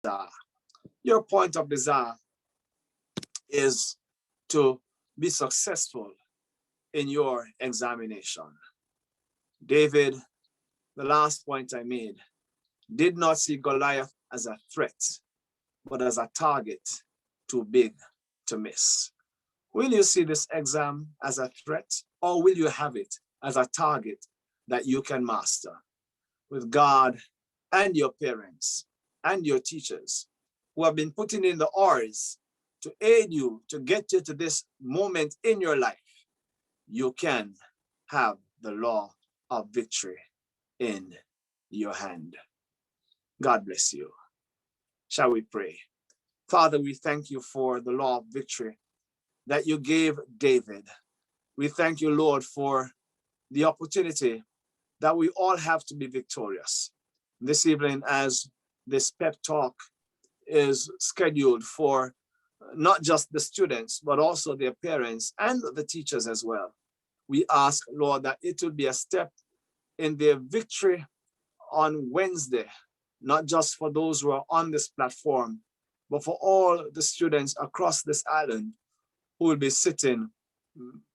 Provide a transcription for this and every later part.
desire. Your point of desire is to be successful in your examination. David, the last point I made, did not see Goliath as a threat, but as a target too big to miss. Will you see this exam as a threat, or will you have it as a target that you can master? With God and your parents and your teachers who have been putting in the hours to aid you to get you to this moment in your life, you can have the law of victory in your hand. God bless you. Shall we pray? Father, we thank you for the law of victory that you gave David. We thank you, Lord, for the opportunity that we all have to be victorious. This evening, as this pep talk is scheduled for not just the students, but also their parents and the teachers as well, we ask, Lord, that it will be a step in their victory on Wednesday, not just for those who are on this platform, but for all the students across this island who will be sitting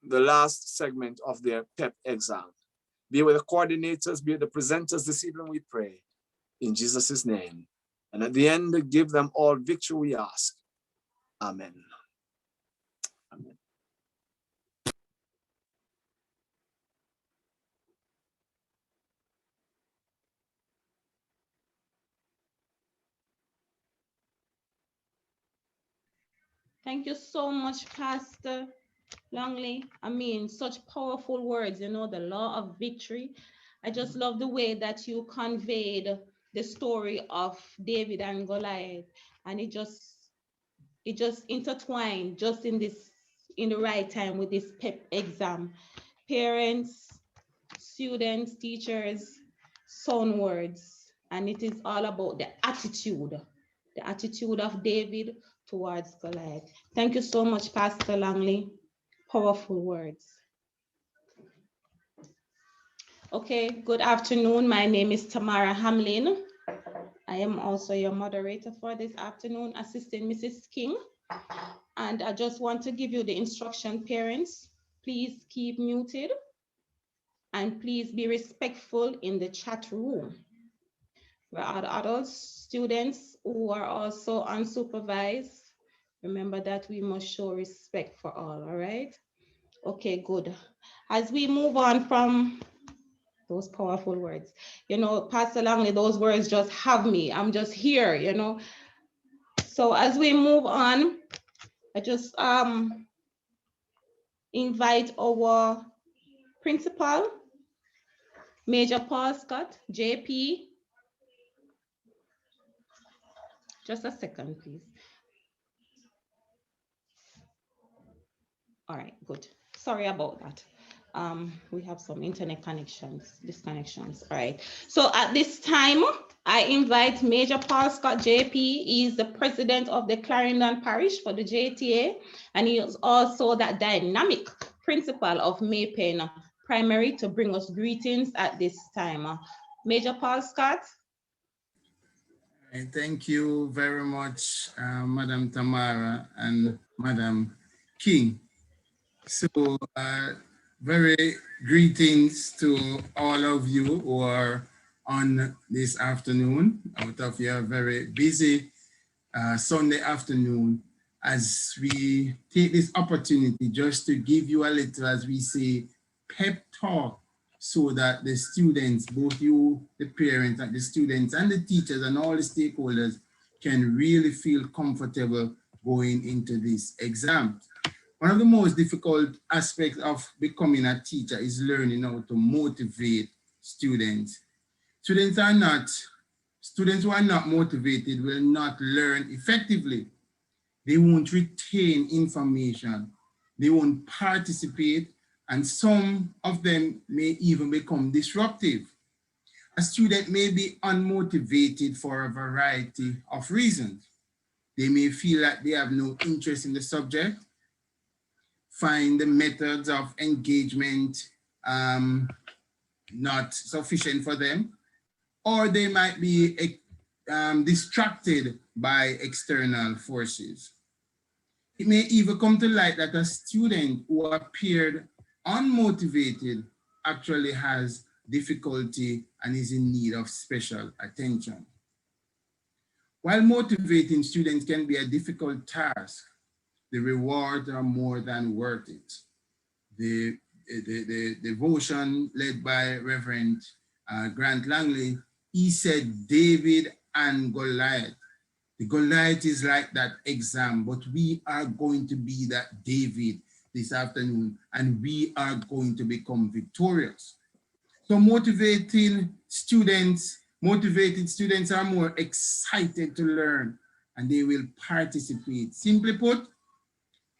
the last segment of their PEP exam. Be with the coordinators, be with the presenters this evening, we pray, in Jesus' name. And at the end, give them all victory, we ask. Amen. Amen. Thank you so much, Pastor Longley. I mean, such powerful words, the law of victory. I just love the way that you conveyed the story of David and Goliath, and it just intertwined just in the right time with this PEP exam. Parents, students, teachers, sound words, and it is all about the attitude of David towards Goliath. Thank you so much, Pastor Langley. Powerful words. Okay, good afternoon. My name is Tamara Hamlin. I am also your moderator for this afternoon, assisting Mrs. King. And I just want to give you the instruction, parents. Please keep muted and please be respectful in the chat room. For our adults, students who are also unsupervised, remember that we must show respect for all right? Okay, good. As we move on from those powerful words, Pastor Langley, those words just have me. I'm just here, So as we move on, I just invite our principal, Major Paul Scott, JP. Just a second, please. All right, good. Sorry about that. We have some internet disconnections. All right. So at this time, I invite Major Paul Scott, JP. He is the president of the Clarendon Parish for the JTA, and he is also that dynamic principal of Maypen Primary to bring us greetings at this time. Major Paul Scott. Thank you very much, Madam Tamara and Madam King. So, very greetings to all of you who are on this afternoon out of your very busy Sunday afternoon, as we take this opportunity just to give you a little, as we say, pep talk, so that the students, both you, the parents, and the students, and the teachers, and all the stakeholders can really feel comfortable going into this exam. One of the most difficult aspects of becoming a teacher is learning how to motivate students. Students who are not motivated will not learn effectively. They won't retain information. They won't participate, and some of them may even become disruptive. A student may be unmotivated for a variety of reasons. They may feel that they have no interest in the subject, find the methods of engagement not sufficient for them, or they might be distracted by external forces. It may even come to light that a student who appeared unmotivated actually has difficulty and is in need of special attention. While motivating students can be a difficult task, the rewards are more than worth it. The devotion led by Reverend Grant Langley, he said David and Goliath. The Goliath is like that exam, but we are going to be that David this afternoon, and we are going to become victorious. So motivated students are more excited to learn, and they will participate. Simply put,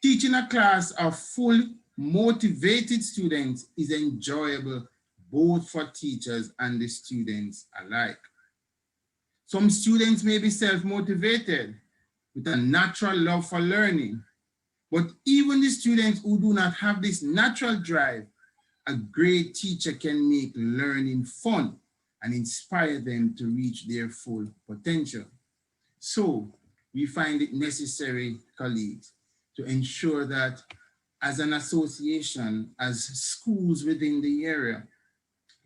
teaching a class of fully motivated students is enjoyable both for teachers and the students alike. Some students may be self-motivated with a natural love for learning, but even the students who do not have this natural drive, a great teacher can make learning fun and inspire them to reach their full potential. So we find it necessary, colleagues, to ensure that as an association, as schools within the area,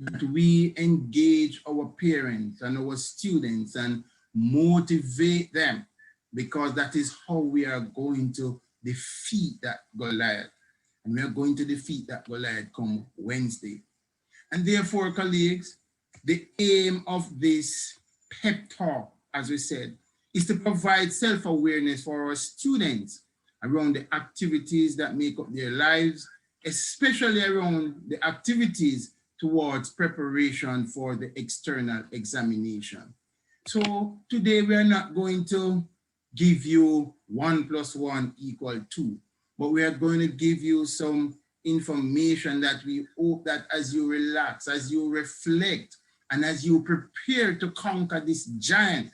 that we engage our parents and our students and motivate them, because that is how we are going to defeat that Goliath. And we are going to defeat that Goliath come Wednesday. And therefore, colleagues, the aim of this PEP Talk, as we said, is to provide self-awareness for our students around the activities that make up their lives, especially around the activities towards preparation for the external examination. So today we are not going to give you 1 + 1 = 2, but we are going to give you some information that we hope that as you relax, as you reflect, and as you prepare to conquer this giant,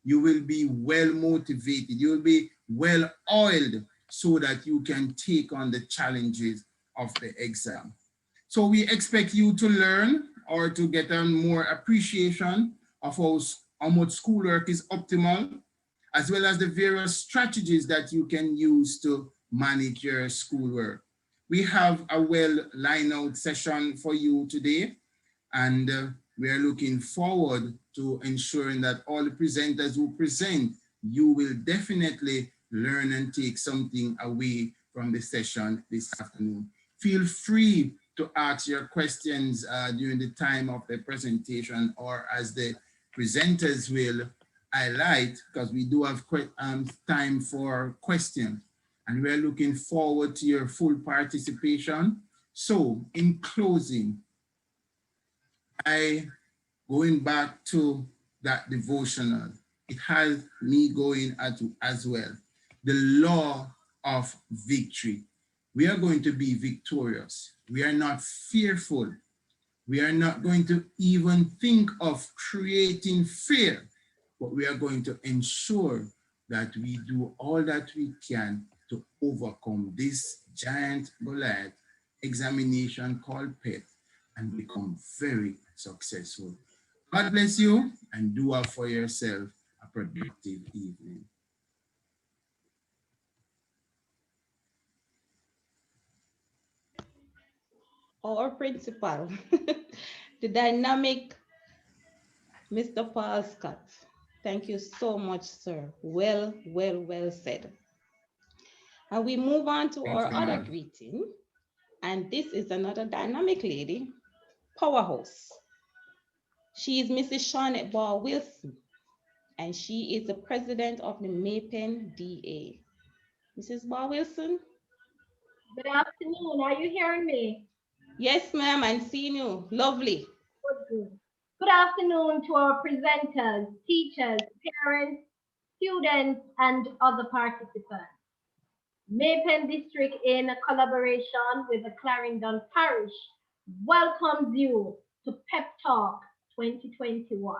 you will be well motivated, you will be well oiled so that you can take on the challenges of the exam. So we expect you to learn or to get a more appreciation of how much schoolwork is optimal, as well as the various strategies that you can use to manage your schoolwork. We have a well lined out session for you today, and we are looking forward to ensuring that all the presenters who present, you will definitely learn and take something away from the session this afternoon. Feel free to ask your questions during the time of the presentation, or as the presenters will highlight, because we do have time for questions. And we're looking forward to your full participation. So in closing, going back to that devotional, it has me going as well. The law of victory. We are going to be victorious. We are not fearful. We are not going to even think of creating fear, but we are going to ensure that we do all that we can to overcome this giant Goliath examination called PEP and become very successful. God bless you, and do well for yourself a productive evening. Our principal, the dynamic Mr. Paul Scott. Thank you so much, sir. Well, well, well said. And we move on to Thanks our very other much. greeting. And this is another dynamic lady, powerhouse. She is Mrs. Shawnette Ball Wilson, and she is the president of the MAPEN DA. Mrs. Ball Wilson? Good afternoon. Are you hearing me? Yes, ma'am, I'm seeing you. Lovely. Good, good. Good afternoon to our presenters, teachers, parents, students, and other participants. Mapen District, in collaboration with the Clarendon Parish, welcomes you to PEP Talk 2021.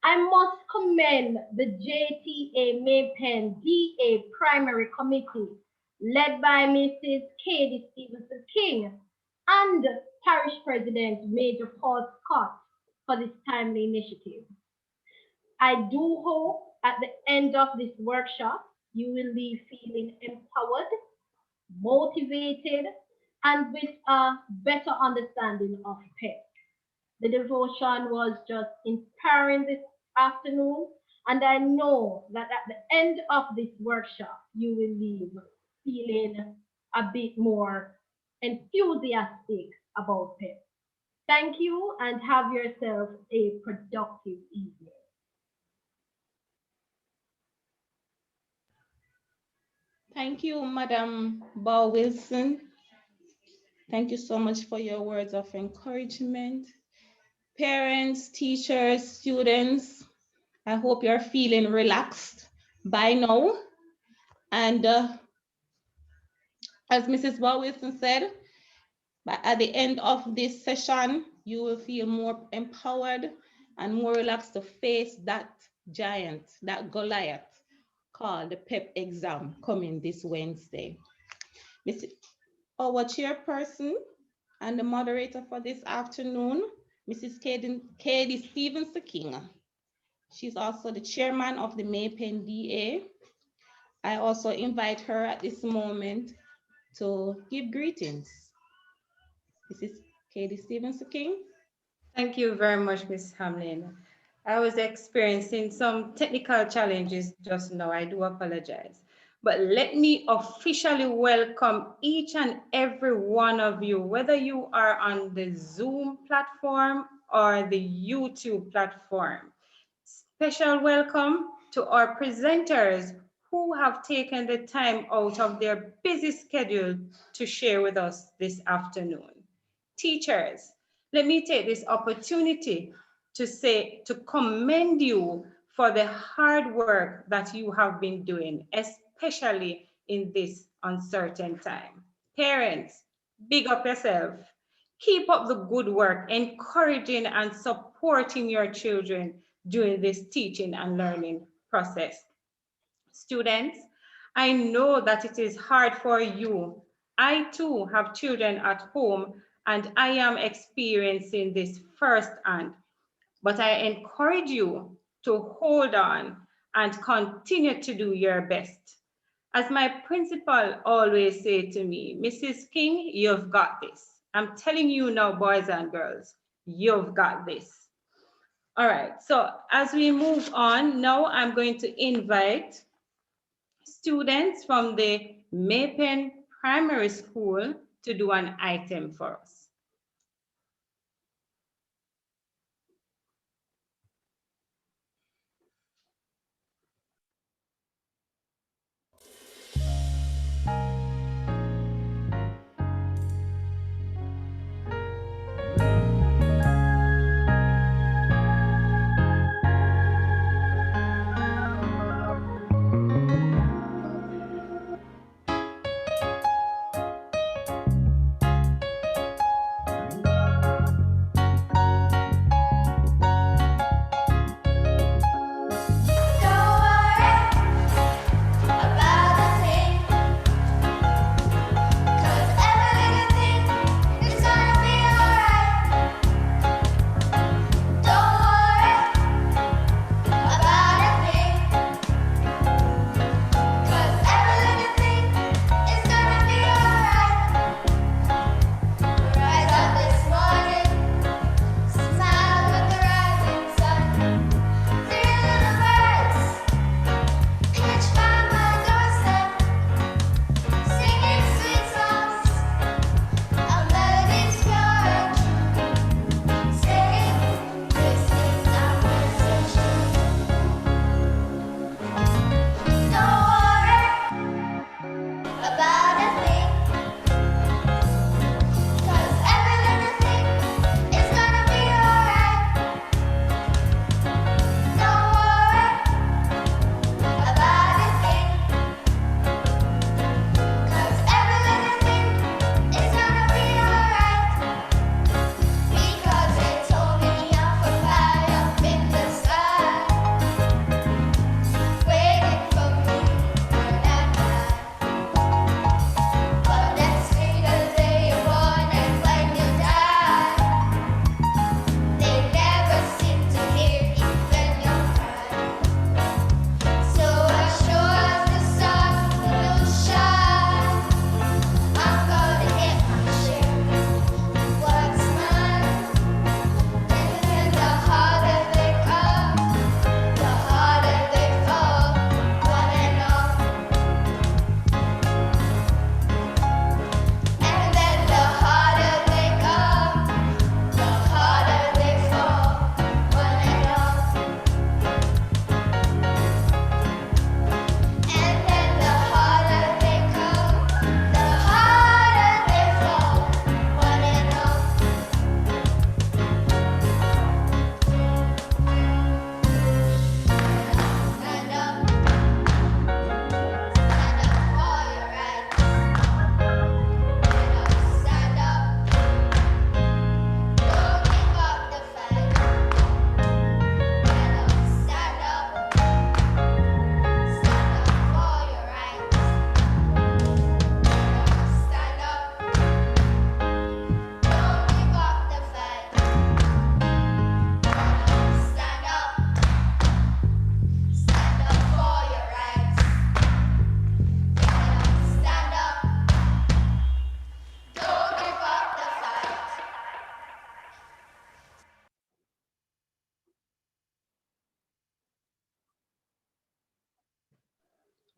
I must commend the JTA Mapen DA Primary Committee, led by Mrs. Katie Stevenson King and Parish President Major Paul Scott, for this timely initiative. I do hope at the end of this workshop, you will leave feeling empowered, motivated, and with a better understanding of PEP. The devotion was just inspiring this afternoon, and I know that at the end of this workshop, you will leave feeling a bit more enthusiastic about PEP. Thank you and have yourself a productive evening. Thank you, Madam Bow Wilson. Thank you so much for your words of encouragement. Parents, teachers, students, I hope you're feeling relaxed by now. And as Mrs. Bow Wilson said, but at the end of this session, you will feel more empowered and more relaxed to face that giant, that Goliath called the PEP exam coming this Wednesday. Our chairperson and the moderator for this afternoon, Mrs. Katie Stevenson King. She's also the chairman of the Maypen DA. I also invite her at this moment to give greetings. Mrs. Katie Stevenson King. Thank you very much, Ms. Hamlin. I was experiencing some technical challenges just now. I do apologize. But let me officially welcome each and every one of you, whether you are on the Zoom platform or the YouTube platform. Special welcome to our presenters who have taken the time out of their busy schedule to share with us this afternoon. Teachers, let me take this opportunity to commend you for the hard work that you have been doing, especially in this uncertain time. Parents, big up yourself. Keep up the good work, encouraging and supporting your children during this teaching and learning process. Students, I know that it is hard for you. I too have children at home and I am experiencing this firsthand. But I encourage you to hold on and continue to do your best. As my principal always say to me, Mrs. King, you've got this. I'm telling you now, boys and girls, you've got this. All right, so as we move on, now I'm going to invite students from the Maypen Primary School to do an item for us.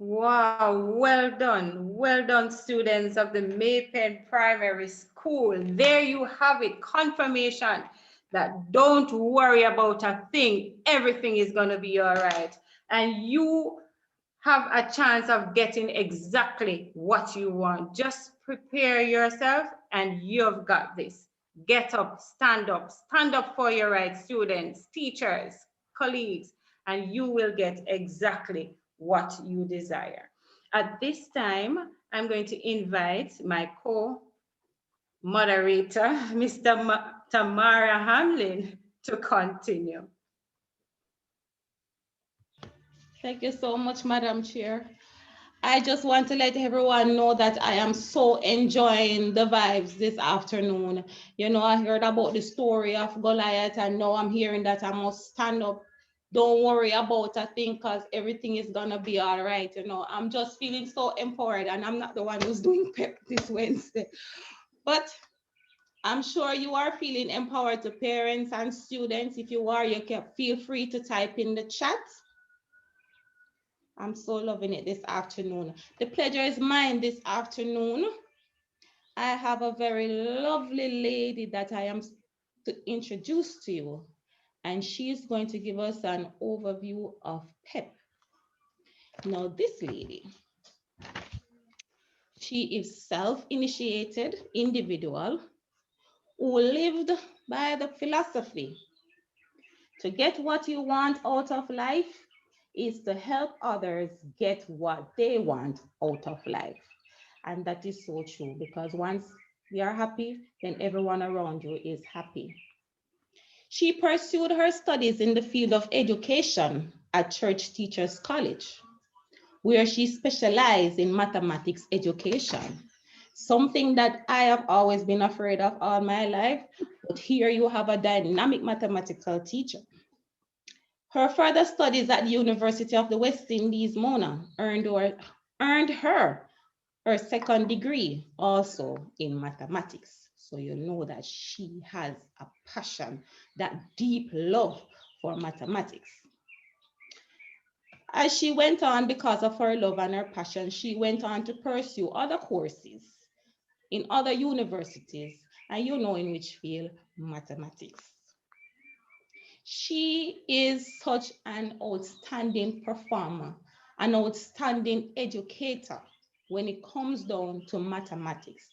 Wow, well done, students of the Maypen Primary School. There you have it, confirmation that don't worry about a thing, everything is gonna be all right. And you have a chance of getting exactly what you want. Just prepare yourself and you've got this. Get up, stand up for your rights, students, teachers, colleagues, and you will get exactly what you desire. At this time, I'm going to invite my co-moderator, Mr. Tamara Hamlin, to continue. Thank you so much, Madam Chair. I just want to let everyone know that I am so enjoying the vibes this afternoon. You know, I heard about the story of Goliath, and now I'm hearing that I must stand up. Don't worry about a thing, because everything is gonna be all right. You know, I'm just feeling so empowered, and I'm not the one who's doing PEP this Wednesday. But I'm sure you are feeling empowered, to parents and students. If you are, you can feel free to type in the chat. I'm so loving it this afternoon. The pleasure is mine this afternoon. I have a very lovely lady that I am to introduce to you, and she's going to give us an overview of PEP. Now, this lady, she is self-initiated individual who lived by the philosophy to get what you want out of life is to help others get what they want out of life. And that is so true, because once we are happy, then everyone around you is happy. She pursued her studies in the field of education at Church Teachers College, where she specialized in mathematics education, something that I have always been afraid of all my life. But here you have a dynamic mathematical teacher. Her further studies at the University of the West Indies, Mona, earned her her second degree also in mathematics. So you know that she has a passion, that deep love for mathematics. As she went on, because of her love and her passion, she went on to pursue other courses in other universities, and you know in which field? Mathematics. She is such an outstanding performer, an outstanding educator when it comes down to mathematics.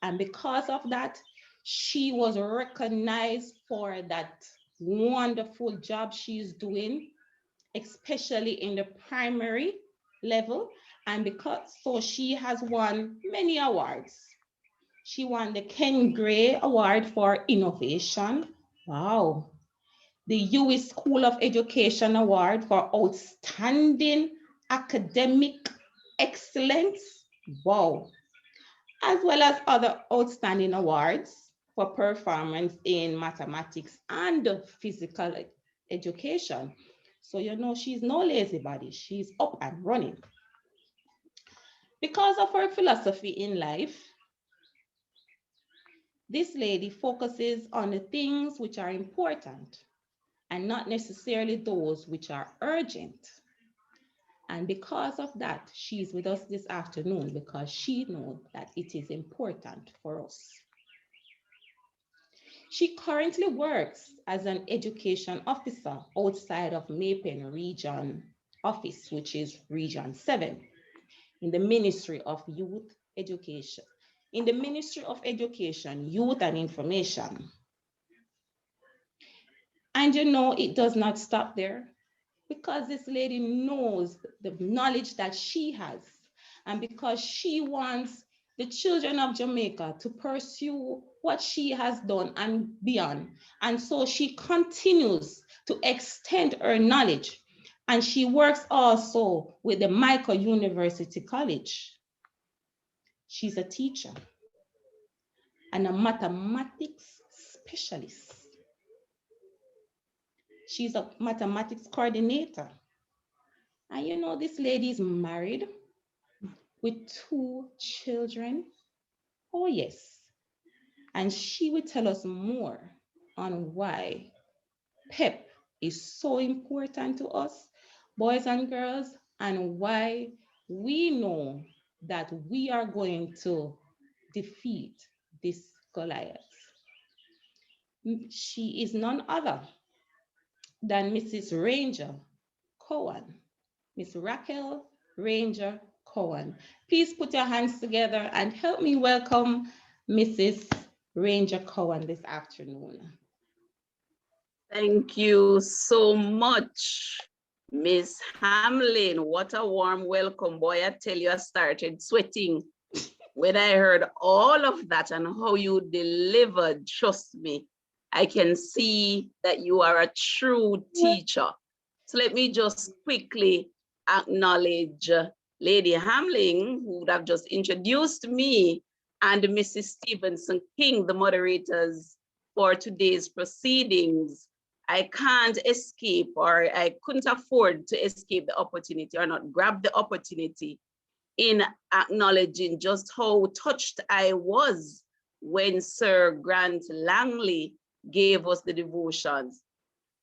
And because of that, she was recognized for that wonderful job she's doing, especially in the primary level. And because so she has won many awards. She won the Ken Gray Award for Innovation. Wow. The US School of Education Award for Outstanding Academic Excellence. Wow. As well as other outstanding awards for performance in mathematics and physical education. So you know she's no lazy body, she's up and running. Because of her philosophy in life, this lady focuses on the things which are important and not necessarily those which are urgent. And because of that, she's with us this afternoon because she knows that it is important for us. She currently works as an education officer outside of Maypen Region Office, which is Region 7, in the Ministry of Youth Education. In the Ministry of Education, Youth and Information. And you know, it does not stop there, because this lady knows the knowledge that she has, and because she wants the children of Jamaica to pursue what she has done and beyond. And so she continues to extend her knowledge. And she works also with the Michael University College. She's a teacher and a mathematics specialist. She's a mathematics coordinator. And you know, this lady is married with 2 children. Oh, yes. And she will tell us more on why PEP is so important to us, boys and girls, and why we know that we are going to defeat this Goliath. She is none other than Mrs. Ranger Cohen, Miss Raquel Ranger Cohen. Please put your hands together and help me welcome Mrs. Ranger Cohen this afternoon. Thank you so much, Miss Hamlin. What a warm welcome. Boy, I tell you, I started sweating when I heard all of that and how you delivered. Trust me, I can see that you are a true teacher. So let me just quickly acknowledge Lady Hamlin, who would have just introduced me, and Mrs. Stevenson King, the moderators for today's proceedings. I can't escape, or I couldn't afford to escape the opportunity or not grab the opportunity in acknowledging just how touched I was when Sir Grant Langley gave us the devotions.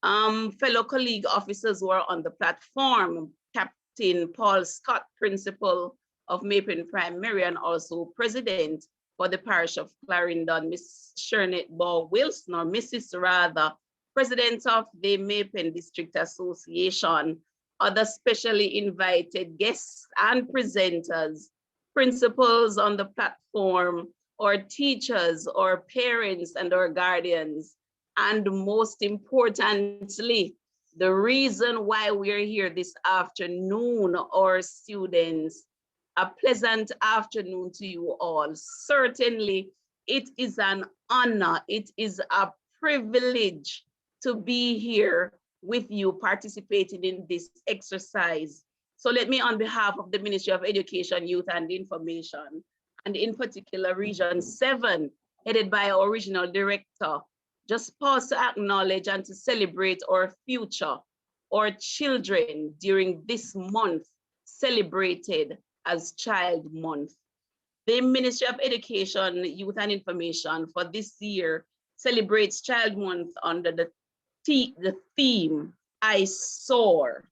Fellow colleague officers were on the platform, Captain Paul Scott, Principal of Mapen Primary and also President for the Parish of Clarendon, Miss Shernette Ball Wilson, or Mrs. rather, President of the Mapen District Association, other specially invited guests and presenters, principals on the platform, or teachers, or parents and or guardians, and most importantly, the reason why we're here this afternoon, our students. A pleasant afternoon to you all. Certainly, it is an honor, it is a privilege to be here with you participating in this exercise. So let me, on behalf of the Ministry of Education, Youth and Information, and in particular Region 7, headed by our regional director, just pause to acknowledge and to celebrate our future, our children during this month celebrated as Child Month. The Ministry of Education, Youth and Information for this year celebrates Child Month under the theme, I SOAR.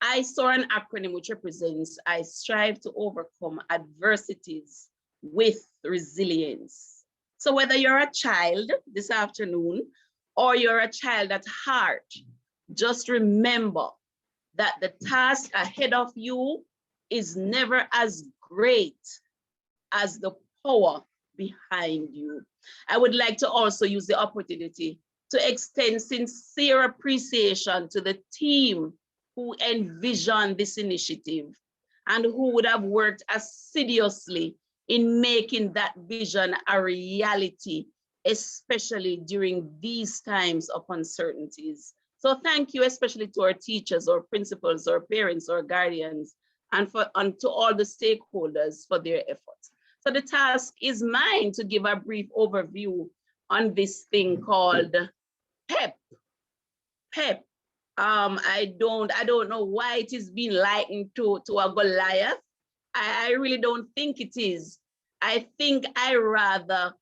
I SOAR, an acronym which represents I strive to overcome adversities with resilience. So whether you're a child this afternoon or you're a child at heart, just remember that the task ahead of you is never as great as the power behind you. I would like to also use the opportunity to extend sincere appreciation to the team who envisioned this initiative and who would have worked assiduously in making that vision a reality, especially during these times of uncertainties. So thank you, especially to our teachers or principals or parents or guardians, and to all the stakeholders for their efforts. So the task is mine to give a brief overview on this thing called PEP. PEP. I don't know why it is being likened to a Goliath. I really don't think it is. I think I rather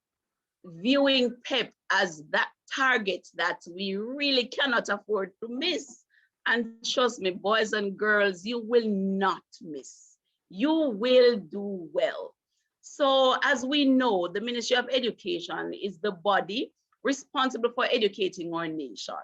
viewing PEP as that target that we really cannot afford to miss. And trust me, boys and girls, you will not miss. You will do well. So as we know, the Ministry of Education is the body responsible for educating our nation.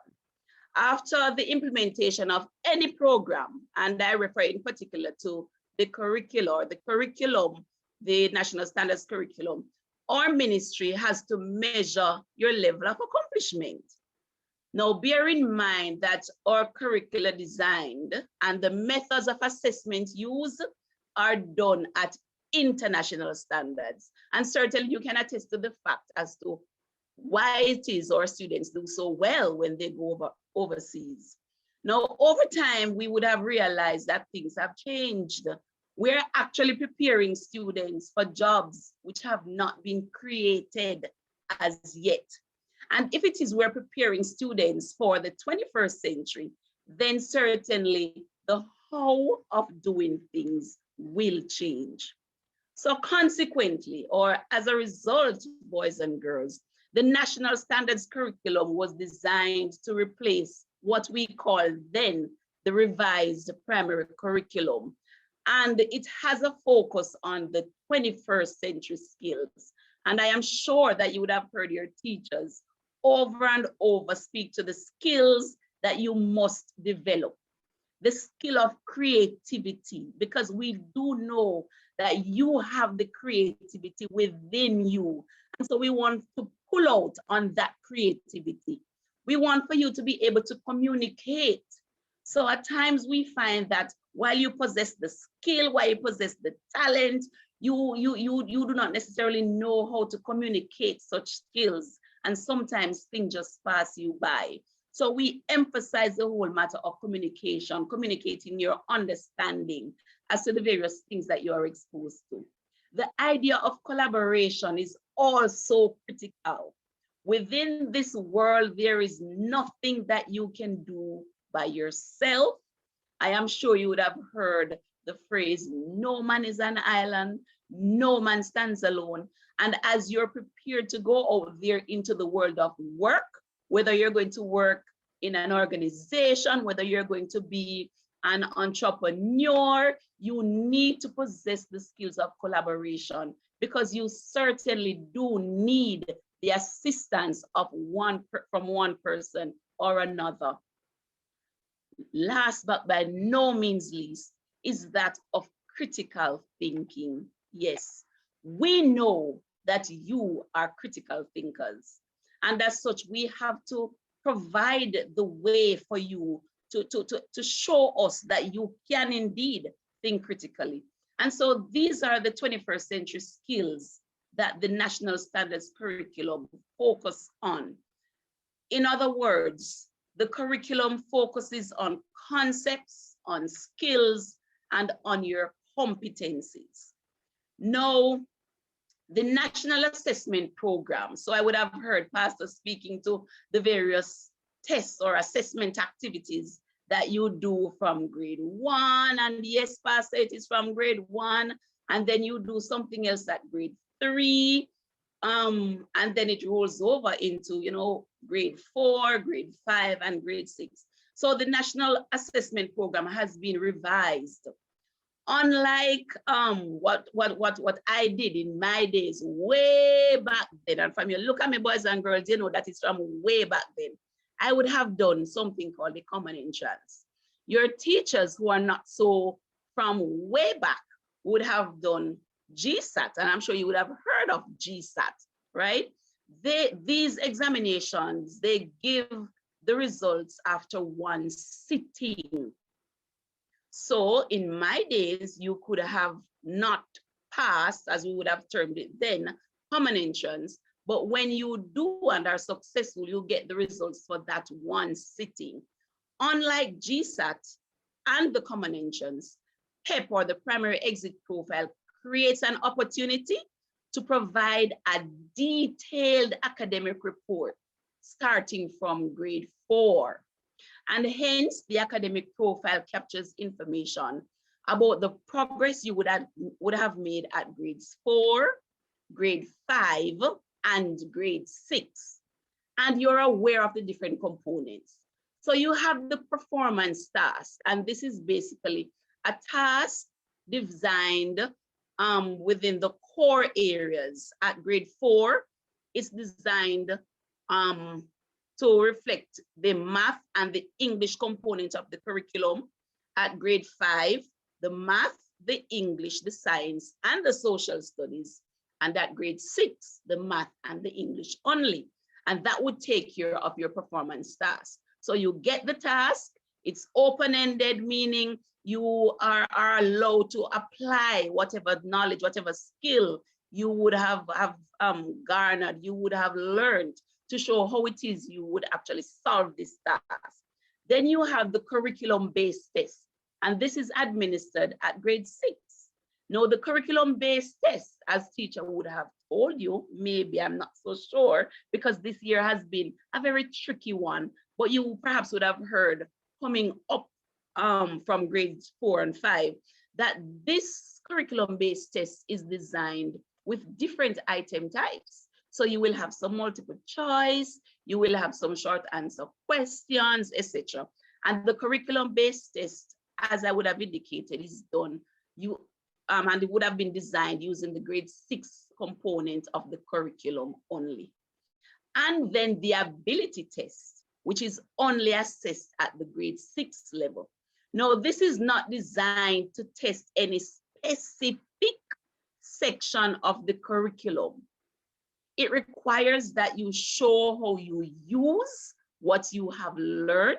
After the implementation of any program, and I refer in particular to the curriculum, the National Standards Curriculum, our ministry has to measure your level of accomplishment. Now, bear in mind that our curricula designed and the methods of assessment used are done at international standards. And certainly you can attest to the fact as to why it is our students do so well when they go overseas. Now, over time, we would have realized that things have changed. We're actually preparing students for jobs which have not been created as yet. And if it is we're preparing students for the 21st century, then certainly the how of doing things will change. So consequently, or as a result, boys and girls, the National Standards Curriculum was designed to replace what we call then the revised primary curriculum. and it has a focus on the 21st century skills. And I am sure that you would have heard your teachers over and over speak to the skills that you must develop. The skill of creativity, because we do know that you have the creativity within you. And so we want to pull out on that creativity. We want for you to be able to communicate. So at times we find that while you possess the skill, while you possess the talent, you do not necessarily know how to communicate such skills. And sometimes things just pass you by. So we emphasize the whole matter of communication, communicating your understanding as to the various things that you are exposed to. The idea of collaboration is also critical. Within this world, there is nothing that you can do by yourself. I am sure you would have heard the phrase, no man is an island, no man stands alone. And as you're prepared to go out there into the world of work, whether you're going to work in an organization, whether you're going to be an entrepreneur, you need to possess the skills of collaboration, because you certainly do need the assistance of from one person or another. Last but by no means least is that of critical thinking. Yes, we know that you are critical thinkers, and as such, we have to provide the way for you to show us that you can indeed think critically. And so these are the 21st century skills that the National Standards Curriculum focus on. In other words, the curriculum focuses on concepts, on skills, and on your competencies. Now, the National Assessment Program. So I would have heard Pastor speaking to the various tests or assessment activities that you do from grade 1. And yes, Pastor, it is from grade 1. And then you do something else at grade 3. And then it rolls over into, grade 4, grade 5, and grade 6. So the National Assessment Program has been revised. Unlike what I did in my days way back then, and from you look at me, boys and girls, you know that it's from way back then. I would have done something called the Common Entrance. Your teachers who are not so from way back would have done GSAT, and I'm sure you would have heard of GSAT, right? These examinations, they give the results after one sitting. So in my days, you could have not passed, as we would have termed it then, Common Entrance, but when you do and are successful, you get the results for that one sitting. Unlike GSAT and the Common Entrance, PEP, or the Primary Exit Profile, creates an opportunity to provide a detailed academic report starting from grade 4. And hence, the academic profile captures information about the progress you would have made at grades 4, grade 5, and grade 6. And you're aware of the different components. So you have the performance task, and this is basically a task designed within the core areas. At grade 4, it's designed to reflect the math and the English component of the curriculum. At grade 5, the math, the English, the science, and the social studies. And at grade 6, the math and the English only. And that would take care of your performance task. So you get the task, it's open-ended, meaning you are allowed to apply whatever knowledge, whatever skill you would have garnered, you would have learned, to show how it is you would actually solve this task. Then you have the curriculum-based test, and this is administered at grade 6. Now, the curriculum-based test, as teacher would have told you, maybe I'm not so sure, because this year has been a very tricky one, but you perhaps would have heard coming up from grades 4 and 5, that this curriculum-based test is designed with different item types. So you will have some multiple choice, you will have some short answer questions, etc. And the curriculum-based test, as I would have indicated, is done you and it would have been designed using the grade 6 component of the curriculum only. And then the ability test, which is only assessed at the grade 6 level. Now, this is not designed to test any specific section of the curriculum. It requires that you show how you use what you have learned.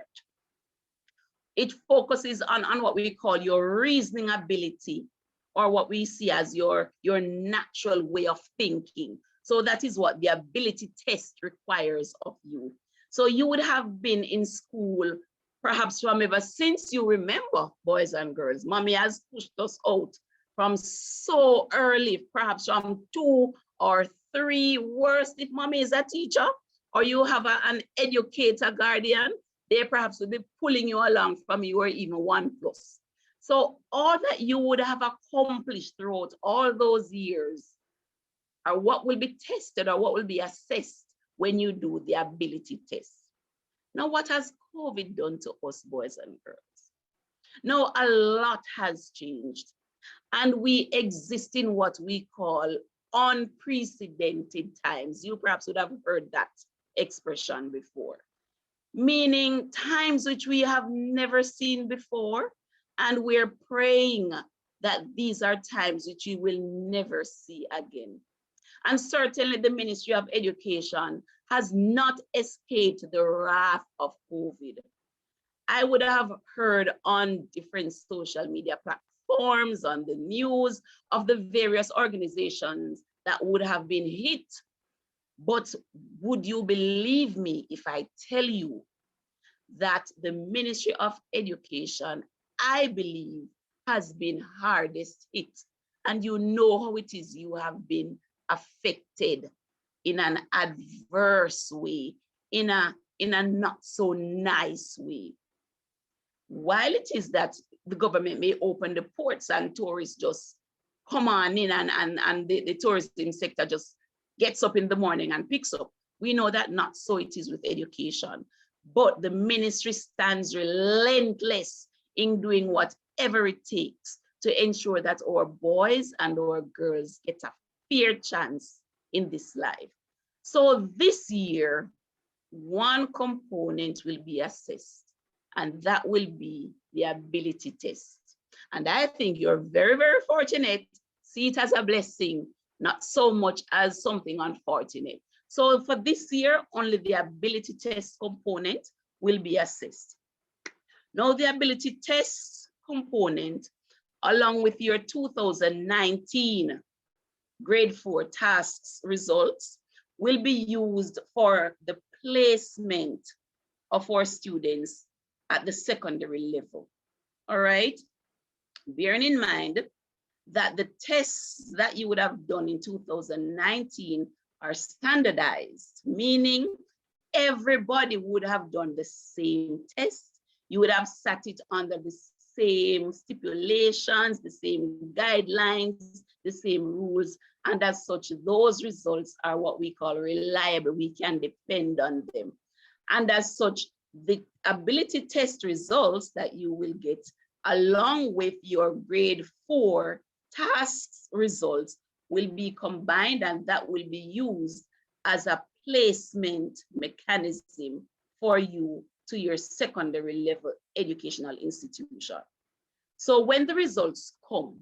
It focuses on what we call your reasoning ability, or what we see as your natural way of thinking. So that is what the ability test requires of you. So you would have been in school, perhaps from ever since you remember, boys and girls. Mommy has pushed us out from so early, perhaps from 2 or 3, worst if mommy is a teacher, or you have an educator guardian, they perhaps will be pulling you along from you or even 1+. So all that you would have accomplished throughout all those years are what will be tested or what will be assessed when you do the ability test. Now, what has COVID done to us, boys and girls? Now, a lot has changed, and we exist in what we call unprecedented times. You perhaps would have heard that expression before, meaning times which we have never seen before, and we're praying that these are times which we will never see again. And certainly the Ministry of Education has not escaped the wrath of COVID. I would have heard on different social media platforms, on the news, of the various organizations that would have been hit. But would you believe me if I tell you that the Ministry of Education, I believe, has been hardest hit? And you know how it is, you have been affected in an adverse way, in a not so nice way. While it is that the government may open the ports and tourists just come on in, and the tourism sector just gets up in the morning and picks up, we know that not so it is with education. But the ministry stands relentless in doing whatever it takes to ensure that our boys and our girls get a fair chance in this life. So this year, one component will be assessed, and that will be the ability test. And I think you're very, very fortunate. See it as a blessing, not so much as something unfortunate. So for this year, only the ability test component will be assessed. Now, the ability test component, along with your 2019 grade 4 tasks results, will be used for the placement of our students at the secondary level. All right? Bearing in mind that the tests that you would have done in 2019 are standardized, meaning everybody would have done the same test. You would have sat it under the same stipulations, the same guidelines, the same rules, and as such, those results are what we call reliable. We can depend on them. And as such, the ability test results that you will get, along with your grade 4 tasks results, will be combined, and that will be used as a placement mechanism for you to your secondary level educational institution. So when the results come,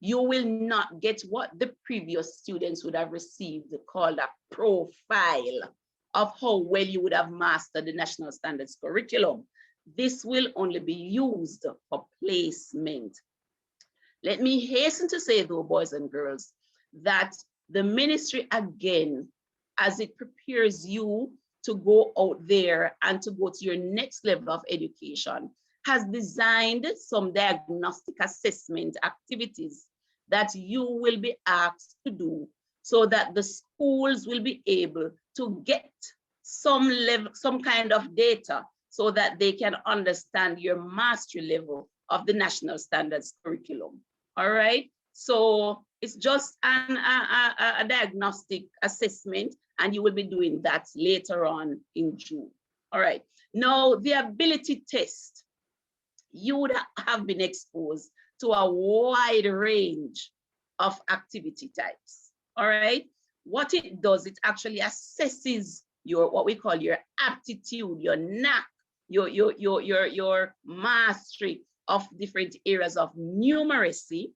you will not get what the previous students would have received, called a profile of how well you would have mastered the national standards curriculum. This will only be used for placement. Let me hasten to say, though, boys and girls, that the ministry, again, as it prepares you to go out there and to go to your next level of education, has designed some diagnostic assessment activities that you will be asked to do, so that the schools will be able to get some level, some kind of data, so that they can understand your mastery level of the national standards curriculum. All right, so it's just a diagnostic assessment, and you will be doing that later on in June. All right, now the ability test, you would have been exposed to a wide range of activity types. All right. What it does, it actually assesses your, what we call your aptitude, your knack, your mastery of different areas of numeracy,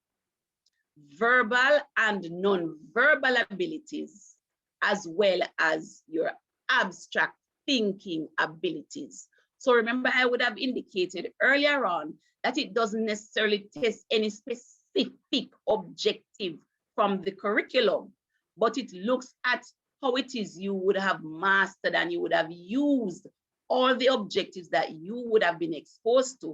verbal and non-verbal abilities, as well as your abstract thinking abilities. So remember, I would have indicated earlier on that it doesn't necessarily test any specific objective from the curriculum, but it looks at how it is you would have mastered and you would have used all the objectives that you would have been exposed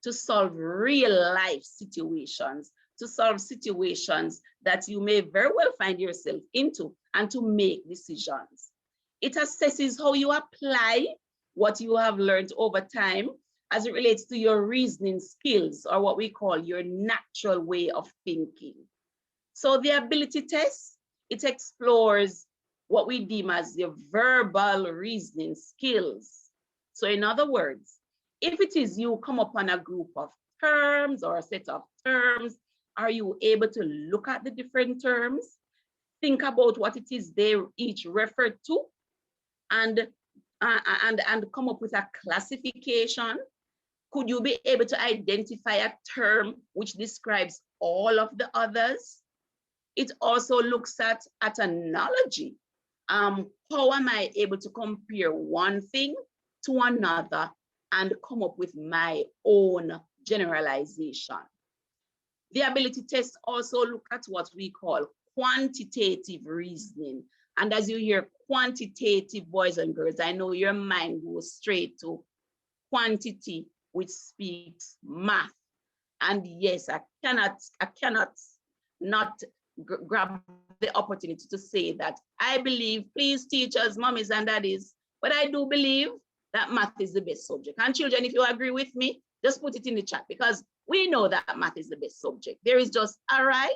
to solve real life situations, to solve situations that you may very well find yourself into, and to make decisions. It assesses how you apply what you have learned over time as it relates to your reasoning skills, or what we call your natural way of thinking. So the ability test, it explores what we deem as your verbal reasoning skills. So in other words, if it is you come upon a group of terms or a set of terms, are you able to look at the different terms, think about what it is they each refer to, and come up with a classification? Could you be able to identify a term which describes all of the others? It also looks at analogy. How am I able to compare one thing to another and come up with my own generalization? The ability test also look at what we call quantitative reasoning. And as you hear quantitative, boys and girls, I know your mind goes straight to quantity, which speaks math. And yes, I cannot not grab the opportunity to say that I believe, please teachers, mommies and daddies, but I do believe that math is the best subject. And children, if you agree with me, just put it in the chat, because we know that math is the best subject. There is just a right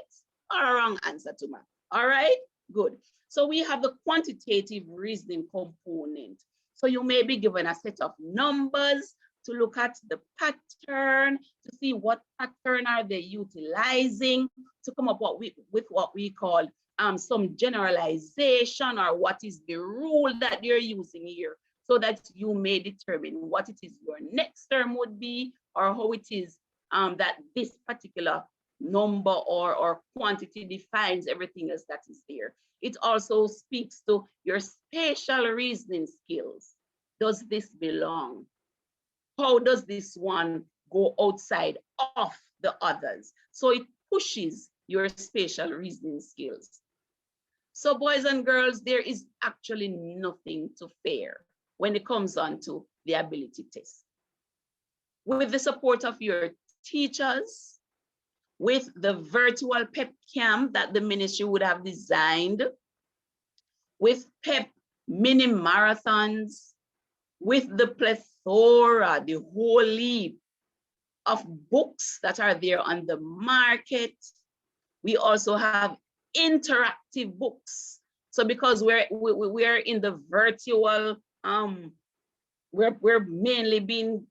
or a wrong answer to math. All right, good. So we have the quantitative reasoning component. So you may be given a set of numbers to look at the pattern, to see what pattern are they utilizing, to come up with what we call some generalization, or what is the rule that they're using here, so that you may determine what it is your next term would be, or how it is that this particular number or quantity defines everything else that is there. It also speaks to your spatial reasoning skills. Does this belong? How does this one go outside of the others? So it pushes your spatial reasoning skills. So boys and girls, there is actually nothing to fear when it comes on to the ability test. With the support of your teachers, with the virtual PEP camp that the ministry would have designed, with PEP mini marathons, with the plethora, the whole heap of books that are there on the market. We also have interactive books. So because we're in the virtual, we're mainly being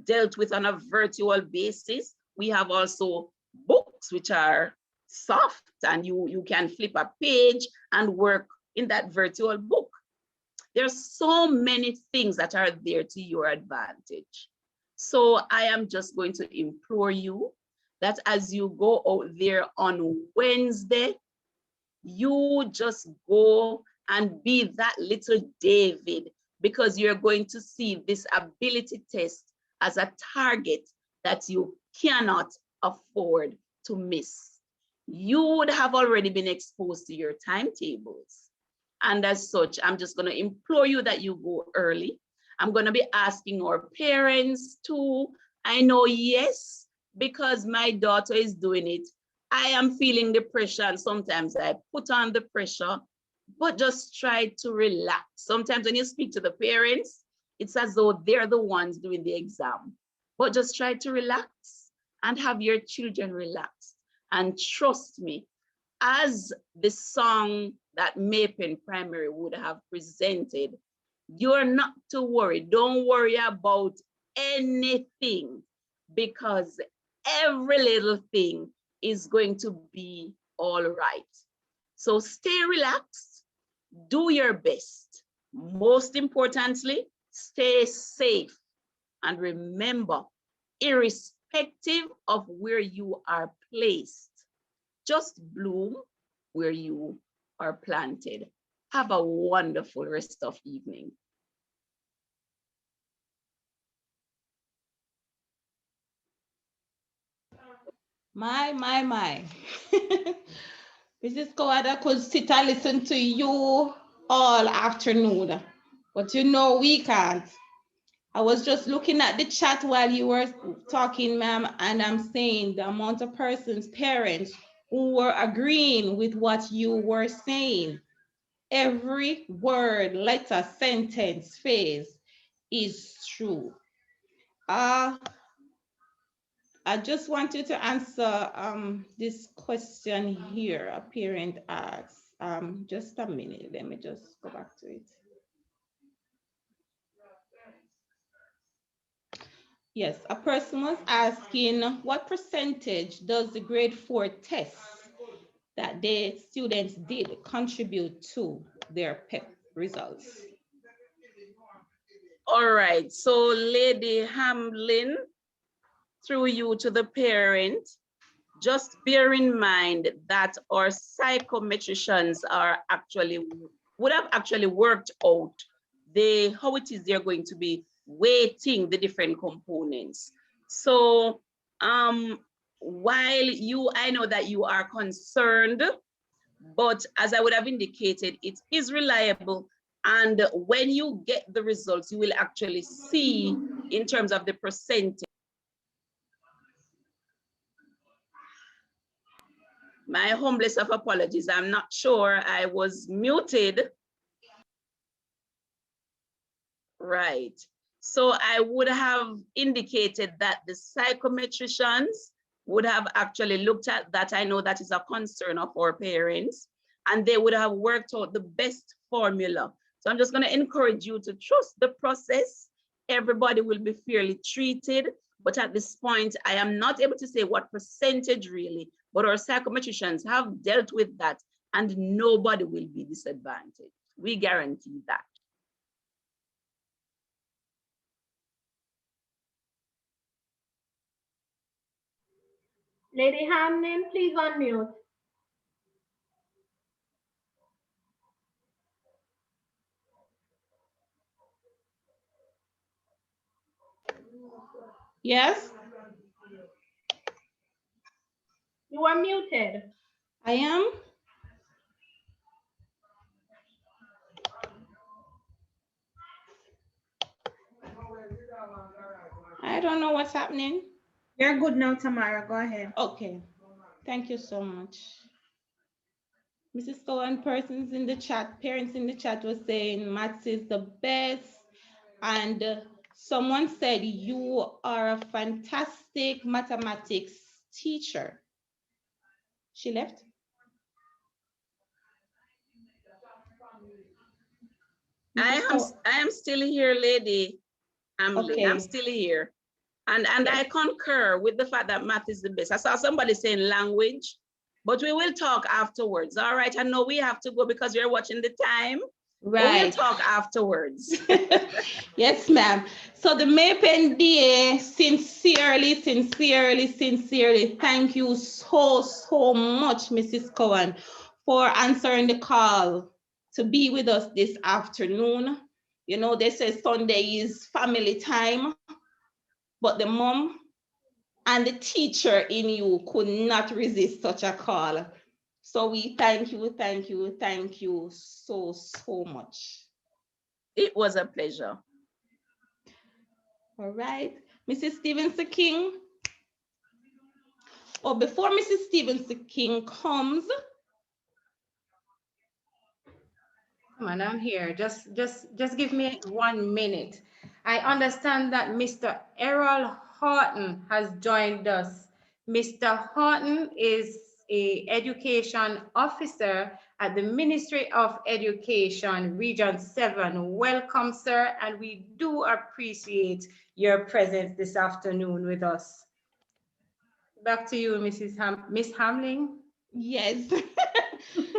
dealt with on a virtual basis. We have also books which are soft, and you can flip a page and work in that virtual book. There's so many things that are there to your advantage. So I am just going to implore you that as you go out there on Wednesday, you just go and be that little David, because you're going to see this ability test as a target that you cannot afford to miss. You would have already been exposed to your timetables. And as such, I'm just going to implore you that you go early. I'm going to be asking our parents too. I know, yes, because my daughter is doing it, I am feeling the pressure, and sometimes I put on the pressure, but just try to relax. Sometimes when you speak to the parents, it's as though they're the ones doing the exam, but just try to relax and have your children relax. And trust me, as the song that Mapen Primary would have presented, you're not to worry. Don't worry about anything, because every little thing is going to be all right. So stay relaxed, do your best. Most importantly, stay safe. And remember, irrespective of where you are placed, just bloom where you are planted. Have a wonderful rest of evening. My. Mrs. Kawada could sit and listen to you all afternoon, but you know we can't. I was just looking at the chat while you were talking, ma'am, and I'm saying the amount of persons, parents, who were agreeing with what you were saying. Every word, letter, sentence, phrase is true. I just want you to answer this question here. A parent asks, just a minute, let me just go back to it. Yes, a person was asking what percentage does the grade 4 test that the students did contribute to their PEP results? All right, so Lady Hamlin, through you to the parent, just bear in mind that our psychometricians would have actually worked out how it is they're going to be weighting the different components. So while I know that you are concerned, but as I would have indicated, it is reliable. And when you get the results, you will actually see in terms of the percentage. My humblest of apologies. I'm not sure I was muted. Right. So I would have indicated that the psychometricians would have actually looked at that. I know that is a concern of our parents, and they would have worked out the best formula. So I'm just going to encourage you to trust the process. Everybody will be fairly treated. But at this point, I am not able to say what percentage really, but our psychometricians have dealt with that, and nobody will be disadvantaged. We guarantee that. Lady Hamlin, please unmute. Yes, You are muted. I am. I don't know what's happening. You're good now, Tamara. Go ahead. Okay, thank you so much. Mrs. Cohen, persons in the chat, parents in the chat was saying maths is the best. And someone said you are a fantastic mathematics teacher. She left? I am still here, Lady Hamlin. Okay. I'm still here. And Yes. I concur with the fact that math is the best. I saw somebody saying language, but we will talk afterwards. All right. I know we have to go because you're watching the time. Right. We'll talk afterwards. Yes, ma'am. So the MAPEN DA, sincerely, thank you so much, Mrs. Cohen, for answering the call to be with us this afternoon. You know, they say Sunday is family time, but the mom and the teacher in you could not resist such a call. So we thank you so much. It was a pleasure. All right, Mrs. Stevenson King. Or before Mrs. Stevenson King comes. Come on, I'm here. Just give me 1 minute. I understand that Mr. Errol Horton has joined us. Mr. Horton is an education officer at the Ministry of Education, Region 7. Welcome, sir, and we do appreciate your presence this afternoon with us. Back to you, Miss Hamling. Yes,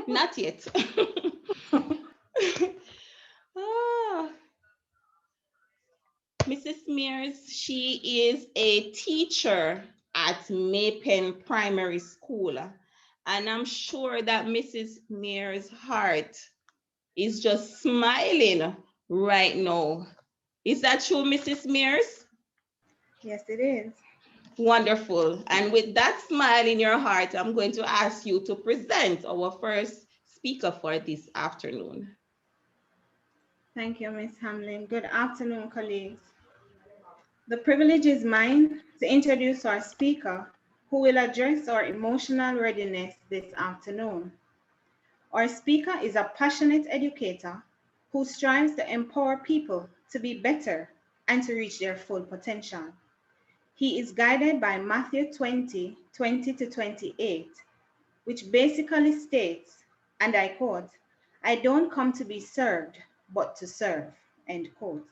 not yet. Ah, Mrs. Mears, she is a teacher at Maypen Primary School. And I'm sure that Mrs. Mears' heart is just smiling right now. Is that true, Mrs. Mears? Yes, it is. Wonderful. And with that smile in your heart, I'm going to ask you to present our first speaker for this afternoon. Thank you, Ms. Hamlin. Good afternoon, colleagues. The privilege is mine to introduce our speaker, who will address our emotional readiness this afternoon. Our speaker is a passionate educator who strives to empower people to be better and to reach their full potential. He is guided by Matthew 20 to 28, which basically states, and I quote, "I don't come to be served, but to serve," end quote.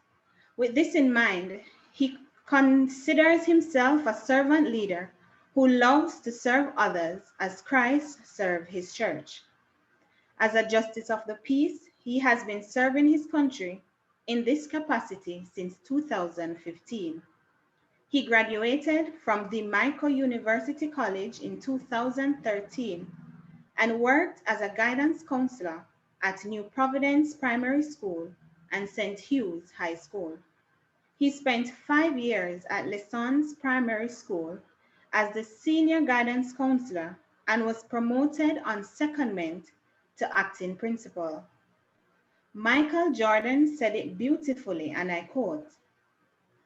With this in mind, he considers himself a servant leader who loves to serve others as Christ served his church. As a justice of the peace, he has been serving his country in this capacity since 2015. He graduated from the Michael University College in 2013 and worked as a guidance counselor at New Providence Primary School and St. Hugh's High School. He spent 5 years at Lessons Primary School as the senior guidance counselor and was promoted on secondment to acting principal. Michael Jordan said it beautifully, and I quote,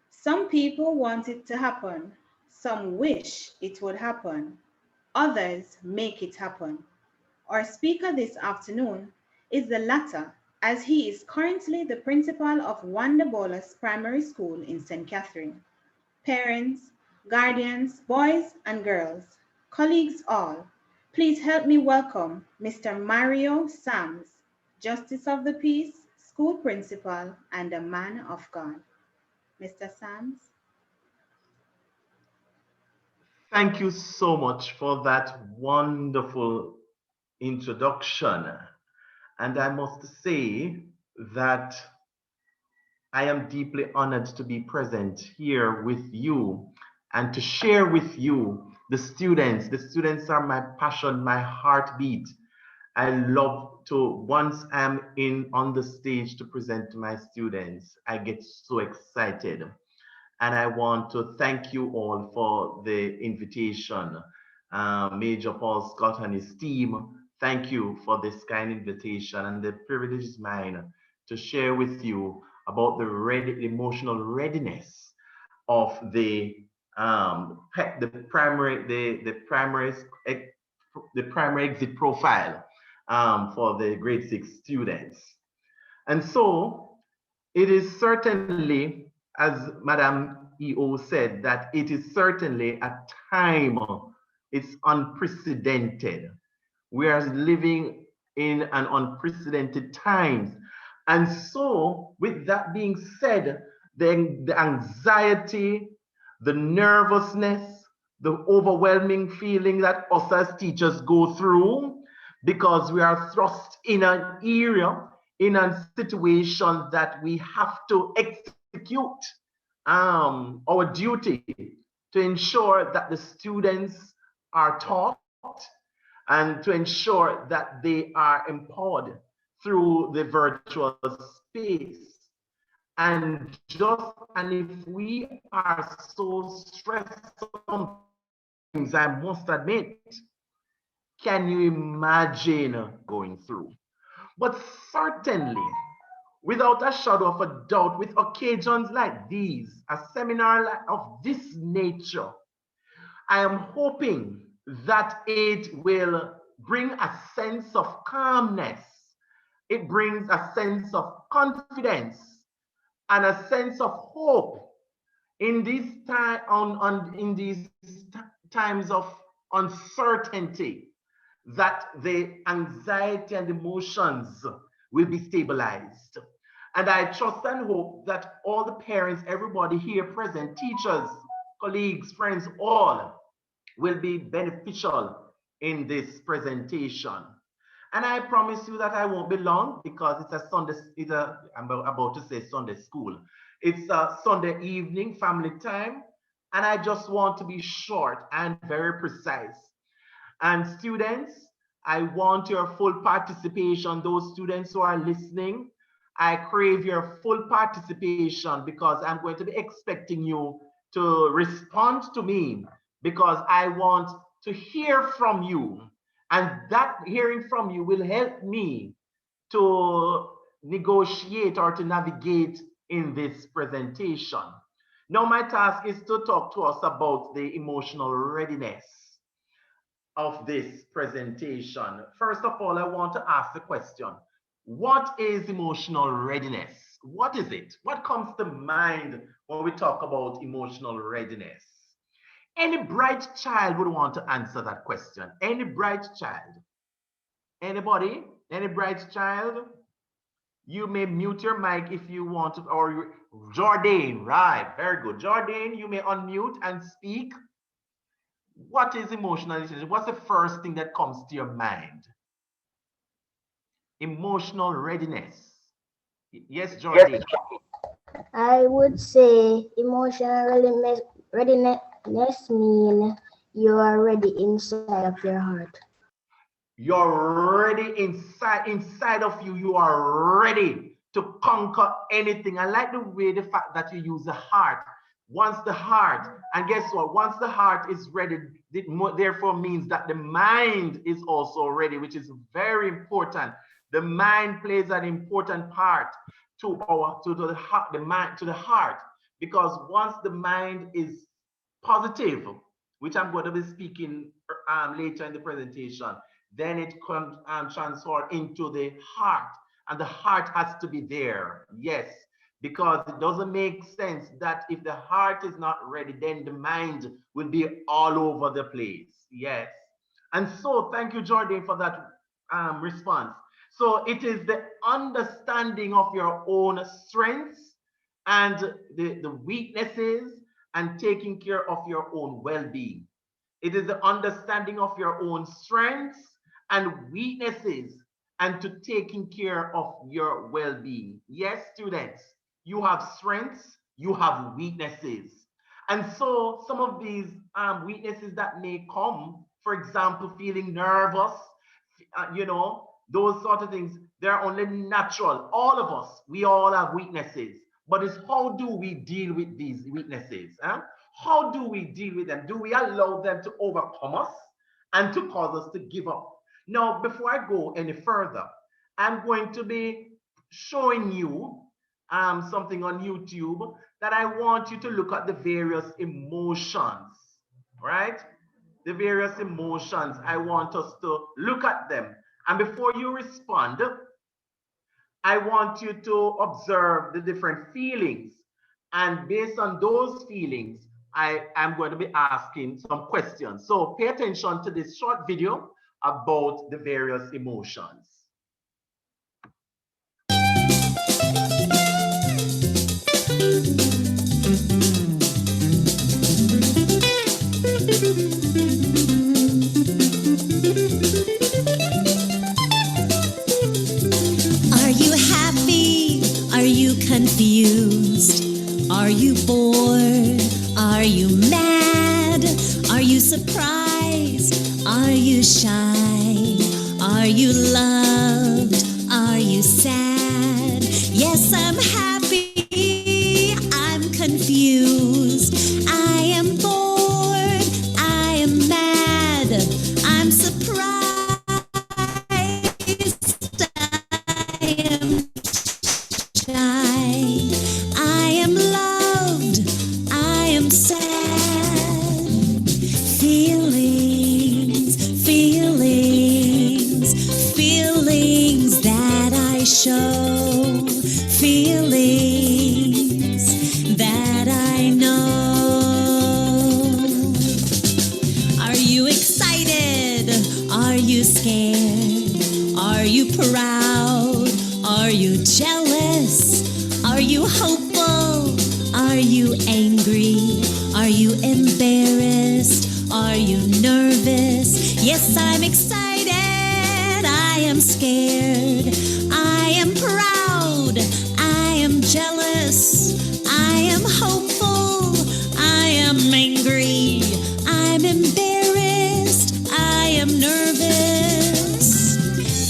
"Some people want it to happen, some wish it would happen, others make it happen." Our speaker this afternoon is the latter, as he is currently the principal of Wanda Bolus Primary School in St. Catherine. Parents, guardians, boys and girls, colleagues all, please help me welcome Mr. Mario Sams, Justice of the Peace, school principal, and a man of God. Mr. Sams. Thank you so much for that wonderful introduction. And I must say that I am deeply honored to be present here with you and to share with you the students. The students are my passion, my heartbeat. I love to, once I'm in on the stage to present to my students, I get so excited. And I want to thank you all for the invitation. Major Paul Scott and his team, thank you for this kind invitation, and the privilege is mine to share with you about the emotional readiness of the primary exit profile for the grade 6 students. And so it is certainly, as Madam EO said, that it is certainly a time, it's unprecedented. We are living in an unprecedented times. And so with that being said, the anxiety, the nervousness, the overwhelming feeling that us as teachers go through, because we are thrust in an area, in a situation that we have to execute our duty to ensure that the students are taught and to ensure that they are empowered through the virtual space. And if we are so stressed sometimes, I must admit, can you imagine going through? But certainly, without a shadow of a doubt, with occasions like these, a seminar of this nature, I am hoping that it will bring a sense of calmness. It brings a sense of confidence and a sense of hope in these times of uncertainty, that the anxiety and emotions will be stabilized. And I trust and hope that all the parents, everybody here present, teachers, colleagues, friends, all will be beneficial in this presentation. And I promise you that I won't be long because it's a Sunday, I'm about to say Sunday school. It's a Sunday evening family time. And I just want to be short and very precise. And students, I want your full participation. Those students who are listening, I crave your full participation because I'm going to be expecting you to respond to me because I want to hear from you. And that hearing from you will help me to negotiate or to navigate in this presentation. Now, my task is to talk to us about the emotional readiness of this presentation. First of all, I want to ask the question, what is emotional readiness? What is it? What comes to mind when we talk about emotional readiness? Any bright child would want to answer that question. Any bright child? Anybody? Any bright child? You may mute your mic if you want to, or Jordan, right, very good. Jordan, you may unmute and speak. What is emotional intelligence? What's the first thing that comes to your mind? Emotional readiness. Yes, Jordan. I would say emotional readiness mean you are ready inside of your heart. You're ready inside of you. You are ready to conquer anything. I like the fact that you use the heart. Once the heart, and guess what? Once the heart is ready, it therefore means that the mind is also ready, which is very important. The mind plays an important part to the heart, because once the mind is positive, which I'm going to be speaking later in the presentation, then it can transfer into the heart, and the heart has to be there. Yes, because it doesn't make sense that if the heart is not ready, then the mind will be all over the place. Yes, and so thank you, Jordan, for that response. So it is the understanding of your own strengths and the weaknesses and taking care of your own well-being. It is the understanding of your own strengths and weaknesses and to taking care of your well-being. Yes, students, you have strengths, you have weaknesses. And so some of these weaknesses that may come, for example, feeling nervous, those sort of things, they're only natural. All of us, we all have weaknesses. But it's how do we deal with these weaknesses? Huh? How do we deal with them? Do we allow them to overcome us and to cause us to give up? Now, before I go any further, I'm going to be showing you something on YouTube that I want you to look at the various emotions, right? The various emotions, I want us to look at them. And before you respond, I want you to observe the different feelings. And based on those feelings, I am going to be asking some questions. So pay attention to this short video about the various emotions. Are you happy? Are you confused? Are you bored? Are you mad? Are you surprised? Are you shy? Are you loved? Are you sad? Yes, I'm happy. I'm confused. I am bored. I am mad. I'm surprised. I am shy. I am loved. I am sad. Feelings, feelings, feelings that I show. Feelings that I know. Are you excited? Are you scared? Are you proud? Are you jealous? Are you hopeful? Are you angry? Are you embarrassed? Are you Yes, I'm excited. I am scared. I am proud. I am jealous. I am hopeful. I am angry. I'm embarrassed. I am nervous.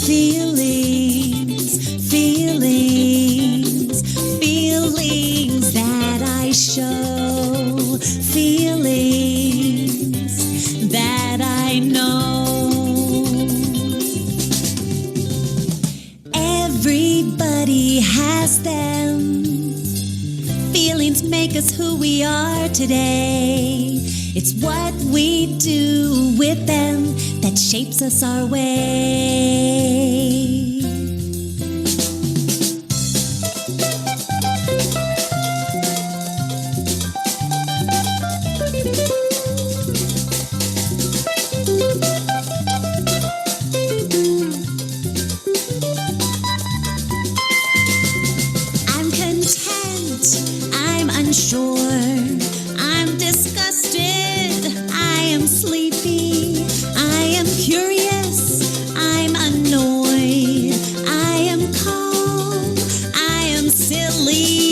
Feelings, feelings, feelings that I show. Feelings that I know. Everybody has them. Feelings make us who we are today. It's what we do with them that shapes us our way. I'm content, I'm unsure, I'm disgusted, I am sleepy, I am curious, I'm annoyed, I am calm, I am silly.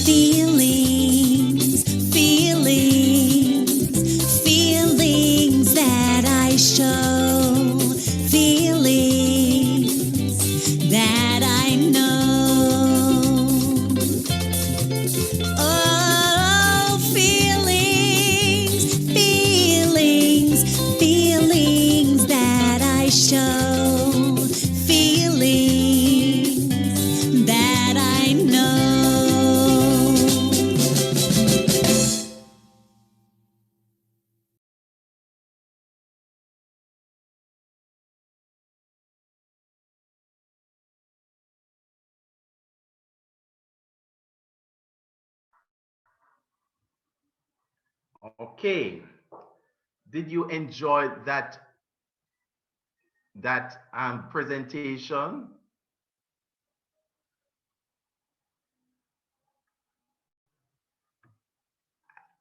Feelings, feelings, feelings that I show, feelings that I know. Oh, feelings, feelings, feelings that I show, feelings that I know. Okay. Did you enjoy that presentation?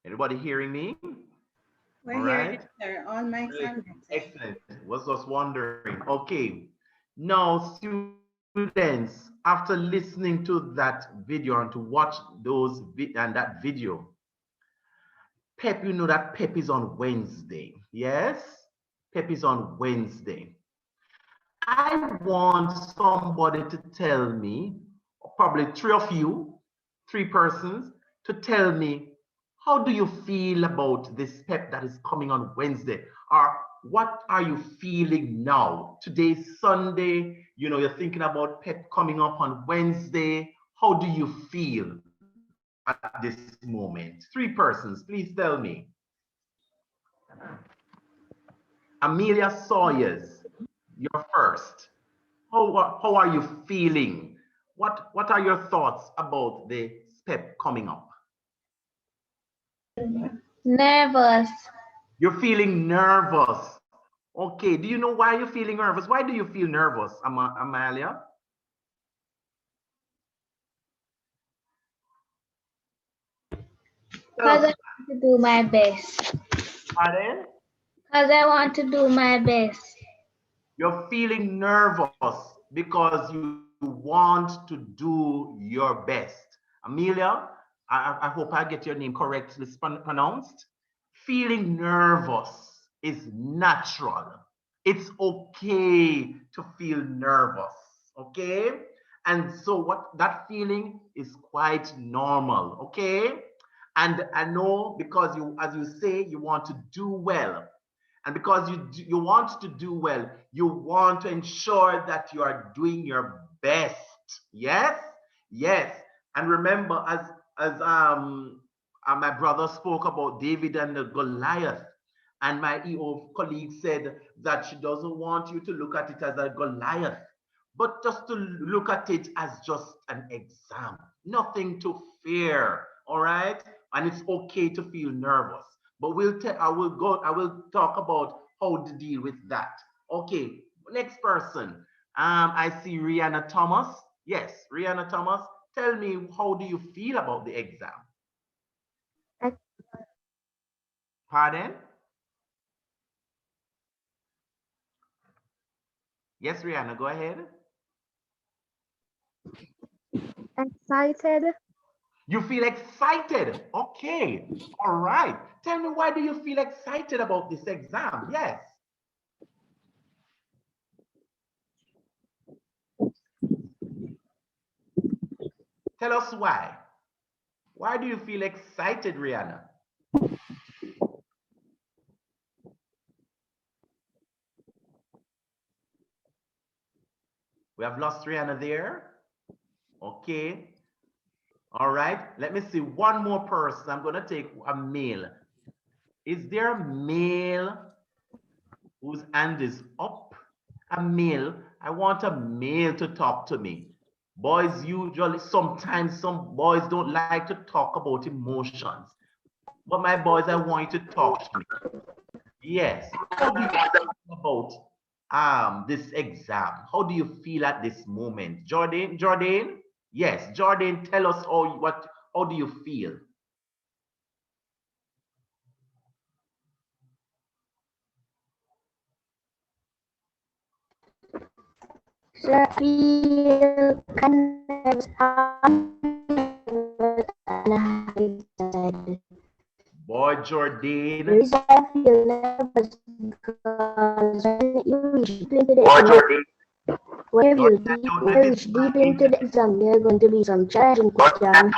Anybody hearing me? We're All hearing right. you, sir. All mics are muted. Excellent. Was just wondering. Okay. Now, students, after listening to that video and to watch that video, PEP, you know that PEP is on Wednesday. Yes? PEP is on Wednesday. I want somebody to tell me, probably three persons, to tell me, how do you feel about this PEP that is coming on Wednesday? Or what are you feeling now? Today's Sunday, you're thinking about PEP coming up on Wednesday. How do you feel at this moment? Three persons, please tell me. Amelia Sawyers, you're first. How are you feeling? What are your thoughts about the PEP coming up? Nervous. You're feeling nervous. Okay, do you know why you're feeling nervous? Why do you feel nervous, Amalia? Because I want to do my best. Pardon? Because I want to do my best. You're feeling nervous because you want to do your best. Amelia, I hope I get your name correctly pronounced. Feeling nervous is natural. It's okay to feel nervous, okay? And so that feeling is quite normal, okay? And I know because as you say, you want to do well. And because you want to do well, you want to ensure that you are doing your best. Yes? Yes. And remember, as my brother spoke about David and the Goliath, and my EO colleague said that she doesn't want you to look at it as a Goliath, but just to look at it as just an exam. Nothing to fear, all right? And it's okay to feel nervous. But I will talk about how to deal with that. Okay, next person. I see Rihanna Thomas. Yes, Rihanna Thomas. Tell me, how do you feel about the exam? Pardon? Yes, Rihanna, go ahead. Excited. You feel excited. Okay. All right. Tell me, why do you feel excited about this exam? Yes. Tell us why. Why do you feel excited, Rihanna? We have lost Rihanna there. Okay. All right. Let me see one more person. I'm going to take a male. Is there a male whose hand is up? A male. I want a male to talk to me. Boys usually, sometimes some boys don't like to talk about emotions. But my boys, I want you to talk to me. Yes. How do you feel about this exam? How do you feel at this moment? Jordan? Yes, Jordan, tell us how do you feel? Sir, I feel kind of excited. Boy, The Jordan. reason I feel nervous because when you reach deep into the exam, Jordan, I don't know when if you it's reach my deep into the internet. exam, there are going to be some challenging questions.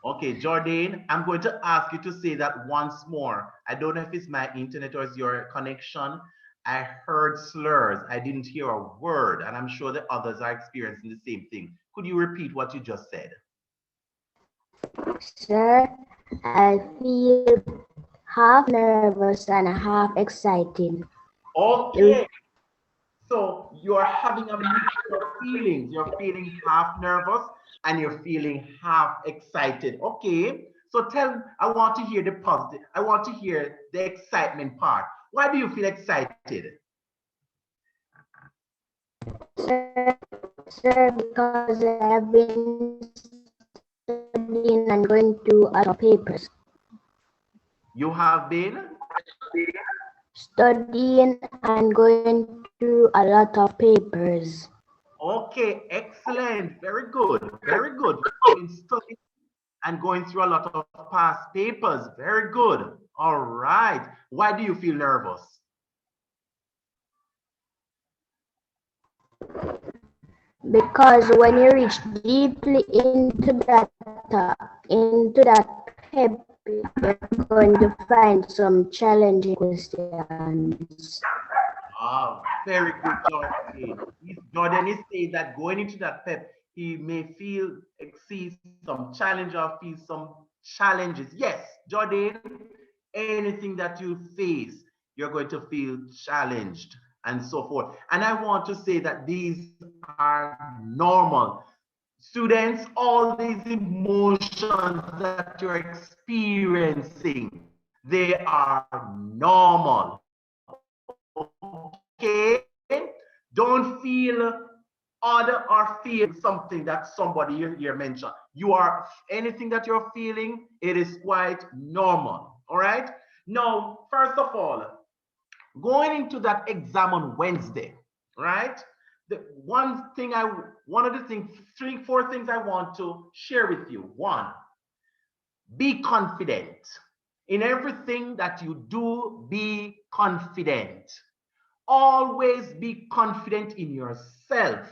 Okay, Jordan, I'm going to ask you to say that once more. I don't know if it's my internet or it's your connection. I heard slurs. I didn't hear a word, and I'm sure the others are experiencing the same thing. Could you repeat what you just said? Sir, I feel half nervous and half excited. Okay, so you're having a mixture of feelings. You're feeling half nervous and you're feeling half excited. Okay, so I want to hear the positive. I want to hear the excitement part. Why do you feel excited? Sir, sir, because I've been studying and going through a lot of papers. You have been? Studying and going through a lot of papers. Okay, excellent. Very good. Very good. You've been studying and going through a lot of past papers. Very good. All right. Why do you feel nervous? Because when you reach deeply into that PEP, you're going to find some challenging questions. Ah, very good, Jordan. Jordan is saying that going into that PEP, he may see some challenge or feel some challenges. Yes, Jordan, anything that you face, you're going to feel challenged and so forth. And I want to say that these are normal. Students, all these emotions that you're experiencing, they are normal. Okay? Don't feel odd or feel something that somebody here mentioned. Anything that you're feeling, it is quite normal. All right? Now, first of all, going into that exam on Wednesday, right? One of the things, three, four things I want to share with you. One, be confident. In everything that you do, be confident. Always be confident in yourself.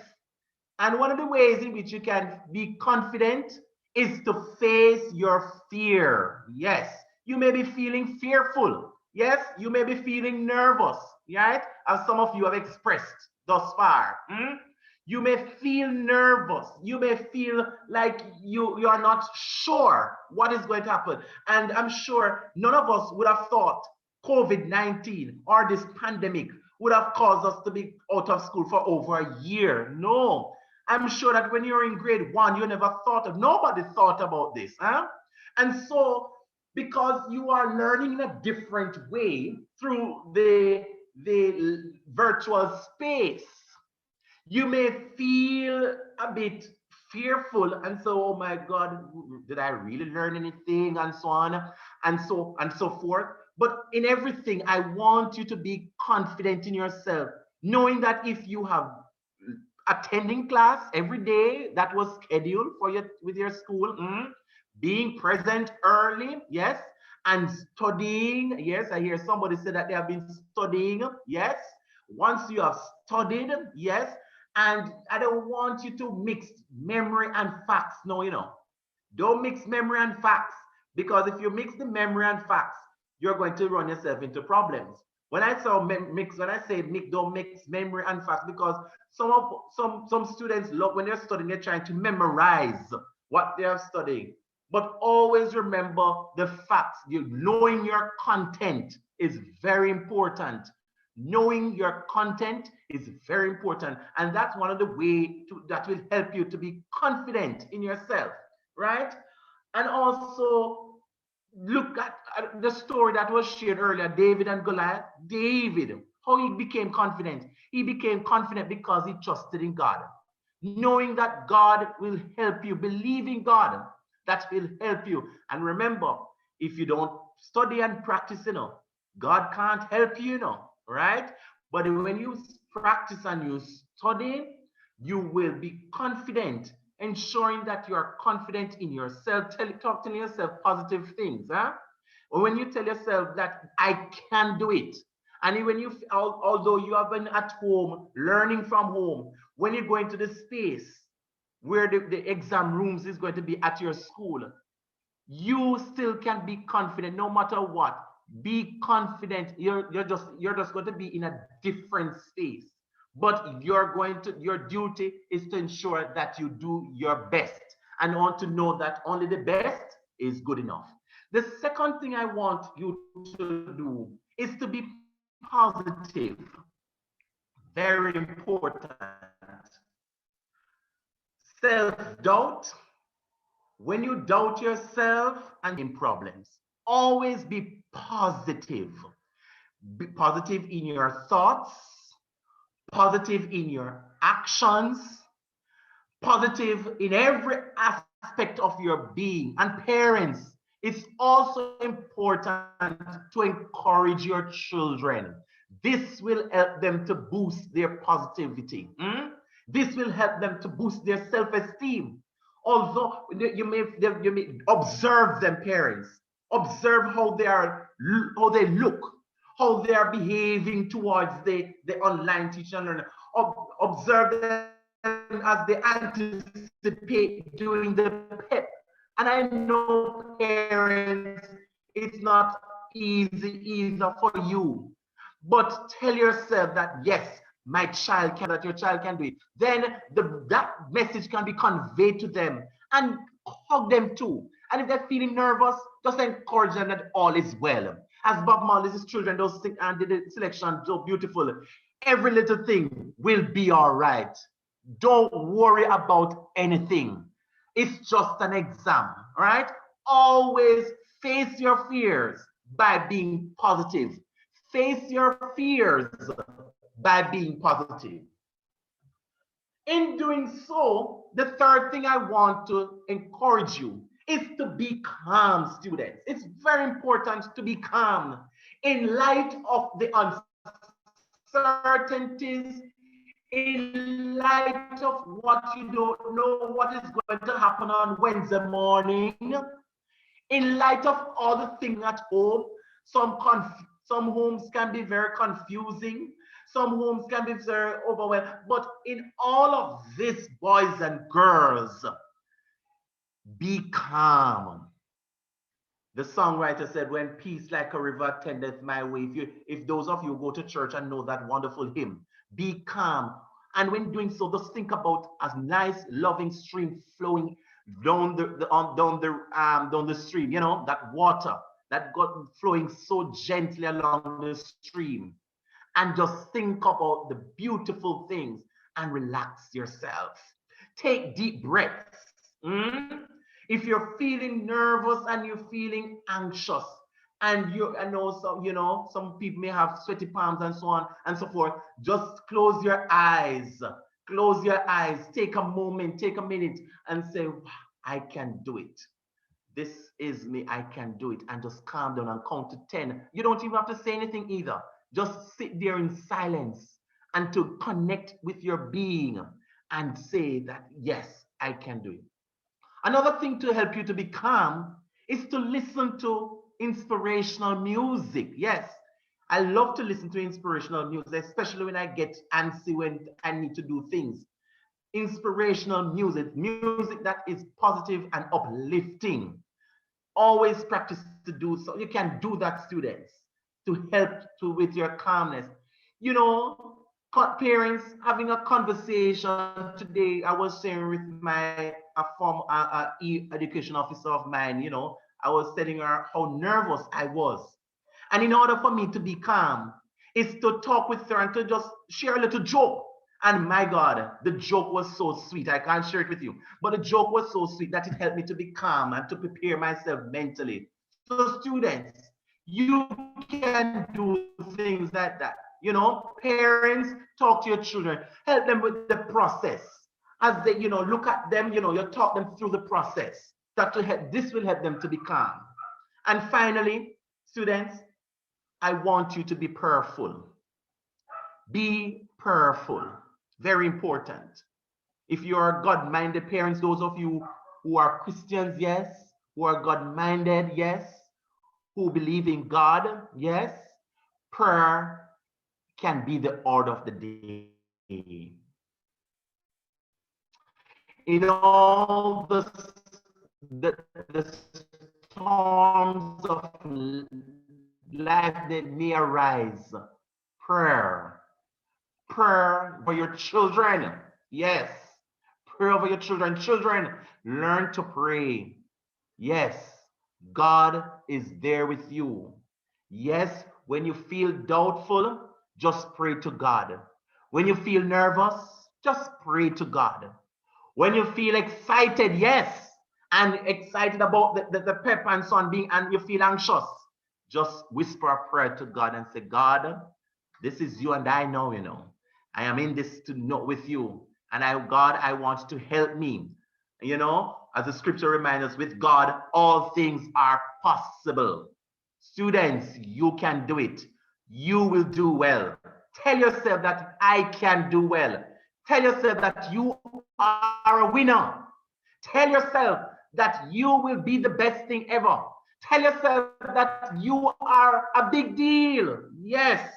And one of the ways in which you can be confident is to face your fear. Yes, you may be feeling fearful. Yes, you may be feeling nervous, right? As some of you have expressed thus far. You may feel nervous. You may feel like you are not sure what is going to happen. And I'm sure none of us would have thought COVID-19 or this pandemic would have caused us to be out of school for over a year. No, I'm sure that when you're in grade one, nobody thought about this. Huh? And so, because you are learning in a different way through the virtual space, you may feel a bit fearful and so, oh my God, did I really learn anything? And so on and so forth. But in everything, I want you to be confident in yourself. knowing that if you have attending class every day that was scheduled for you with your school, being present early, yes, and studying. Yes, I hear somebody say that they have been studying. Yes, once you have studied, yes, and I don't want you to mix memory and facts. No, don't mix memory and facts, because if you mix the memory and facts, you're going to run yourself into problems. When I say mix, don't mix memory and facts, because some students look when they're studying, they're trying to memorize what they are studying. But always remember the facts. Knowing your content is very important. Knowing your content is very important, and that's one of the ways that will help you to be confident in yourself, right? And also look at the story that was shared earlier, David and Goliath. David, how he became confident. He became confident because he trusted in God. Knowing that God will help you, believe in God, that will help you. And remember, if you don't study and practice, God can't help you, right? But when you practice and you study, you will be confident, ensuring that you are confident in yourself, telling yourself positive things. Or when you tell yourself that I can do it, and when although you have been at home, learning from home, when you go into the space where the exam rooms is going to be at your school, you still can be confident no matter what. Be confident. You're just going to be in a different space, but your duty is to ensure that you do your best, and want to know that only the best is good enough. The second thing I want you to do is to be positive. Very important. Self-doubt. When you doubt yourself and in problems, always be positive. Be positive in your thoughts, positive in your actions, positive in every aspect of your being. And parents, it's also important to encourage your children. This will help them to boost their positivity. This will help them to boost their self-esteem. Although you may observe them, parents. Observe how they look, how they are behaving towards the online teaching and learning. Observe them as they anticipate doing the PEP. And I know, parents, it's not easy either for you. But tell yourself that, yes, my child can, that your child can do it. Then that message can be conveyed to them, and hug them too. And if they're feeling nervous, just encourage them that all is well. As Bob Marley's children, those things and the selection so beautiful. Every little thing will be all right. Don't worry about anything. It's just an exam, right? Always face your fears by being positive. Face your fears by being positive. In doing so, the third thing I want to encourage you is to be calm, students. It's very important to be calm in light of the uncertainties, in light of what you don't know what is going to happen on Wednesday morning, in light of all the things at home. Some homes can be very confusing. Some homes can be very overwhelmed. But in all of this, boys and girls, be calm. The songwriter said, when peace like a river tendeth my way. If those of you go to church and know that wonderful hymn, be calm. And when doing so, just think about a nice, loving stream flowing down the stream. That water that got flowing so gently along the stream. And just think about the beautiful things and relax yourself. Take deep breaths. If you're feeling nervous and you're feeling anxious, and I know some people may have sweaty palms and so on and so forth, just close your eyes. Close your eyes. Take a moment, take a minute, and say, I can do it. This is me, I can do it. And just calm down and count to 10. You don't even have to say anything either. Just sit there in silence and to connect with your being and say that, yes, I can do it. Another thing to help you to be calm is to listen to inspirational music. Yes, I love to listen to inspirational music, especially when I get antsy, when I need to do things. Inspirational music, music that is positive and uplifting. Always practice to do so. You can do that, students, to help to with your calmness. You know, parents having a conversation today. I was sharing with my former education officer of mine. You know, I was telling her how nervous I was, and in order for me to be calm, is to talk with her and to just share a little joke. And my God, the joke was so sweet. I can't share it with you, but the joke was so sweet that it helped me to be calm and to prepare myself mentally. So students, you can do things like that. You know, parents, talk to your children, help them with the process. As they, you know, look at them, you know, you talk them through the process. This will help them to be calm. And finally, students, I want you to be prayerful. Be prayerful. Very important. If you are God-minded parents, those of you who are Christians, yes, who are God-minded, yes, who believe in God, yes, prayer can be the order of the day. In all the storms of life that may arise, prayer for your children. Yes, pray over your children. Children, learn to pray. Yes, God is there with you. Yes, when you feel doubtful, just pray to God. When you feel nervous, just pray to God. When you feel excited, yes, and excited about the PEP and so on being, and you feel anxious, just whisper a prayer to God and say, God, this is you and I know, you know. I am in this to know with you. And God, I want to help me. You know, as the scripture reminds us, with God, all things are possible. Students, you can do it. You will do well. Tell yourself that I can do well. Tell yourself that you are a winner. Tell yourself that you will be the best thing ever. Tell yourself that you are a big deal. Yes.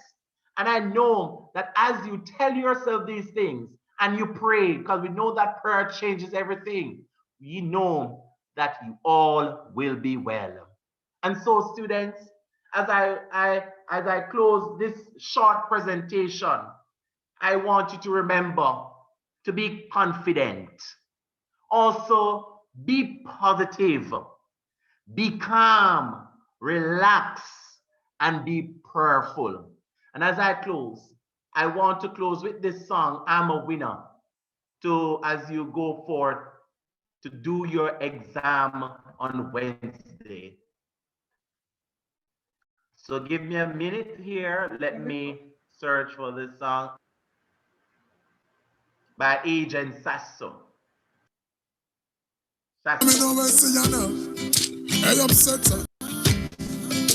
And I know that as you tell yourself these things and you pray, because we know that prayer changes everything, we know that you all will be well. And so, students, as I close this short presentation, I want you to remember to be confident. Also, be positive, be calm, relax, and be prayerful. And as I close, I want to close with this song, I'm a Winner, as you go forth to do your exam on Wednesday. So give me a minute here. Let me search for this song by Agent Sasso. Hey, upset her.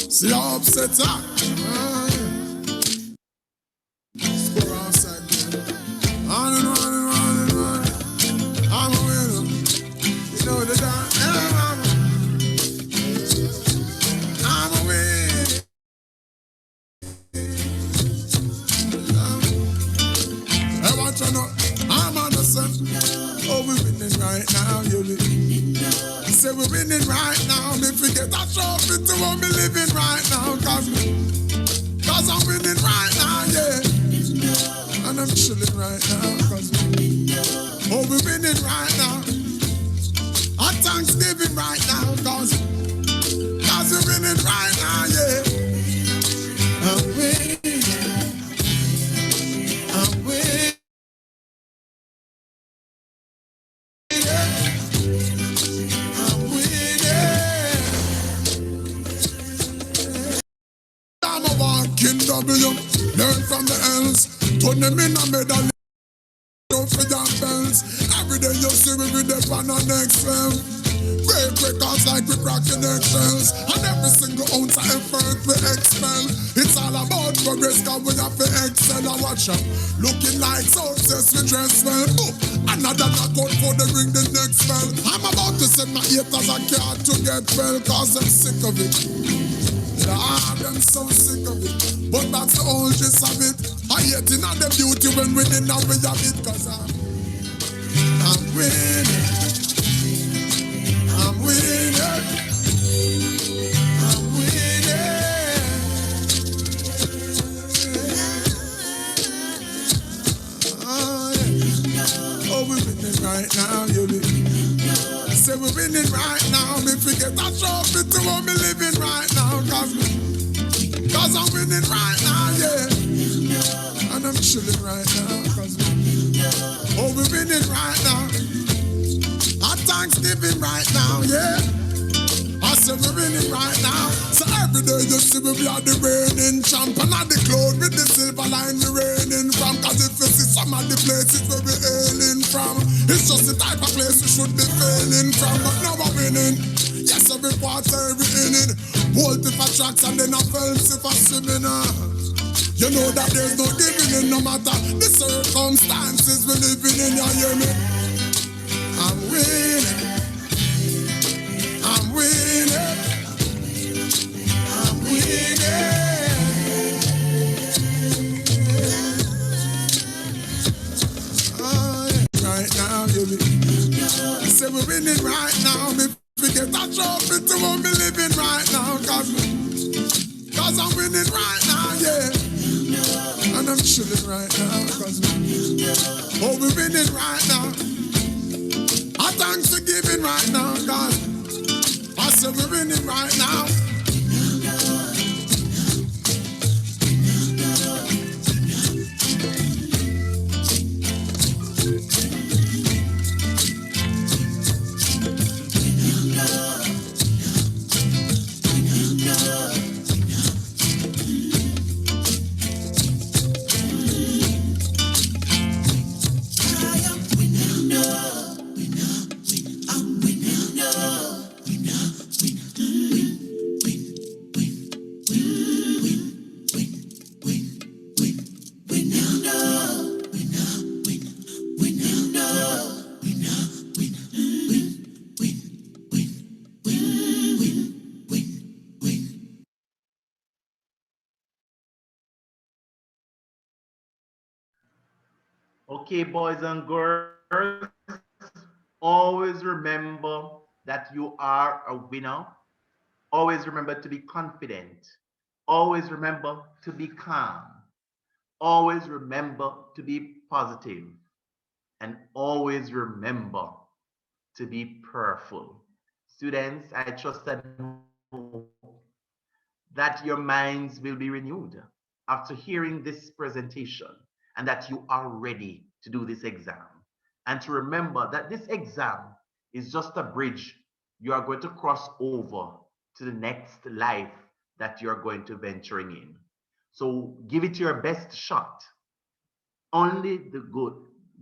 See how upset her. Score outside there. On and on and on and on. I'm a winner. You know the dance. I'm a winner. I want you to know I'm innocent. Oh, we're winning right now, you say we're winning right now. Me forget that trophy to what me living right now. Cause I'm winning right now, yeah. And I'm chilling right now. Oh, we're winning right now. Our Thanksgiving right now. Cause we're winning right now, yeah. I'm winning. I'm winning. Learn from the else, turn them in a medal. Don't forget bells. Every day you see me with the on the next level. Break records like we cracking eggshells, and every single ounce of effort we expel. It's all about progress, cause we have to excel. And watch out, looking like success, we dress well. Boom, another knockout for the ring, the next spell. I'm about to send my haters a card to get well, cause I'm sick of it. Yeah, I'm so sick of it. But that's the whole gist of it. I hate in all the beauty when winning and we have it, cause I'm winning. I'm winning. I'm winning. Oh, we're winning right now, you I say we're winning right now. Me forget a trophy to what me living right now. Cause I'm winning right now, yeah. And I'm chilling right now. Oh, we're winning right now. Our Thanksgiving right now, yeah. I say we're winning right now. So every day you see me are the reigning champ. And at the cloud with the silver line we reigning from. Cause if you see some of the places where we hailing from, it's just the type of place we should be failing from. But now we're winning. Yes, every quarter, every inning. Bolt if I tracks and then I fence if I swimming. You know that there's no giving in no matter the circumstances we're living in, you hear me? I'm winning. I'm winning. I'm winning. Right now, you I say we're winning right now. Me forget a trophy to what me living right now. Cause I'm winning right now, yeah. And I'm chilling right now. Cause oh, we're winning right now. Our Thanksgiving right now, God. I said we're winning right now. Okay, boys and girls, always remember that you are a winner. Always remember to be confident. Always remember to be calm. Always remember to be positive. And always remember to be prayerful. Students, I trust and hope that your minds will be renewed after hearing this presentation and that you are ready to do this exam. And to remember that this exam is just a bridge you are going to cross over to the next life that you're going to venturing in. So give it your best shot. Only the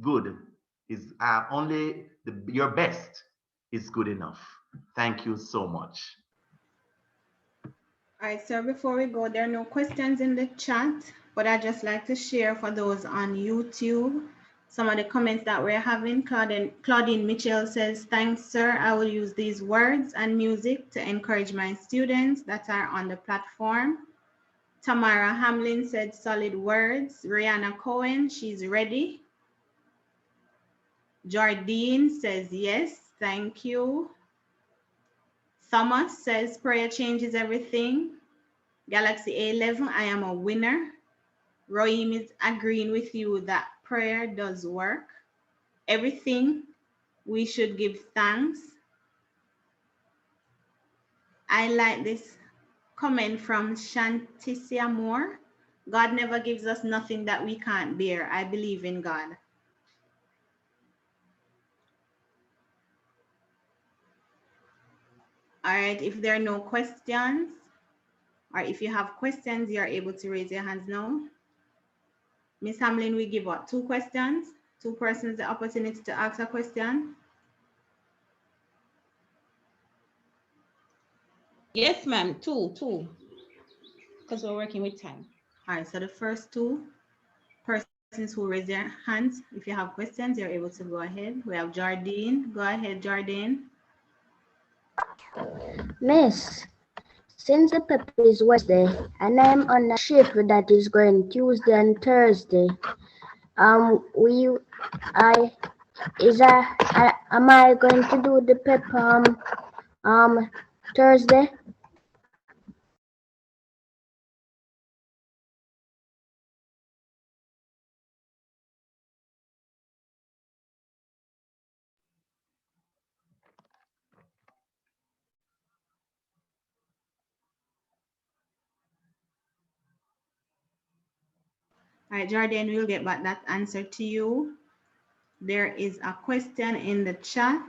good is your best is good enough. Thank you so much. All right, sir, before we go, there are no questions in the chat, but I'd just like to share for those on YouTube some of the comments that we're having. Claudine Mitchell says, thanks, sir. I will use these words and music to encourage my students that are on the platform. Tamara Hamlin said, solid words. Rihanna Cohen, she's ready. Jardine says, yes, thank you. Thomas says, prayer changes everything. Galaxy A11, I am a winner. Rohim is agreeing with you that prayer does work. Everything we should give thanks. I like this comment from Shanticia Moore. God never gives us nothing that we can't bear. I believe in God. All right, if there are no questions, or if you have questions, you're able to raise your hands now. Ms. Hamlin, we give what, 2 questions? 2 persons the opportunity to ask a question. Yes, ma'am, two, because we're working with time. All right, so the first two persons who raise their hands, if you have questions, you're able to go ahead. We have Jardine. Go ahead, Jardine. Miss, since the PEP is Wednesday and I'm on a shift that is going Tuesday and Thursday, am I going to do the PEP Thursday? All right, Jardine, we'll get back that answer to you. There is a question in the chat.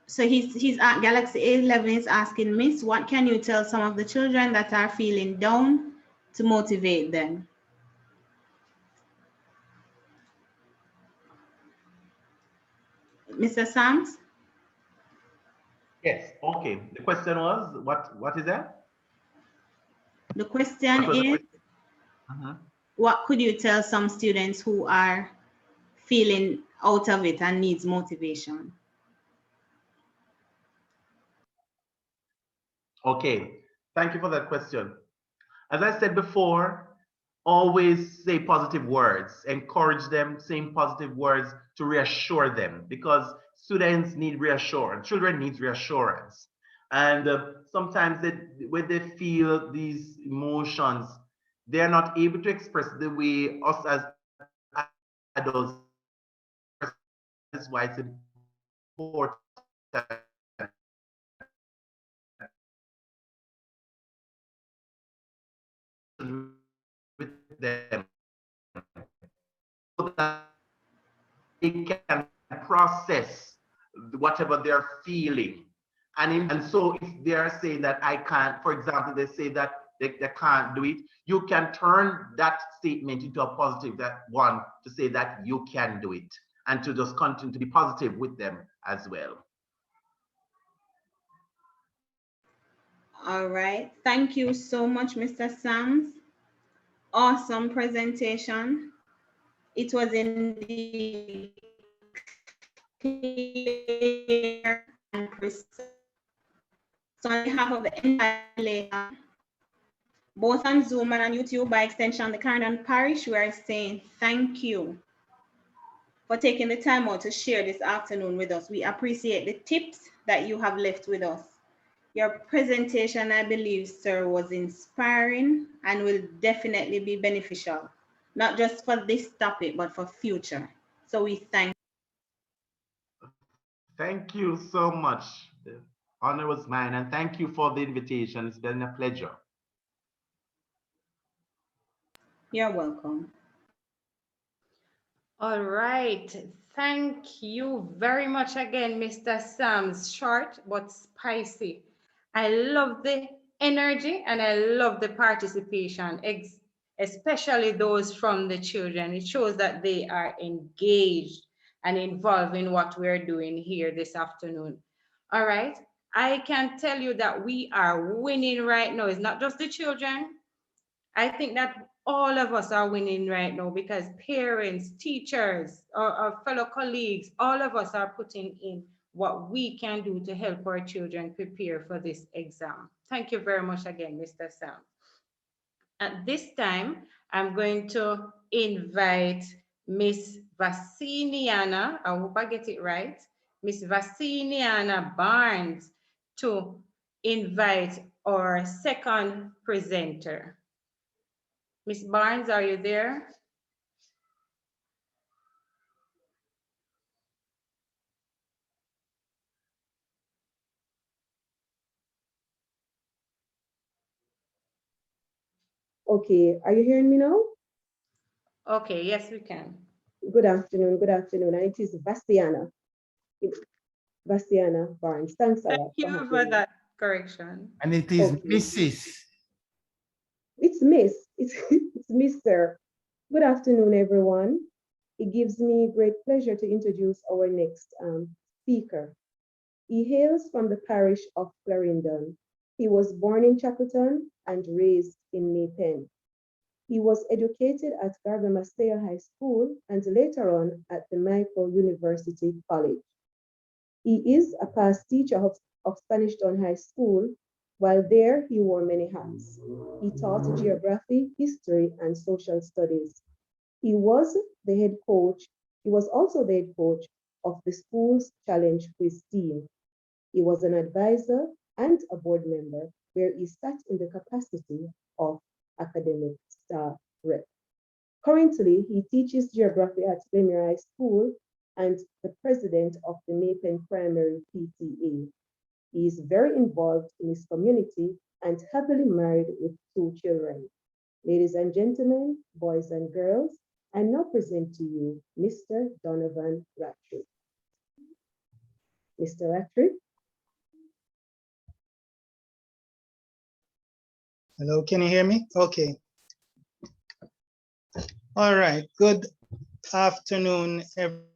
So he's at Galaxy A11 is asking, Miss, what can you tell some of the children that are feeling down to motivate them? Mr. Sams? Yes, okay. The question was, what is that? The question is, what could you tell some students who are feeling out of it and needs motivation? Okay, thank you for that question. As I said before, always say positive words, encourage them, saying positive words to reassure them, because students need reassurance, children need reassurance. And sometimes when they feel these emotions, they're not able to express the way us as adults. That's why it's important with them so that they can process whatever they're feeling. And so if they're saying that I can't, for example, they say that they can't do it, you can turn that statement into a positive one to say that you can do it, and to just continue to be positive with them as well. All right. Thank you so much, Mr. Sams. Awesome presentation. It was indeed clear and precise. So on behalf of the entire both on Zoom and on YouTube, by extension, the Clarendon Parish, we are saying thank you for taking the time out to share this afternoon with us. We appreciate the tips that you have left with us. Your presentation, I believe, sir, was inspiring and will definitely be beneficial, not just for this topic, but for future. So we thank Thank you so much. The honor was mine, and thank you for the invitation. It's been a pleasure. You're welcome. All right. Thank you very much again, Mr. Sams. Short but spicy. I love the energy and I love the participation, especially those from the children. It shows that they are engaged and involved in what we're doing here this afternoon. All right. I can tell you that we are winning right now. It's not just the children. I think that all of us are winning right now because parents, teachers, our fellow colleagues, all of us are putting in what we can do to help our children prepare for this exam. Thank you very much again, Mr. Sam. At this time, I'm going to invite Miss Vasiniana, I hope I get it right, Miss Vasiniana Barnes to invite our second presenter. Miss Barnes, are you there? Okay, are you hearing me now? Okay, yes, we can. Good afternoon, and it is Vastiana Barnes. Thanks a Thank lot you for having for me. that correction. And it is Okay. Mrs. It's Miss, it's Mr. Good afternoon, everyone. It gives me great pleasure to introduce our next speaker. He hails from the parish of Clarendon. He was born in Shackleton and raised in Maypen. He was educated at Gargamastea High School and later on at the Michael University College. He is a past teacher of Spanish Town High School. While there, he wore many hats. He taught geography, history, and social studies. He was the head coach. He was also the head coach of the school's challenge quiz team. He was an advisor and a board member where he sat in the capacity of academic staff rep. Currently, he teaches geography at Glenmere High School and the president of the Maypen Primary PTA. He is very involved in his community and happily married with 2 children. Ladies and gentlemen, boys and girls, I now present to you Mr. Donovan Rattray. Mr. Rattray. Hello, can you hear me? Okay. All right, good afternoon, everyone.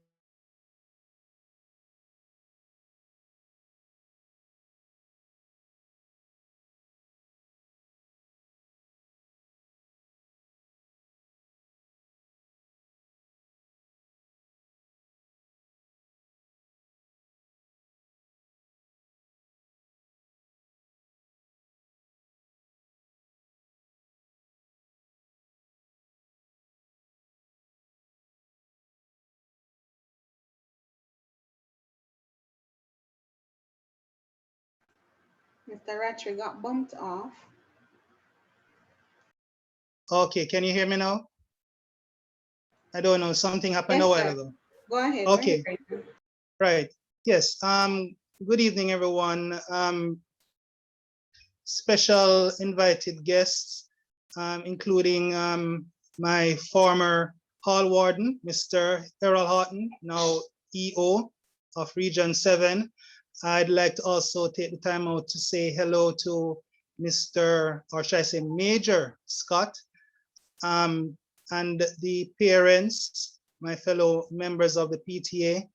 Mr. Rattray got bumped off. Okay, can you hear me now? I don't know, something happened a Yes, while sir. ago. Go ahead. Okay, right. Yes, good evening, everyone. Special invited guests, including my former hall warden, Mr. Errol Houghton, now EO of Region 7. I'd like to also take the time out to say hello to Mr., or should I say Major Scott, and the parents, my fellow members of the PTA,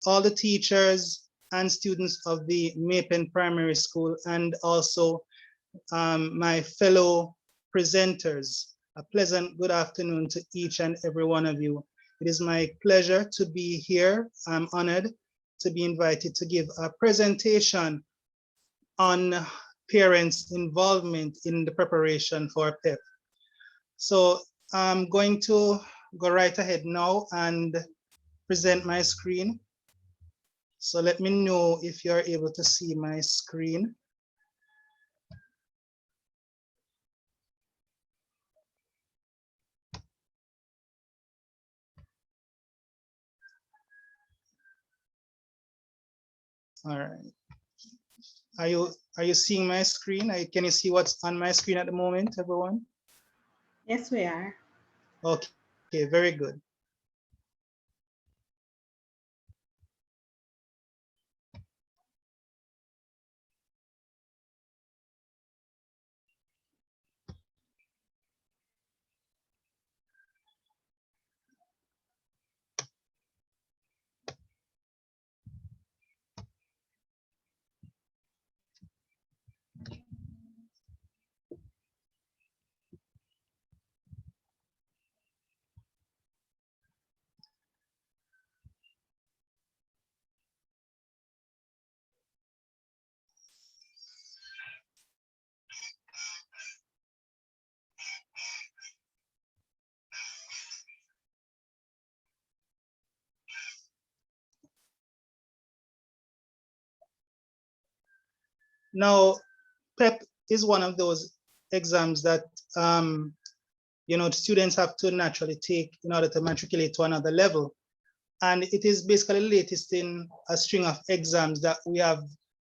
all the teachers and students of the Maypen Primary School, and also my fellow presenters. A pleasant good afternoon to each and every one of you. It is my pleasure to be here. I'm honored to be invited to give a presentation on parents' involvement in the preparation for PEP. So I'm going to go right ahead now and present my screen. So let me know if you're able to see my screen. All right. Are you seeing my screen? Can you see what's on my screen at the moment, everyone? Yes, we are. Okay, very good. Now, PEP is one of those exams that students have to naturally take in order to matriculate to another level. And it is basically the latest in a string of exams that we have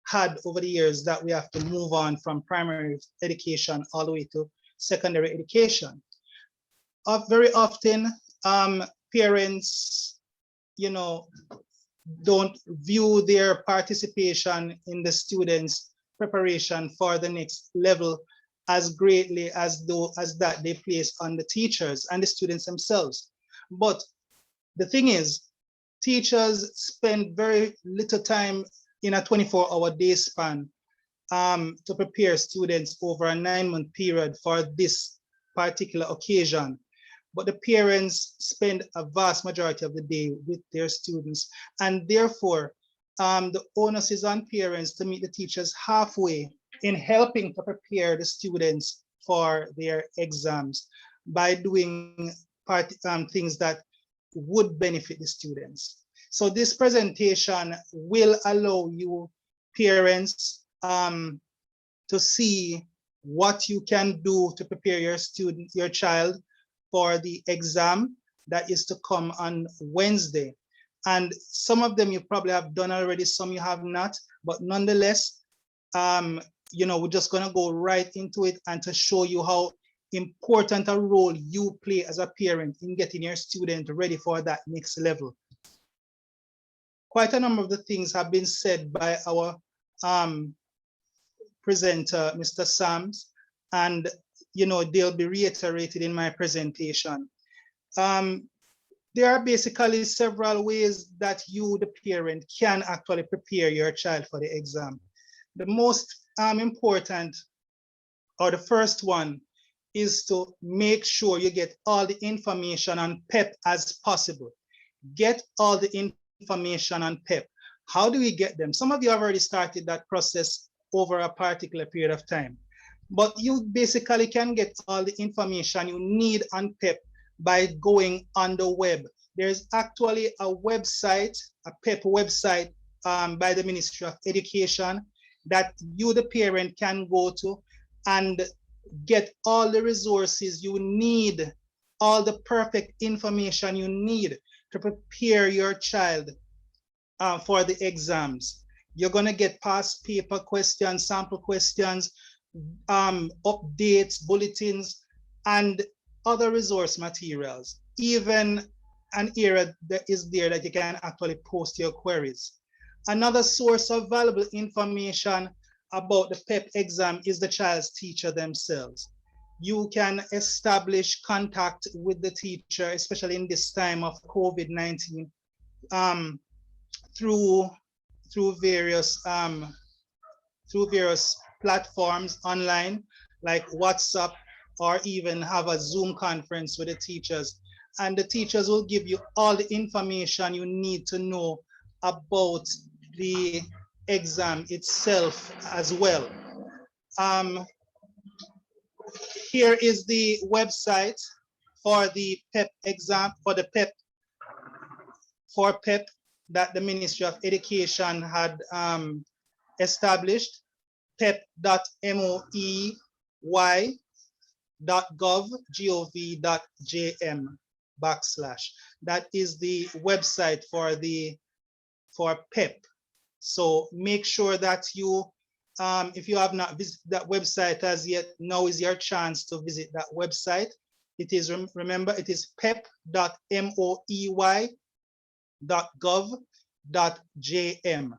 had over the years that we have to move on from primary education all the way to secondary education. Very often, parents, don't view their participation in the students' preparation for the next level as greatly as that they place on the teachers and the students themselves. But the thing is, teachers spend very little time in a 24-hour day span to prepare students over a 9-month period for this particular occasion. But the parents spend a vast majority of the day with their students, and therefore the onus is on parents to meet the teachers halfway in helping to prepare the students for their exams by doing things that would benefit the students. So this presentation will allow you parents to see what you can do to prepare your child for the exam that is to come on Wednesday. And some of them you probably have done already, some you have not, but nonetheless, we're just gonna go right into it and to show you how important a role you play as a parent in getting your student ready for that next level. Quite a number of the things have been said by our presenter, Mr. Sams, and they'll be reiterated in my presentation. There are basically several ways that you, the parent, can actually prepare your child for the exam. The most important, or the first one, is to make sure you get all the information on PEP as possible. Get all the information on PEP. How do we get them? Some of you have already started that process over a particular period of time, but you basically can get all the information you need on PEP by going on the web. There's actually a website, a PEP website by the Ministry of Education that you, the parent, can go to and get all the resources you need, all the perfect information you need to prepare your child for the exams. You're gonna get past paper questions, sample questions, updates, bulletins, and other resource materials, even an area that is there that you can actually post your queries. Another source of valuable information about the PEP exam is the child's teacher themselves. You can establish contact with the teacher, especially in this time of COVID-19, through various platforms online, like WhatsApp, or even have a Zoom conference with the teachers. And the teachers will give you all the information you need to know about the exam itself as well. Here is the website for the PEP exam, for the PEP that the Ministry of Education had established, pep.moey.gov.jm/. That is the website for PEP. So make sure that you, if you have not visited that website as yet, now is your chance to visit that website. It is, remember, it is pep.moey.gov.jm.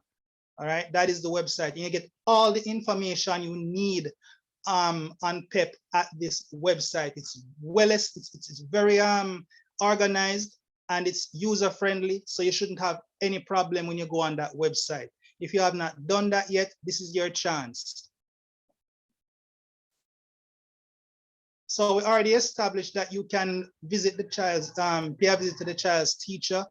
All right, that is the website. And you get all the information you need on PEP at this website. It's it's very organized, and it's user-friendly, so you shouldn't have any problem when you go on that website. If you have not done that yet, this is your chance. So we already established that you can visit the child's, pay a visit to the child's teacher,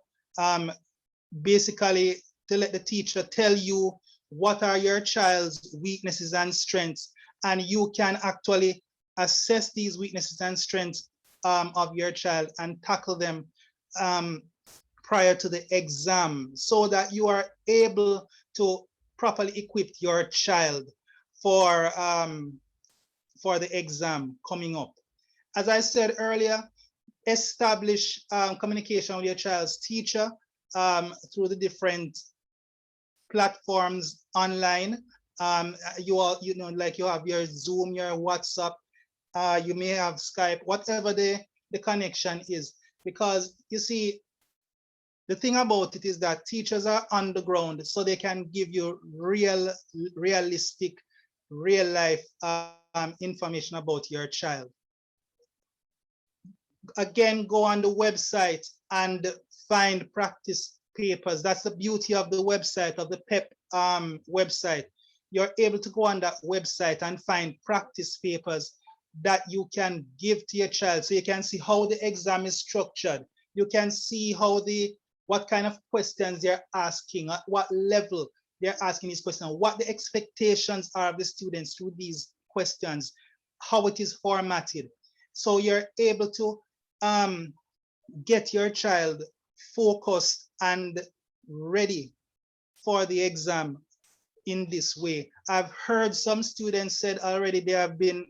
basically to let the teacher tell you what are your child's weaknesses and strengths, and you can actually assess these weaknesses and strengths of your child and tackle them prior to the exam, so that you are able to properly equip your child for the exam coming up. As I said earlier, establish communication with your child's teacher through the different platforms online. Like you have your Zoom, your WhatsApp, you may have Skype, whatever the connection is. Because you see, the thing about it is that teachers are on the ground, so they can give you realistic, real life information about your child. Again, go on the website and find practice papers. That's the beauty of the website, of the PEP website. You're able to go on that website and find practice papers that you can give to your child. So you can see how the exam is structured. You can see how what kind of questions they're asking, at what level they're asking these questions, what the expectations are of the students through these questions, how it is formatted. So you're able to get your child focused and ready for the exam in this way. I've heard some students said already they have been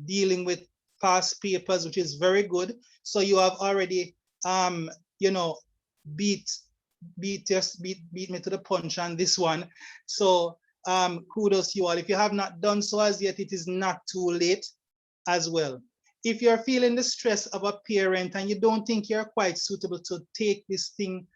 dealing with past papers, which is very good. So you have already, you know, beat me to the punch on this one. So kudos to you all. If you have not done so as yet, it is not too late as well. If you're feeling the stress of a parent and you don't think you're quite suitable to take this thing,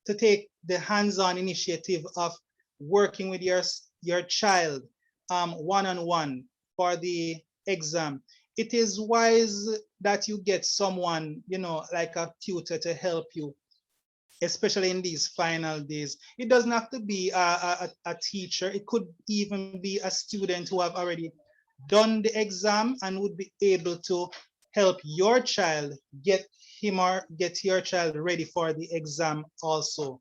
to take the hands-on initiative of working with your child one-on-one for the exam, it is wise that you get someone, you know, like a tutor to help you, especially in these final days. It doesn't have to be a teacher. It could even be a student who have already done the exam and would be able to help your child get your child ready for the exam also.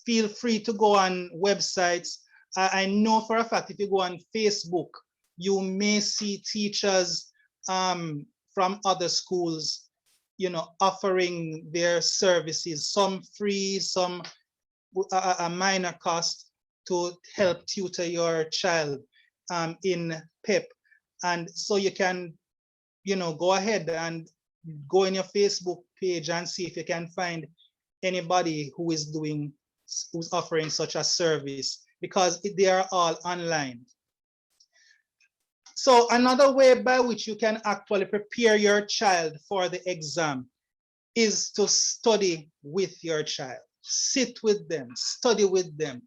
Feel free to go on websites. I know for a fact if you go on Facebook, you may see teachers from other schools, you know, offering their services, some free, some a minor cost to help tutor your child in PEP. And so you can, you know, go ahead and go in your Facebook page and see if you can find anybody who's offering such a service, because they are all online. So another way by which you can actually prepare your child for the exam is to study with your child. Sit with them, study with them.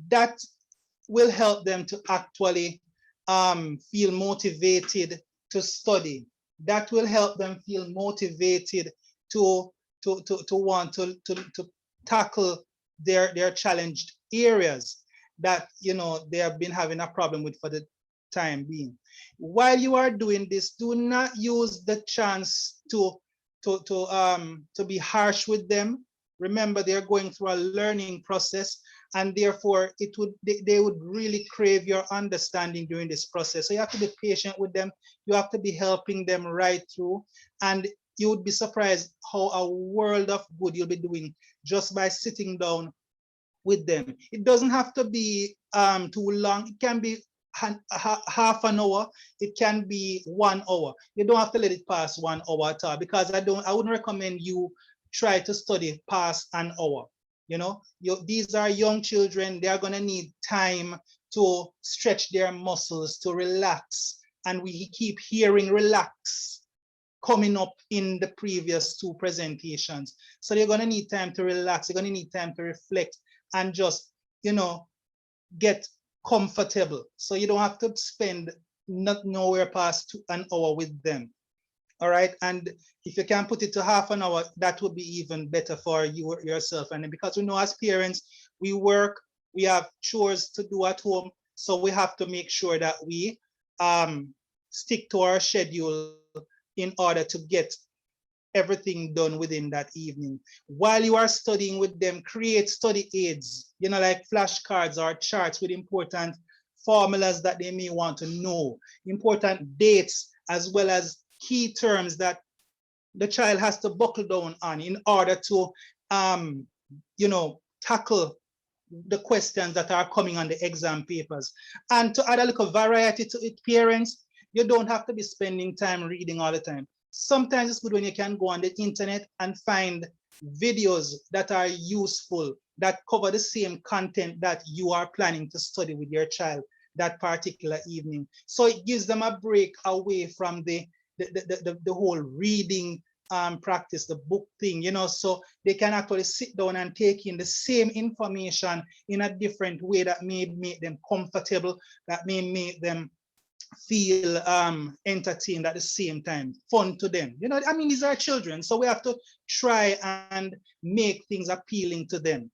That will help them to actually feel motivated to study. That will help them feel motivated to want to tackle their challenged areas that, you know, they have been having a problem with for the time being. While you are doing this, do not use the chance to be harsh with them. Remember, they're going through a learning process, and therefore they would really crave your understanding during this process. So you have to be patient with them. You have to be helping them right through, and you would be surprised how a world of good you'll be doing just by sitting down with them. It doesn't have to be too long. It can be half an hour. It can be 1 hour. You don't have to let it pass 1 hour at all, because I wouldn't recommend you try to study past an hour. You know, these are young children. They are going to need time to stretch their muscles, to relax. And we keep hearing relax coming up in the previous 2 presentations. So they're going to need time to relax. They're going to need time to reflect and just, you know, get comfortable. So you don't have to spend nowhere past an hour with them. All right. And if you can put it to half an hour, that would be even better for you yourself. And because we know as parents, we work, we have chores to do at home. So we have to make sure that we stick to our schedule in order to get everything done within that evening. While you are studying with them, create study aids, you know, like flashcards or charts with important formulas that they may want to know, important dates, as well as key terms that the child has to buckle down on in order to, you know, tackle the questions that are coming on the exam papers. And to add a little variety to it, parents, you don't have to be spending time reading all the time. Sometimes it's good when you can go on the internet and find videos that are useful, that cover the same content that you are planning to study with your child that particular evening. So it gives them a break away from the whole reading practice the book thing, you know, so they can actually sit down and take in the same information in a different way that may make them comfortable, that may make them feel entertained at the same time, fun to them. You know, I mean, these are children, so we have to try and make things appealing to them,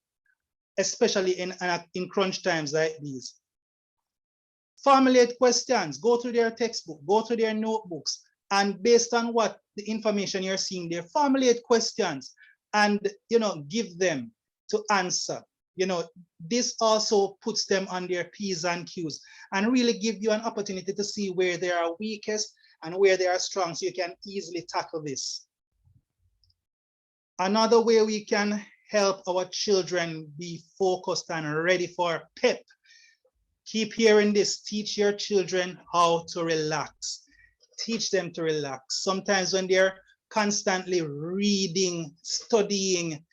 especially in crunch times like these. Formulate questions, go through their textbook, go through their notebooks, and based on what the information you're seeing there, formulate questions and, you know, give them to answer. You know, this also puts them on their P's and Q's and really give you an opportunity to see where they are weakest and where they are strong, so you can easily tackle this. Another way we can help our children be focused and ready for PEP. Keep hearing this, teach your children how to relax. Teach them to relax. Sometimes when they're constantly reading, studying,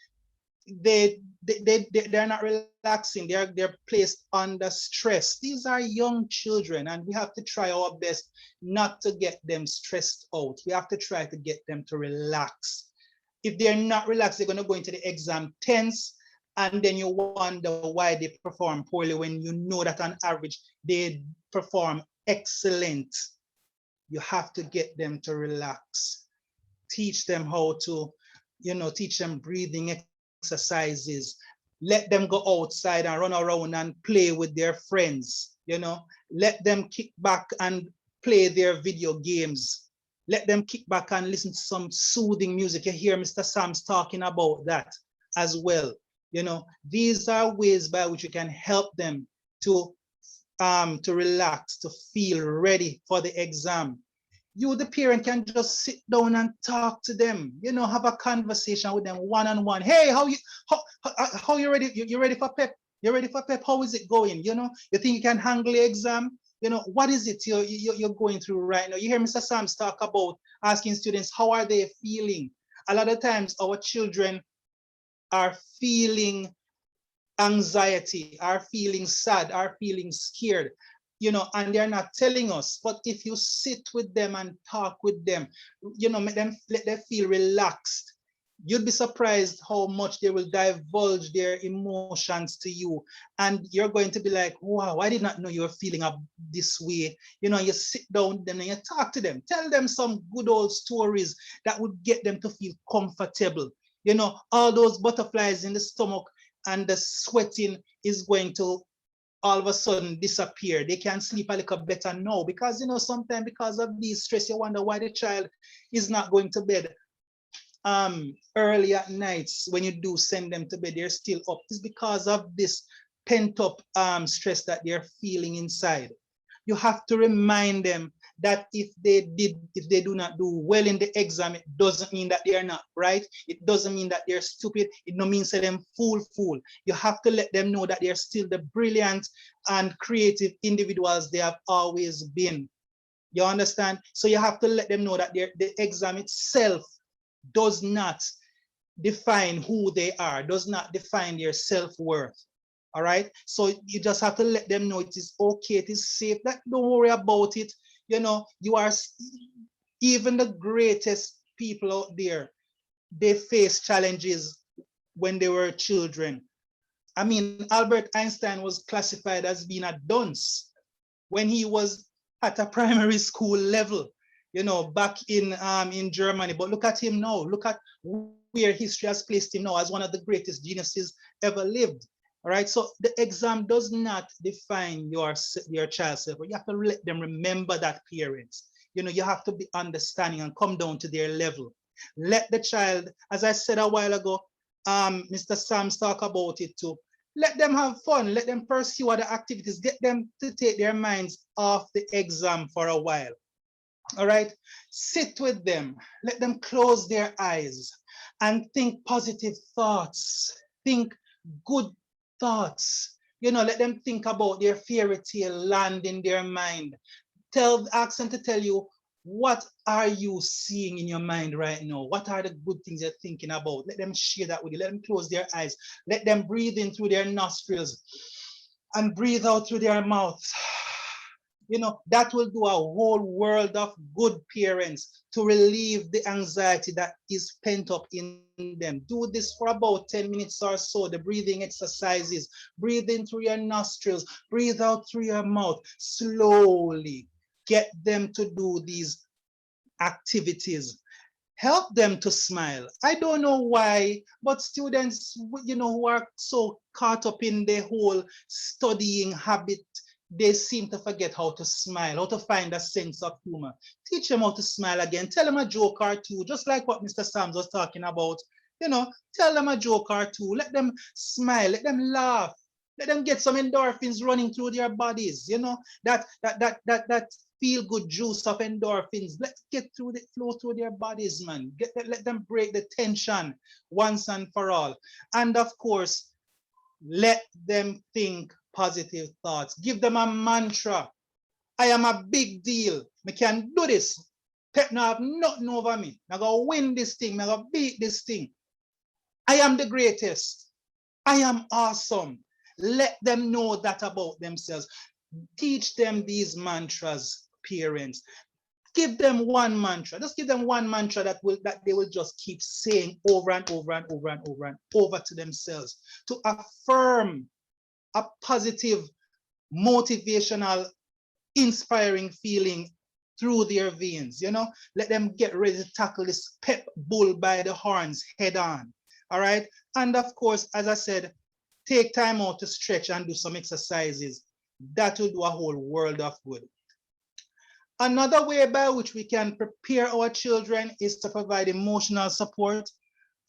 they're not relaxing. They're placed under stress. These are young children, and we have to try our best not to get them stressed out. We have to try to get them to relax. If they're not relaxed, they're going to go into the exam tense, and then you wonder why they perform poorly when you know that on average they perform excellent. You have to get them to relax. Teach them how to, you know, teach them breathing exercises. Let them go outside and run around and play with their friends. You know, let them kick back and play their video games. Let them kick back and listen to some soothing music. You hear Mr. Sam's talking about that as well. You know, these are ways by which you can help them to relax, to feel ready for the exam. You, the parent, can just sit down and talk to them. You know, have a conversation with them one-on-one. Hey, how you ready? You ready for PEP? You ready for PEP? How is it going? You know, you think you can handle the exam? You know, what is it you're going through right now? You hear Mr. Sams talk about asking students, how are they feeling? A lot of times our children are feeling anxiety, are feeling sad, are feeling scared, you know, and they're not telling us. But if you sit with them and talk with them, you know, let them feel relaxed, you'd be surprised how much they will divulge their emotions to you. And you're going to be like, wow, I did not know you were feeling up this way. You know, you sit down with them and you talk to them, tell them some good old stories that would get them to feel comfortable. You know, all those butterflies in the stomach and the sweating is going to all of a sudden disappear. They can sleep a little better now because, you know, sometimes because of these stress, you wonder why the child is not going to bed early at nights. When you do send them to bed, they're still up. It's because of this pent up stress that they're feeling inside. You have to remind them that if they do not do well in the exam, it doesn't mean that they are not bright. It doesn't mean that they're stupid. It no means that them fool. You have to let them know that they're still the brilliant and creative individuals they have always been. You understand? So you have to let them know that the exam itself does not define who they are, does not define their self-worth. All right, so you just have to let them know it is okay, it is safe, that don't worry about it. You know, you are, even the greatest people out there, they face challenges when they were children. I mean, Albert Einstein was classified as being a dunce when he was at a primary school level, you know, back in Germany. But look at him now. Look at where history has placed him now as one of the greatest geniuses ever lived. All right, so the exam does not define your child's self. You have to let them remember that, parents. You know, you have to be understanding and come down to their level. Let the child, as I said a while ago, Mr. Sams talk about it too. Let them have fun. Let them pursue other activities. Get them to take their minds off the exam for a while. All right, sit with them. Let them close their eyes and think positive thoughts. Think good thoughts. You know, let them think about their fairy tale land in their mind. Ask them to tell you, what are you seeing in your mind right now? What are the good things you're thinking about? Let them share that with you. Let them close their eyes. Let them breathe in through their nostrils and breathe out through their mouths. You know, that will do a whole world of good, parents, to relieve the anxiety that is pent up in them. Do this for about 10 minutes or so, the breathing exercises. Breathe in through your nostrils, breathe out through your mouth. Slowly get them to do these activities. Help them to smile. I don't know why, but students, you know, who are so caught up in the whole studying habit, they seem to forget how to smile, how to find a sense of humor. Teach them how to smile again. Tell them a joke or two, just like what Mr. Sams was talking about. You know, tell them a joke or two. Let them smile. Let them laugh. Let them get some endorphins running through their bodies. You know, that feel good juice of endorphins. Let's get through the flow through their bodies, man. Let them break the tension once and for all. And of course, let them think positive thoughts. Give them a mantra. I am a big deal. I can do this. Pep now have nothing over me. I gotta win this thing. I gotta beat this thing. I am the greatest. I am awesome. Let them know that about themselves. Teach them these mantras, parents. Give them one mantra. Just give them one mantra that they will just keep saying over and over and over and over and over to themselves, to affirm a positive, motivational, inspiring feeling through their veins. You know, let them get ready to tackle this pep bull by the horns head on. All right. And of course, as I said, take time out to stretch and do some exercises. That will do a whole world of good. Another way by which we can prepare our children is to provide emotional support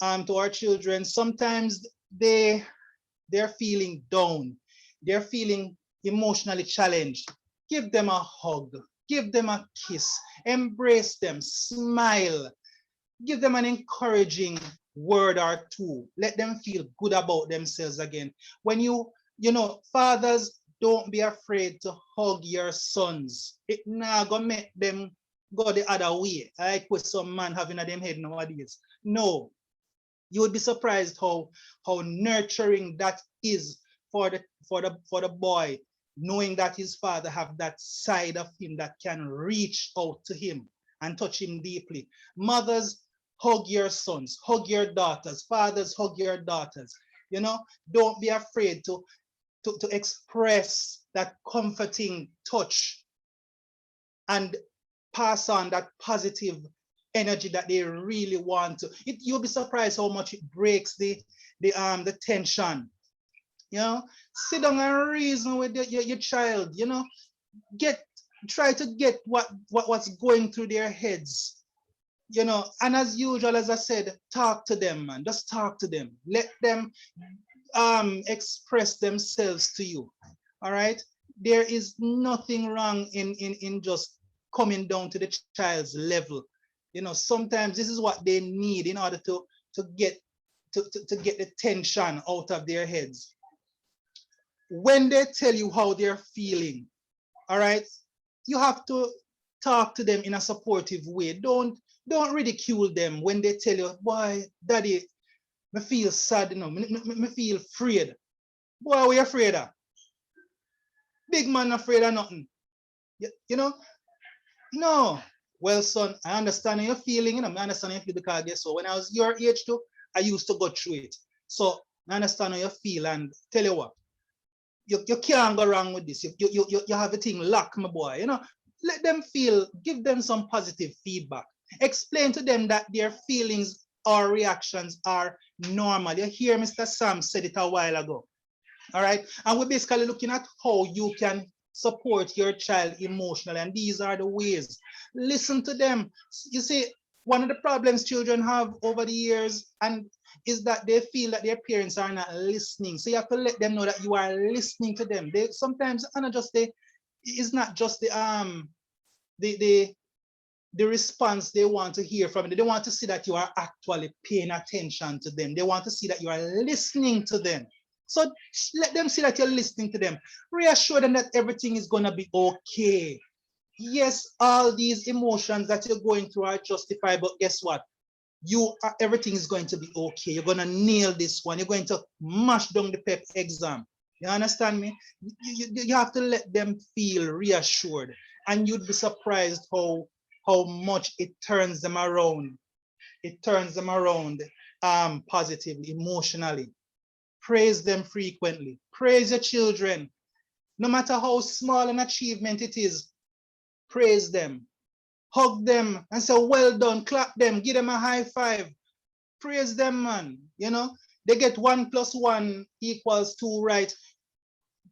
to our children. Sometimes they're feeling down. They're feeling emotionally challenged. Give them a hug. Give them a kiss. Embrace them. Smile. Give them an encouraging word or two. Let them feel good about themselves again. When you know, fathers, don't be afraid to hug your sons. It not gonna make them go the other way, like with some man having a them head nowadays. No, you would be surprised how nurturing that is for the boy, knowing that his father have that side of him that can reach out to him and touch him deeply. Mothers, hug your sons, hug your daughters. Fathers, hug your daughters. You know, don't be afraid to express that comforting touch and pass on that positive energy that they really want to. You'll be surprised how much it breaks the tension. You know, sit down and reason with your child. You know, try to get what's going through their heads. You know, and as usual, as I said, talk to them, man. Just talk to them. Let them express themselves to you. All right. There is nothing wrong in just coming down to the child's level. You know, sometimes this is what they need in order to get the tension out of their heads. When they tell you how they're feeling, all right, you have to talk to them in a supportive way. Don't ridicule them when they tell you, boy, daddy, me feel sad, you know, me feel afraid. Boy, are we afraid of? Big man afraid of nothing. You know? No. Well, son, I understand how you're feeling, you know, I understand how you feel because guess so when I was your age too, I used to go through it. So I understand how you feel and tell you what, you can't go wrong with this. You have a thing locked, my boy. You know, let them feel, give them some positive feedback. Explain to them that their feelings or reactions are normal. You hear Mr. Sam said it a while ago. All right. And we're basically looking at how you can support your child emotionally. And these are the ways. Listen to them. You see, one of the problems children have over the years and is that they feel that their parents are not listening. So you have to let them know that you are listening to them. They sometimes it's not just the response they want to hear from you. They want to see that you are actually paying attention to them. They want to see that you are listening to them. So let them see that you're listening to them. Reassure them that everything is going to be okay. Yes, all these emotions that you're going through are justified, but guess what? Everything is going to be okay. You're going to nail this one. You're going to mash down the PEP exam. You understand me? You have to let them feel reassured, and you'd be surprised how much it turns them around. It turns them around positively, emotionally. Praise them frequently. Praise your children. No matter how small an achievement it is, praise them. Hug them and say, well done, clap them, give them a high five. Praise them, man. You know, they get 1 + 1 = 2, right?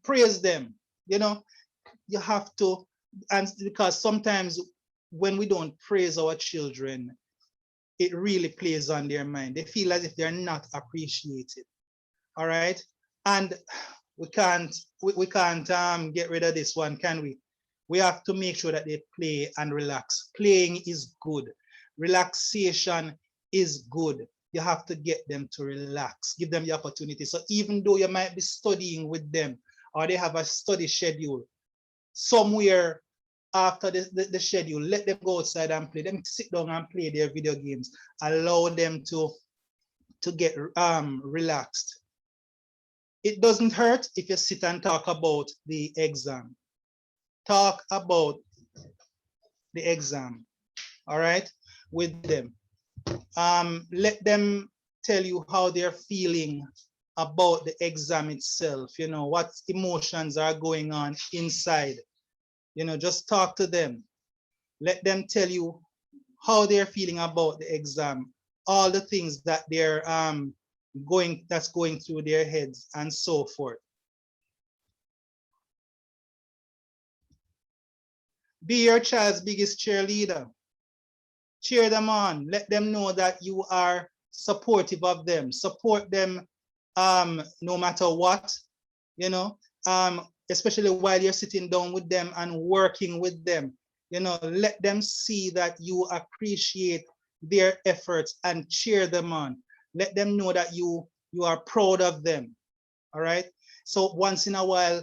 Praise them. You know, you have to, and because sometimes when we don't praise our children, it really plays on their mind. They feel as if they're not appreciated. All right. And we can't get rid of this one, can we? We have to make sure that they play and relax. Playing is good. Relaxation is good. You have to get them to relax, give them the opportunity. So even though you might be studying with them or they have a study schedule, somewhere after the schedule, let them go outside and play. Let them sit down and play their video games. Allow them to get relaxed. It doesn't hurt if you sit and talk about the exam. Talk about the exam, all right, with them. Let them tell you how they're feeling about the exam itself, you know, what emotions are going on inside. You know, just talk to them. Let them tell you how they're feeling about the exam, all the things that they're that's going through their heads and so forth. Be your child's biggest cheerleader. Cheer them on. Let them know that you are supportive of them. Support them no matter what, you know, especially while you're sitting down with them and working with them. You know, let them see that you appreciate their efforts and cheer them on. Let them know that you are proud of them. All right. So once in a while,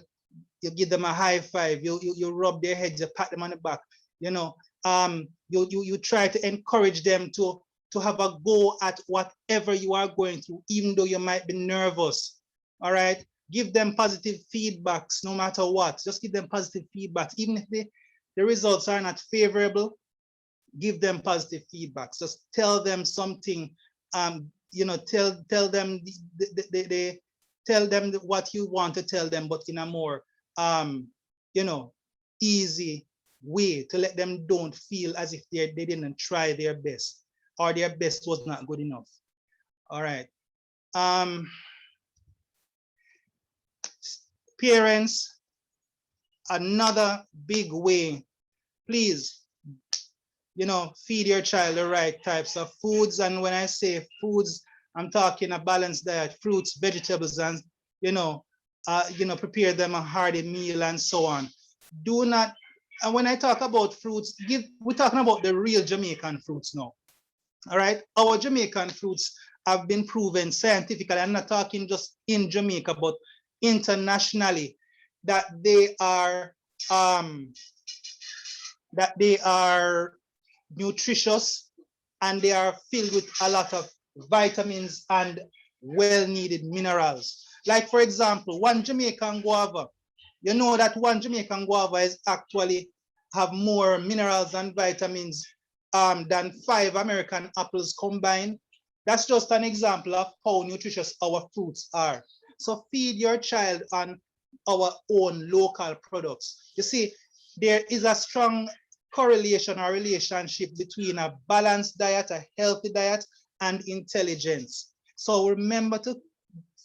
you give them a high five, you rub their heads, you pat them on the back, you know, you try to encourage them to have a go at whatever you are going through, even though you might be nervous. All right. Give them positive feedbacks no matter what. Just give them positive feedbacks. Even if the results are not favorable, give them positive feedbacks. Just tell them something, you know, tell them tell them what you want to tell them, but in a more you know, easy way to let them don't feel as if they didn't try their best or their best was not good enough. All right. Parents, another big way, please, you know, feed your child the right types of foods. And when I say foods, I'm talking a balanced diet, fruits, vegetables, and you know, prepare them a hearty meal and so on. Do not, and when I talk about fruits, we're talking about the real Jamaican fruits now. All right, our Jamaican fruits have been proven scientifically. I'm not talking just in Jamaica, but internationally, that they are nutritious and they are filled with a lot of vitamins and well-needed minerals. Like for example, one Jamaican guava, you know that one Jamaican guava is actually have more minerals and vitamins than 5 American apples combined. That's just an example of how nutritious our fruits are. So feed your child on our own local products. You see, there is a strong correlation or relationship between a balanced diet, a healthy diet, and intelligence. So remember to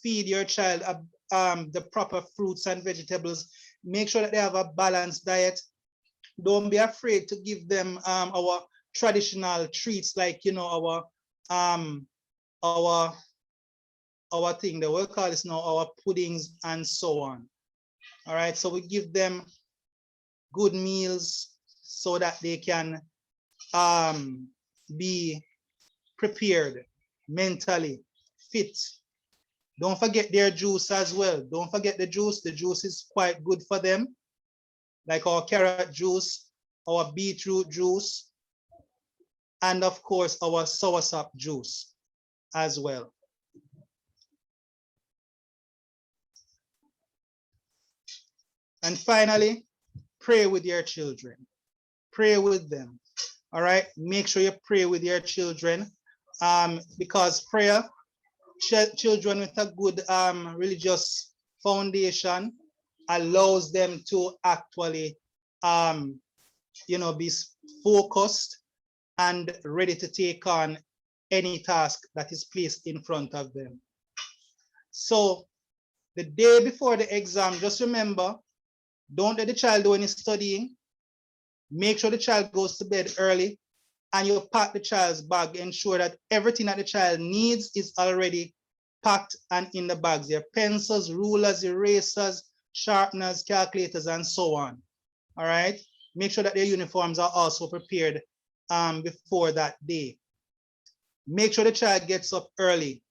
feed your child the proper fruits and vegetables. Make sure that they have a balanced diet. Don't be afraid to give them our traditional treats, like, you know, our thing that we'll call this now, our puddings and so on. All right, so we give them good meals so that they can be prepared mentally, fit. Don't forget their juice as well. Don't forget the juice. The juice is quite good for them, like our carrot juice, our beetroot juice, and of course our soursop juice as well. And finally, pray with your children. Pray with them. All right. Make sure you pray with your children, because prayer, children with a good religious foundation allows them to actually, be focused and ready to take on any task that is placed in front of them. So the day before the exam, just remember, don't let the child do any studying. Make sure the child goes to bed early, and you pack the child's bag. Ensure that everything that the child needs is already packed and in the bags. Their pencils, rulers, erasers, sharpeners, calculators, and so on. All right. Make sure that their uniforms are also prepared before that day. Make sure the child gets up early.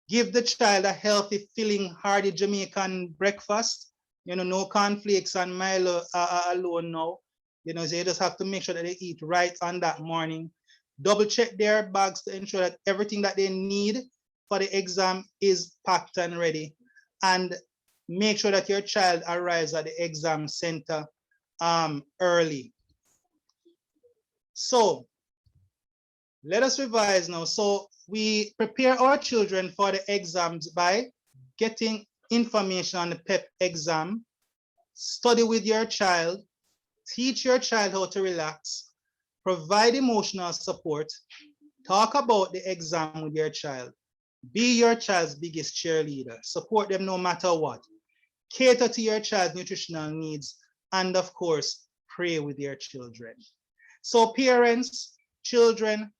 Give the child a healthy, filling, hearty Jamaican breakfast. No cornflakes and Milo alone now. So you just have to make sure that they eat right on that morning. Double check their bags to ensure that everything that they need for the exam is packed and ready. And make sure that your child arrives at the exam center early. So let us revise now. So we prepare our children for the exams by getting information on the PEP exam, study with your child, teach your child how to relax, provide emotional support, talk about the exam with your child, be your child's biggest cheerleader, support them no matter what, cater to your child's nutritional needs, and of course, pray with your children. So parents, children,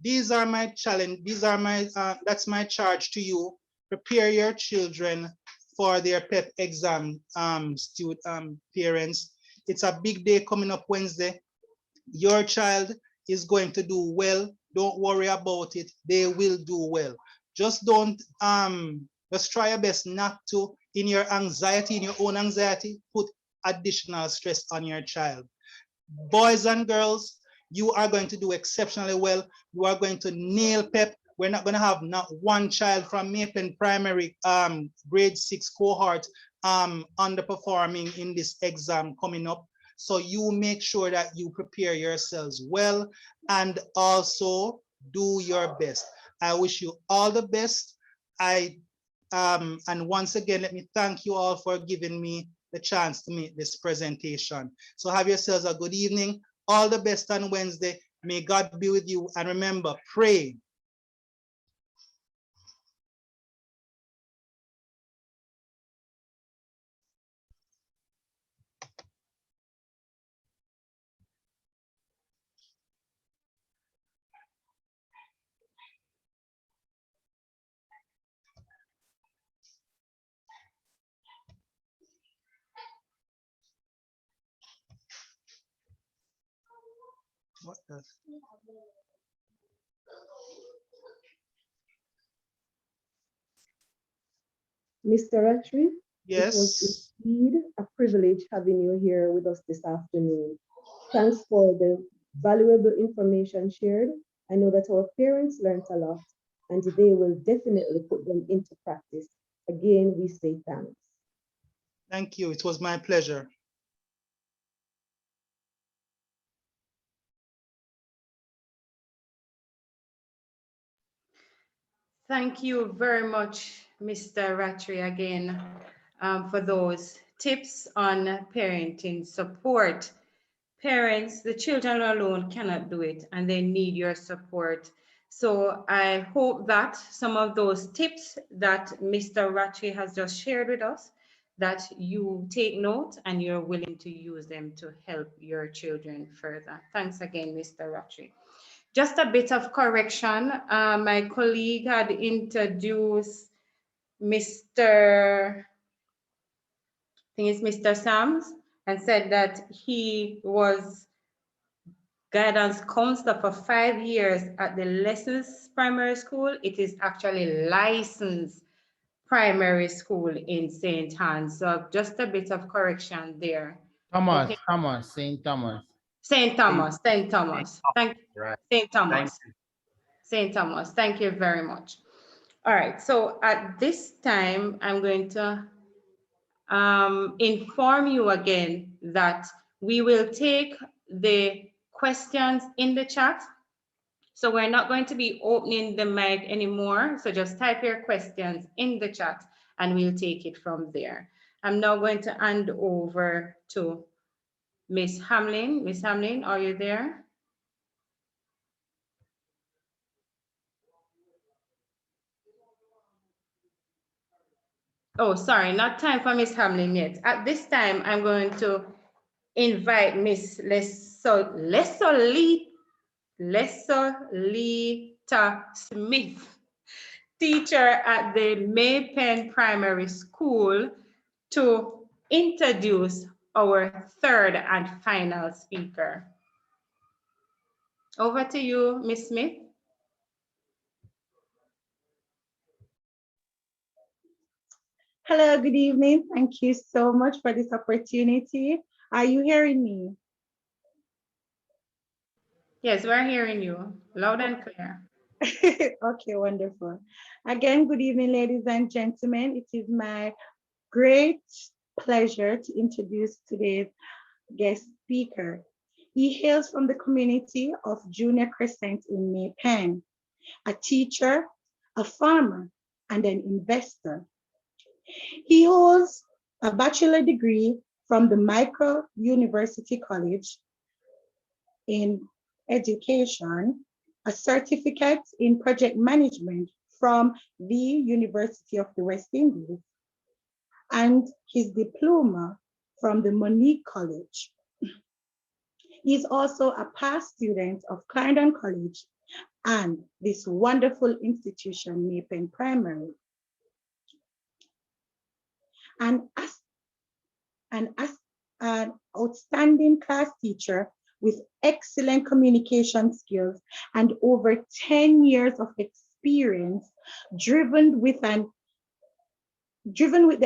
these are my challenge. That's my charge to you. Prepare your children for their PEP exam, parents. It's a big day coming up Wednesday. Your child is going to do well. Don't worry about it. They will do well. Just don't, just try your best not to, in your anxiety, in your own anxiety, put additional stress on your child. Boys and girls, you are going to do exceptionally well. You are going to nail PEP. We're not going to have not one child from Maple Primary grade 6 cohort underperforming in this exam coming up. So you make sure that you prepare yourselves well and also do your best. I wish you all the best. And once again, let me thank you all for giving me the chance to make this presentation. So have yourselves a good evening. All the best on Wednesday. May God be with you. And remember, pray. What does? Mr. Ratri, it was Yes. indeed a privilege having you here with us this afternoon. Thanks for the valuable information shared. I know that our parents learned a lot and they will definitely put them into practice. Again, we say thanks. Thank you. It was my pleasure. Thank you very much, Mr. Ratri, again, for those tips on parenting support. Parents, the children alone cannot do it, and they need your support. So I hope that some of those tips that Mr. Ratri has just shared with us, that you take note and you're willing to use them to help your children further. Thanks again, Mr. Ratri. Just a bit of correction. My colleague had introduced Mr. Sams and said that he was guidance counselor for 5 years at the Lessons Primary School. It is actually licensed primary school in St. Hans. So just a bit of correction there. Thomas, Okay. Thomas, St. Thomas. St. Thomas, St. Thomas. Thank you. Right. St. Thomas. Thank you. St. Thomas, thank you very much. All right, so at this time, I'm going to inform you again that we will take the questions in the chat. So we're not going to be opening the mic anymore. So just type your questions in the chat and we'll take it from there. I'm now going to hand over to Miss Hamlin. Miss Hamlin, are you there? Oh, sorry, not time for Miss Hamlin yet. At this time, I'm going to invite Miss Lesolita Smith, teacher at the Maypen Primary School, to introduce our third and final speaker. Over to you, Miss Smith. Hello, good evening. Thank you so much for this opportunity. Are you hearing me? Yes, we're hearing you loud and clear. Okay, wonderful. Again, good evening, ladies and gentlemen. It is my great pleasure to introduce today's guest speaker. He hails from the community of Junior Crescent in Maypen, a teacher, a farmer, and an investor. He holds a bachelor degree from the Micro University College in Education, a certificate in project management from the University of the West Indies, and his diploma from the Monique College. He is also a past student of Clarendon College and this wonderful institution, Maypen Primary. And as an outstanding class teacher with excellent communication skills and over 10 years of experience, driven with the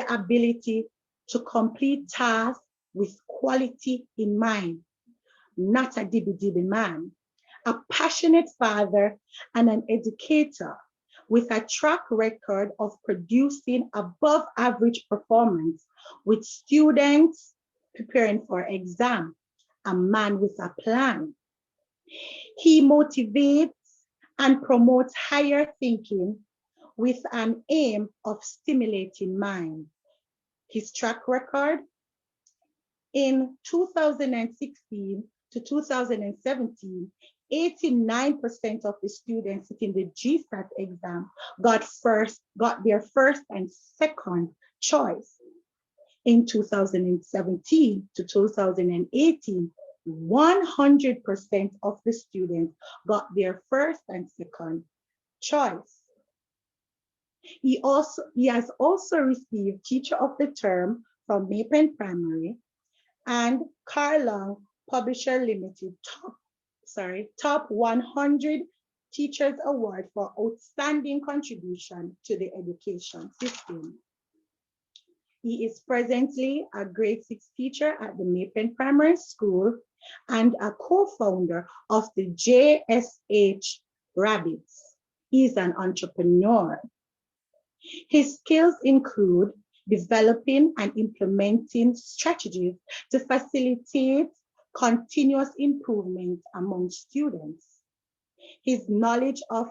ability to complete tasks with quality in mind, not a dibby man, a passionate father and an educator with a track record of producing above average performance with students preparing for exam, a man with a plan. He motivates and promotes higher thinking with an aim of stimulating mind. His track record in 2016 to 2017, 89% of the students sitting the GSAT exam got their first and second choice. In 2017 to 2018, 100% of the students got their first and second choice. He has also received Teacher of the Term from Maypen Primary and Carlong Publisher Limited Top 100 Teachers Award for outstanding contribution to the education system. He is presently a grade 6 teacher at the Maypen Primary School and a co-founder of the JSH Rabbits. He is an entrepreneur. His skills include developing and implementing strategies to facilitate continuous improvement among students. His knowledge of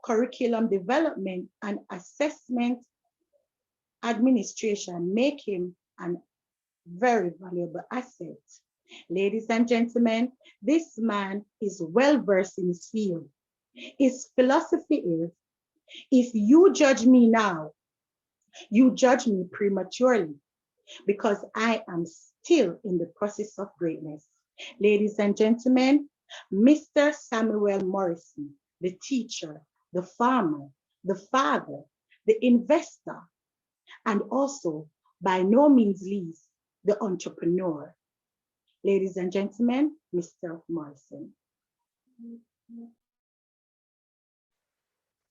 curriculum development and assessment administration make him a very valuable asset. Ladies and gentlemen, this man is well versed in his field. His philosophy is, if you judge me now, you judge me prematurely because I am still in the process of greatness. Ladies and gentlemen, Mr. Samuel Morrison, the teacher, the farmer, the father, the investor, and also, by no means least, the entrepreneur. Ladies and gentlemen, Mr. Morrison.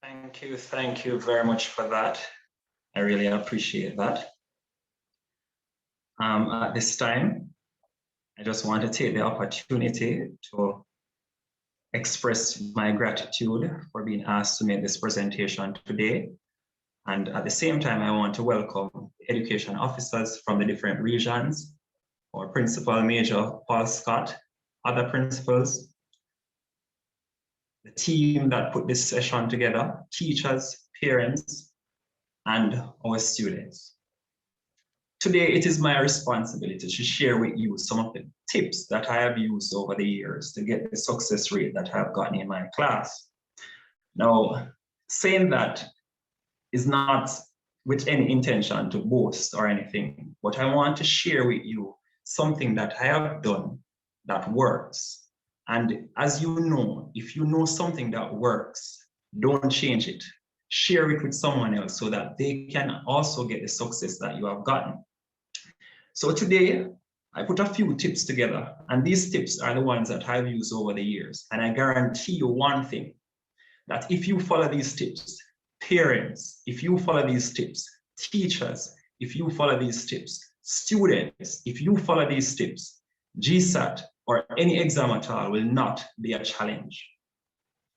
Thank you very much for that. I really appreciate that. At this time, I just want to take the opportunity to express my gratitude for being asked to make this presentation today. And at the same time, I want to welcome education officers from the different regions, our principal, Major Paul Scott, other principals, the team that put this session together, teachers, parents, and our students. Today, it is my responsibility to share with you some of the tips that I have used over the years to get the success rate that I have gotten in my class. Now, saying that is not with any intention to boast or anything, but I want to share with you something that I have done that works. And as you know, if you know something that works, don't change it. Share it with someone else so that they can also get the success that you have gotten. So today, I put a few tips together, and these tips are the ones that I've used over the years. And I guarantee you one thing, that if you follow these tips, parents, if you follow these tips, teachers, if you follow these tips, students, if you follow these tips, GSAT or any exam at all will not be a challenge.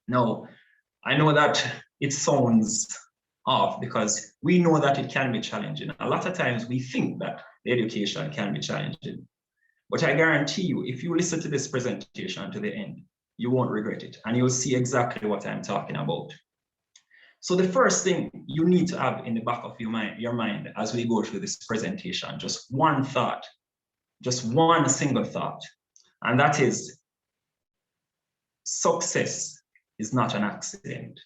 Now, I know that it sounds off because we know that it can be challenging. A lot of times we think that the education can be challenging, but I guarantee you, if you listen to this presentation to the end, you won't regret it, and you'll see exactly what I'm talking about. So the first thing you need to have in the back of your mind as we go through this presentation, just one thought, just one single thought, and that is success is not an accident.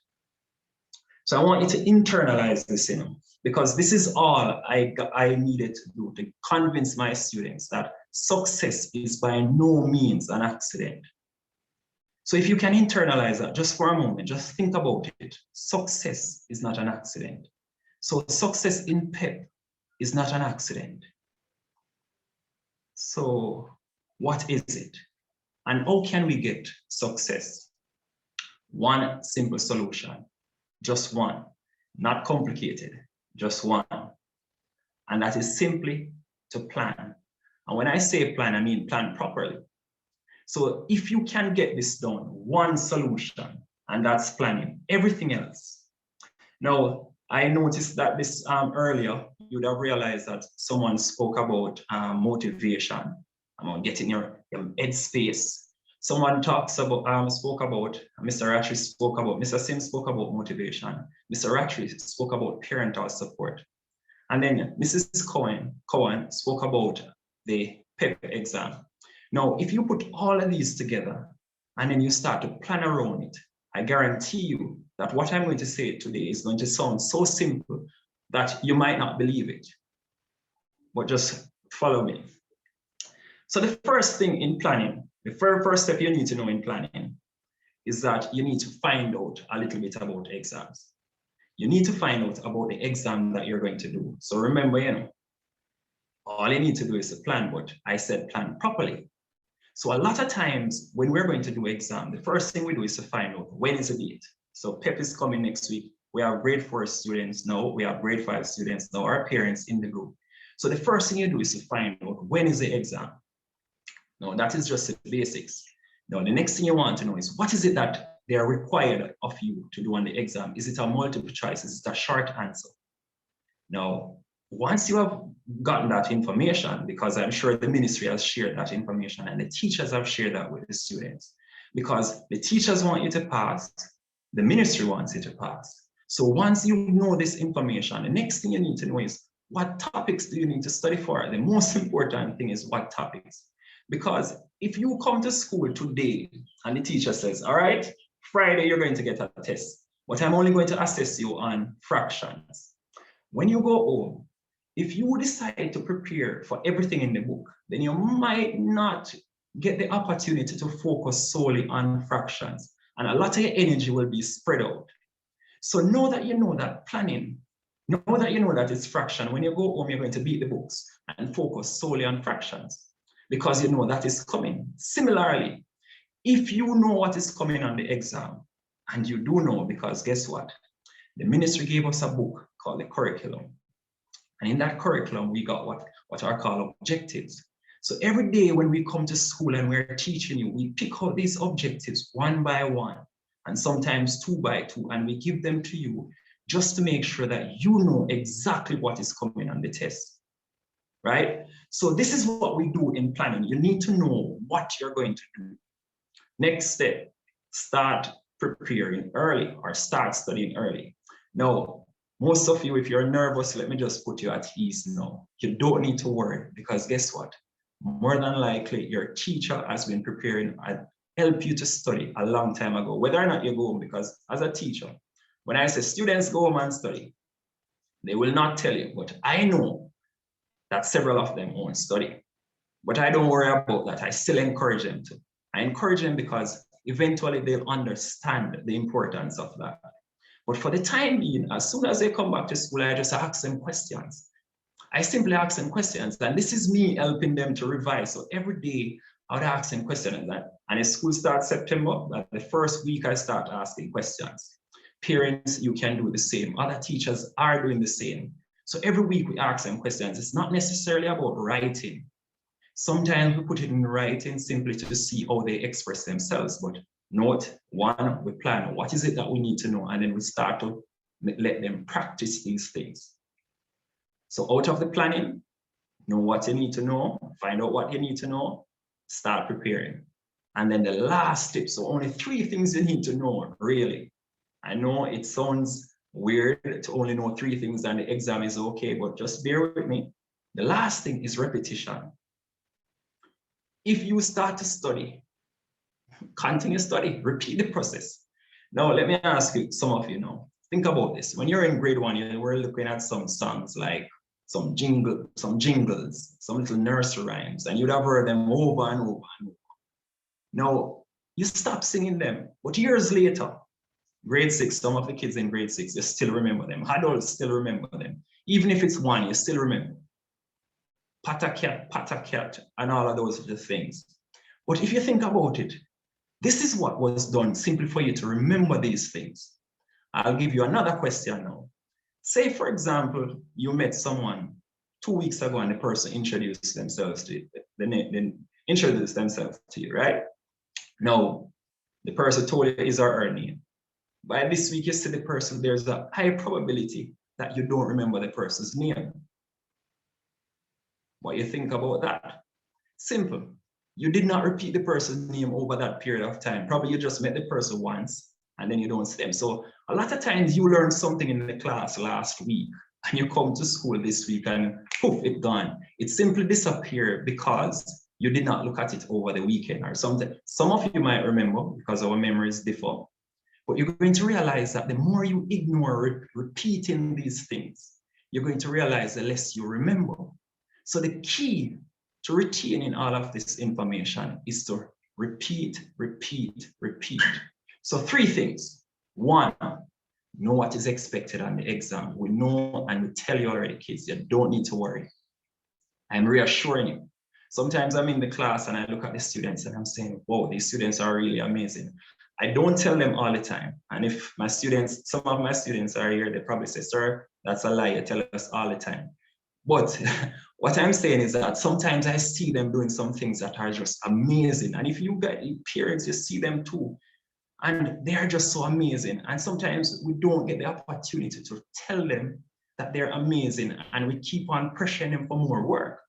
So I want you to internalize this, because this is all I needed to do to convince my students that success is by no means an accident. So if you can internalize that just for a moment, just think about it. Success is not an accident. So success in PEP is not an accident. So what is it? And how can we get success? One simple solution, just one, not complicated, just one. And that is simply to plan. And when I say plan, I mean plan properly. So if you can get this done, one solution, and that's planning, everything else. Now, I noticed that this earlier, you'd have realized that someone spoke about motivation, about getting your head space. Someone spoke about, Mr. Ratri spoke about, Mr. Sim spoke about motivation. Mr. Ratri spoke about parental support. And then Mrs. Cohen spoke about the PEP exam. Now, if you put all of these together and then you start to plan around it, I guarantee you that what I'm going to say today is going to sound so simple that you might not believe it. But just follow me. So the first thing in planning, the very first step you need to know in planning is that you need to find out a little bit about exams. You need to find out about the exam that you're going to do. So remember, all you need to do is to plan, but I said plan properly. So a lot of times when we're going to do exam, the first thing we do is to find out when is the date. So PEP is coming next week. We have grade 4 students now. We have grade 5 students now, our parents in the group. So the first thing you do is to find out when is the exam. Now that is just the basics. Now the next thing you want to know is what is it that they are required of you to do on the exam? Is it a multiple choice? Is it a short answer? Now, once you have gotten that information, because I'm sure the ministry has shared that information and the teachers have shared that with the students, because the teachers want you to pass, the ministry wants you to pass. So once you know this information, the next thing you need to know is what topics do you need to study for? The most important thing is what topics. Because if you come to school today and the teacher says, all right, Friday you're going to get a test, but I'm only going to assess you on fractions. When you go home, if you decide to prepare for everything in the book, then you might not get the opportunity to focus solely on fractions. And a lot of your energy will be spread out. So know that you know that planning, know that you know that it's fraction. When you go home, you're going to beat the books and focus solely on fractions because you know that is coming. Similarly, if you know what is coming on the exam, and you do know, because guess what? The ministry gave us a book called the curriculum. And in that curriculum, we got what are called objectives. So every day when we come to school and we're teaching you, we pick out these objectives one by one, and sometimes 2 by 2, and we give them to you just to make sure that you know exactly what is coming on the test, right? So this is what we do in planning. You need to know what you're going to do. Next step, start preparing early or start studying early. Now, most of you, if you're nervous, let me just put you at ease now. You don't need to worry, because guess what? More than likely, your teacher has been preparing and help you to study a long time ago, whether or not you go home, because as a teacher, when I say students go home and study, they will not tell you, but I know that several of them won't study. But I don't worry about that. I still encourage them to. I encourage them because eventually they'll understand the importance of that. But for the time being, as soon as they come back to school, I just ask them questions. I simply ask them questions, and this is me helping them to revise. So every day I would ask them questions, and if school starts September, the first week I start asking questions. Parents, you can do the same. Other teachers are doing the same. So every week we ask them questions. It's not necessarily about writing. Sometimes we put it in writing simply to see how they express themselves. But note, one, we plan what is it that we need to know, and then we start to let them practice these things. So out of the planning, know what you need to know, find out what you need to know, start preparing. And then the last tip, so only 3 things you need to know, really. I know it sounds weird to only know 3 things and the exam is okay, but just bear with me. The last thing is repetition. If you start to study, continue study, repeat the process. Now, let me ask you, some of you know, think about this. When you're in grade 1, you were looking at some songs like some jingles, some little nursery rhymes, and you'd have heard them over and over and over. Now, you stop singing them, but years later, grade 6, some of the kids in grade 6, you still remember them. Adults still remember them. Even if it's 1, you still remember. Patakat, and all of those little things. But if you think about it, this is what was done simply for you to remember these things. I'll give you another question now. Say, for example, you met someone 2 weeks ago and the person introduced themselves to you, introduced themselves to you, right? Now, the person told you his or her name. By this week, you see the person, there's a high probability that you don't remember the person's name. What you think about that? Simple. You did not repeat the person's name over that period of time. Probably you just met the person once and then you don't see them. So a lot of times you learned something in the class last week and you come to school this week and poof, it's gone. It simply disappeared because you did not look at it over the weekend or something. Some of you might remember because our memories differ, but you're going to realize that the more you ignore repeating these things, you're going to realize the less you remember. So the key to retaining all of this information is to repeat, repeat, repeat. So 3 things. 1, know what is expected on the exam. We know and we tell you already, kids, you don't need to worry. I'm reassuring you. Sometimes I'm in the class and I look at the students and I'm saying, whoa, these students are really amazing. I don't tell them all the time. And if my students, some of my students are here, they probably say, sir, that's a lie, you tell us all the time. But what I'm saying is that sometimes I see them doing some things that are just amazing. And if you get parents, you see them too. And they're just so amazing. And sometimes we don't get the opportunity to tell them that they're amazing and we keep on pressuring them for more work.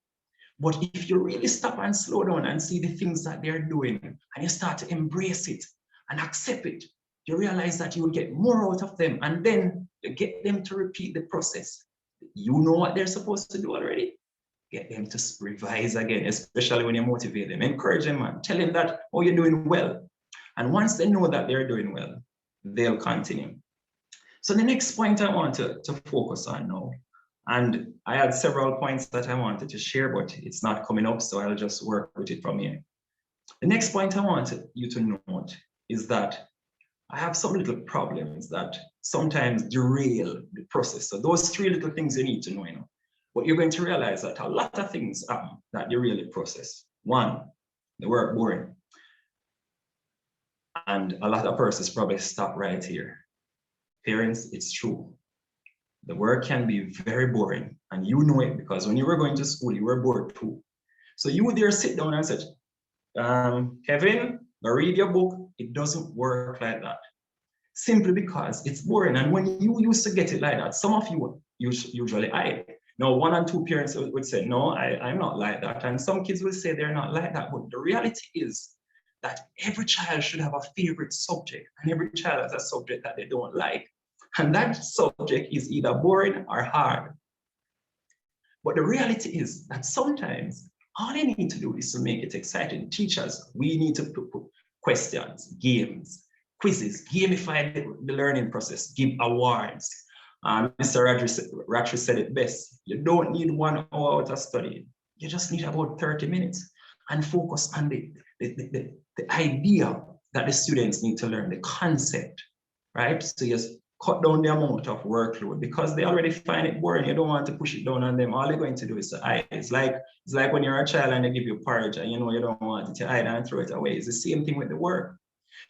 But if you really stop and slow down and see the things that they're doing and you start to embrace it and accept it, you realize that you will get more out of them and then you get them to repeat the process. You know what they're supposed to do already. Get them to revise again, especially when you motivate them. Encourage them, man. Tell them that, oh, you're doing well. And once they know that they're doing well, they'll continue. So the next point I want to focus on now, and I had several points that I wanted to share, but it's not coming up, so I'll just work with it from here. The next point I want you to note is that I have some little problems that sometimes derail the process. So those 3 little things you need to know, but you're going to realize that a lot of things happen that derail the process. 1, the work boring. And a lot of persons probably stop right here. Parents, it's true. The work can be very boring and you know it because when you were going to school, you were bored too. So you would there sit down and say, Kevin, go read your book. It doesn't work like that. simply because it's boring. And when you used to get it like that, some of you usually hide. Now, 1 and 2 parents would say, no, I'm not like that. And some kids will say they're not like that. But the reality is that every child should have a favorite subject, and every child has a subject that they don't like. And that subject is either boring or hard. But the reality is that sometimes all they need to do is to make it exciting. Teachers, we need to put questions, games, quizzes, gamify the learning process, give awards. Mr. Ratri said it best. You don't need 1 hour out of studying. You just need about 30 minutes and focus on the idea that the students need to learn, the concept, right? So just cut down the amount of workload because they already find it boring. You don't want to push it down on them. All they're going to do is to hide. It's like when you're a child and they give you porridge and you know you don't want it to hide and throw it away. It's the same thing with the work.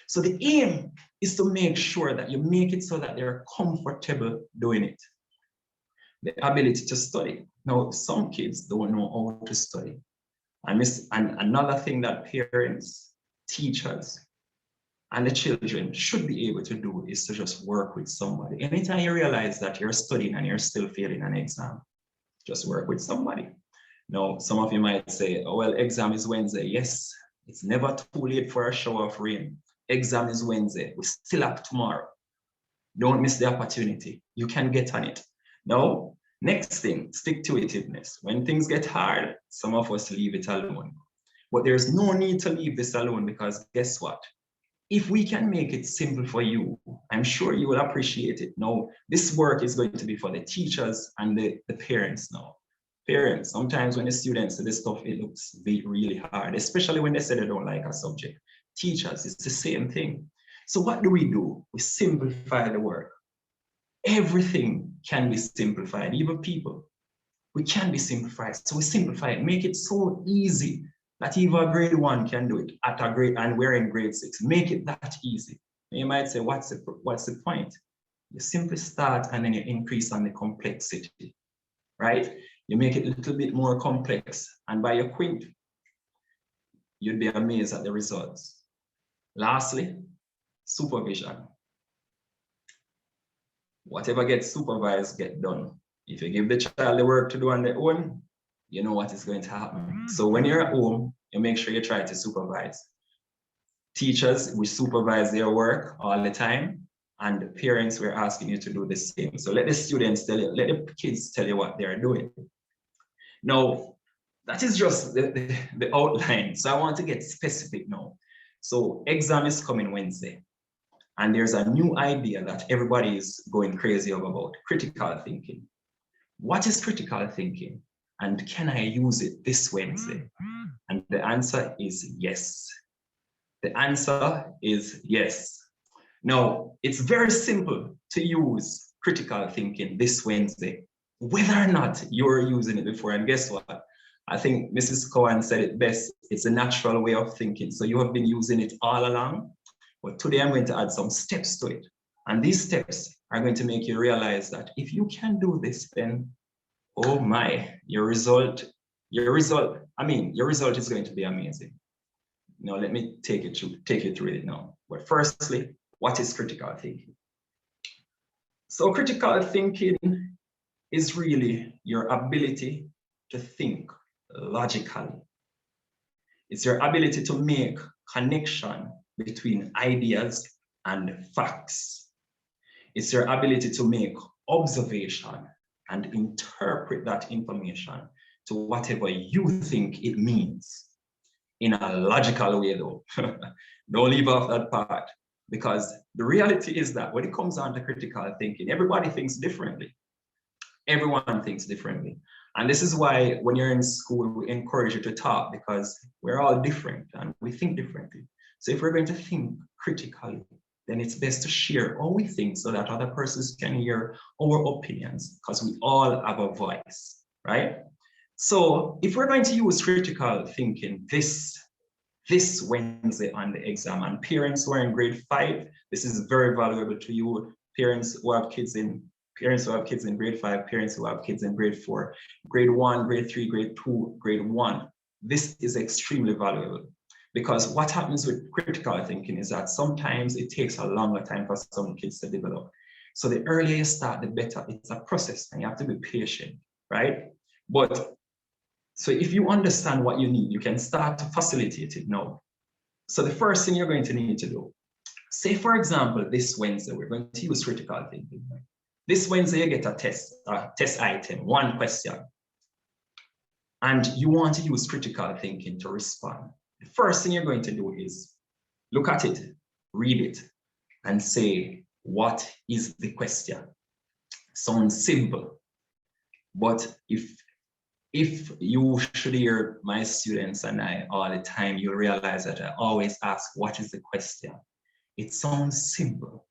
So the aim is to make sure that you make it so that they're comfortable doing it. The ability to study. Now, some kids don't know how to study. And another thing that parents, teachers, and the children should be able to do is to just work with somebody. Anytime you realize that you're studying and you're still failing an exam, just work with somebody. Now, some of you might say, oh, well, exam is Wednesday. Yes, it's never too late for a shower of rain. Exam is Wednesday. We still have tomorrow. Don't miss the opportunity. You can get on it. Now, next thing, stick-to-itiveness. When things get hard, some of us leave it alone. But there's no need to leave this alone because guess what? If we can make it simple for you, I'm sure you will appreciate it. Now, this work is going to be for the teachers and the parents now. Parents, sometimes when the students say this stuff, it looks really hard, especially when they say they don't like a subject. Teachers, it's the same thing. So what do? We simplify the work. Everything can be simplified, even people. We can be simplified. So we simplify it, make it so easy that even a grade 1 can do it at a grade, and we're in grade 6. Make it that easy. And you might say, what's the point? You simply start and then you increase on the complexity, right? You make it a little bit more complex, and by your quint, you'd be amazed at the results. Lastly, supervision. Whatever gets supervised, get done. If you give the child the work to do on their own, you know what is going to happen. So when you're at home, you make sure you try to supervise. Teachers, we supervise their work all the time, and parents, we're asking you to do the same. So let the students tell you, let the kids tell you what they're doing. Now, that is just the outline. So I want to get specific now. So exam is coming Wednesday, and there's a new idea that everybody is going crazy about, critical thinking. What is critical thinking? And can I use it this Wednesday? And the answer is yes. The answer is yes. Now, it's very simple to use critical thinking this Wednesday, whether or not you're using it before. And guess what? I think Mrs. Cohen said it best. It's a natural way of thinking. So you have been using it all along, but today I'm going to add some steps to it. And these steps are going to make you realize that if you can do this, then oh my, your result is going to be amazing. Now, let me take you through it now. But firstly, what is critical thinking? So critical thinking is really your ability to think logically. It's your ability to make connection between ideas and facts. It's your ability to make observation and interpret that information to whatever you think it means in a logical way, though. Don't leave off that part, because the reality is that when it comes down to critical thinking, everybody thinks differently. Everyone thinks differently. And this is why when you're in school, we encourage you to talk, because we're all different and we think differently. So if we're going to think critically, then it's best to share how we think so that other persons can hear our opinions, because we all have a voice, right? So if we're going to use critical thinking this Wednesday on the exam, and parents who are in grade 5, this is very valuable to you. Parents who have kids in grade 5, parents who have kids in grade 4, grade 1, grade 3, grade 2, grade 1. This is extremely valuable. Because what happens with critical thinking is that sometimes it takes a longer time for some kids to develop. So the earlier you start, the better. It's a process and you have to be patient, right? But so if you understand what you need, you can start to facilitate it now. So the first thing you're going to need to do, say for example, this Wednesday, we're going to use critical thinking. This Wednesday, you get a test item, one question. And you want to use critical thinking to respond. The first thing you're going to do is look at it, read it, and say, what is the question? Sounds simple, but if you should hear my students and I all the time, you'll realize that I always ask, what is the question? It sounds simple,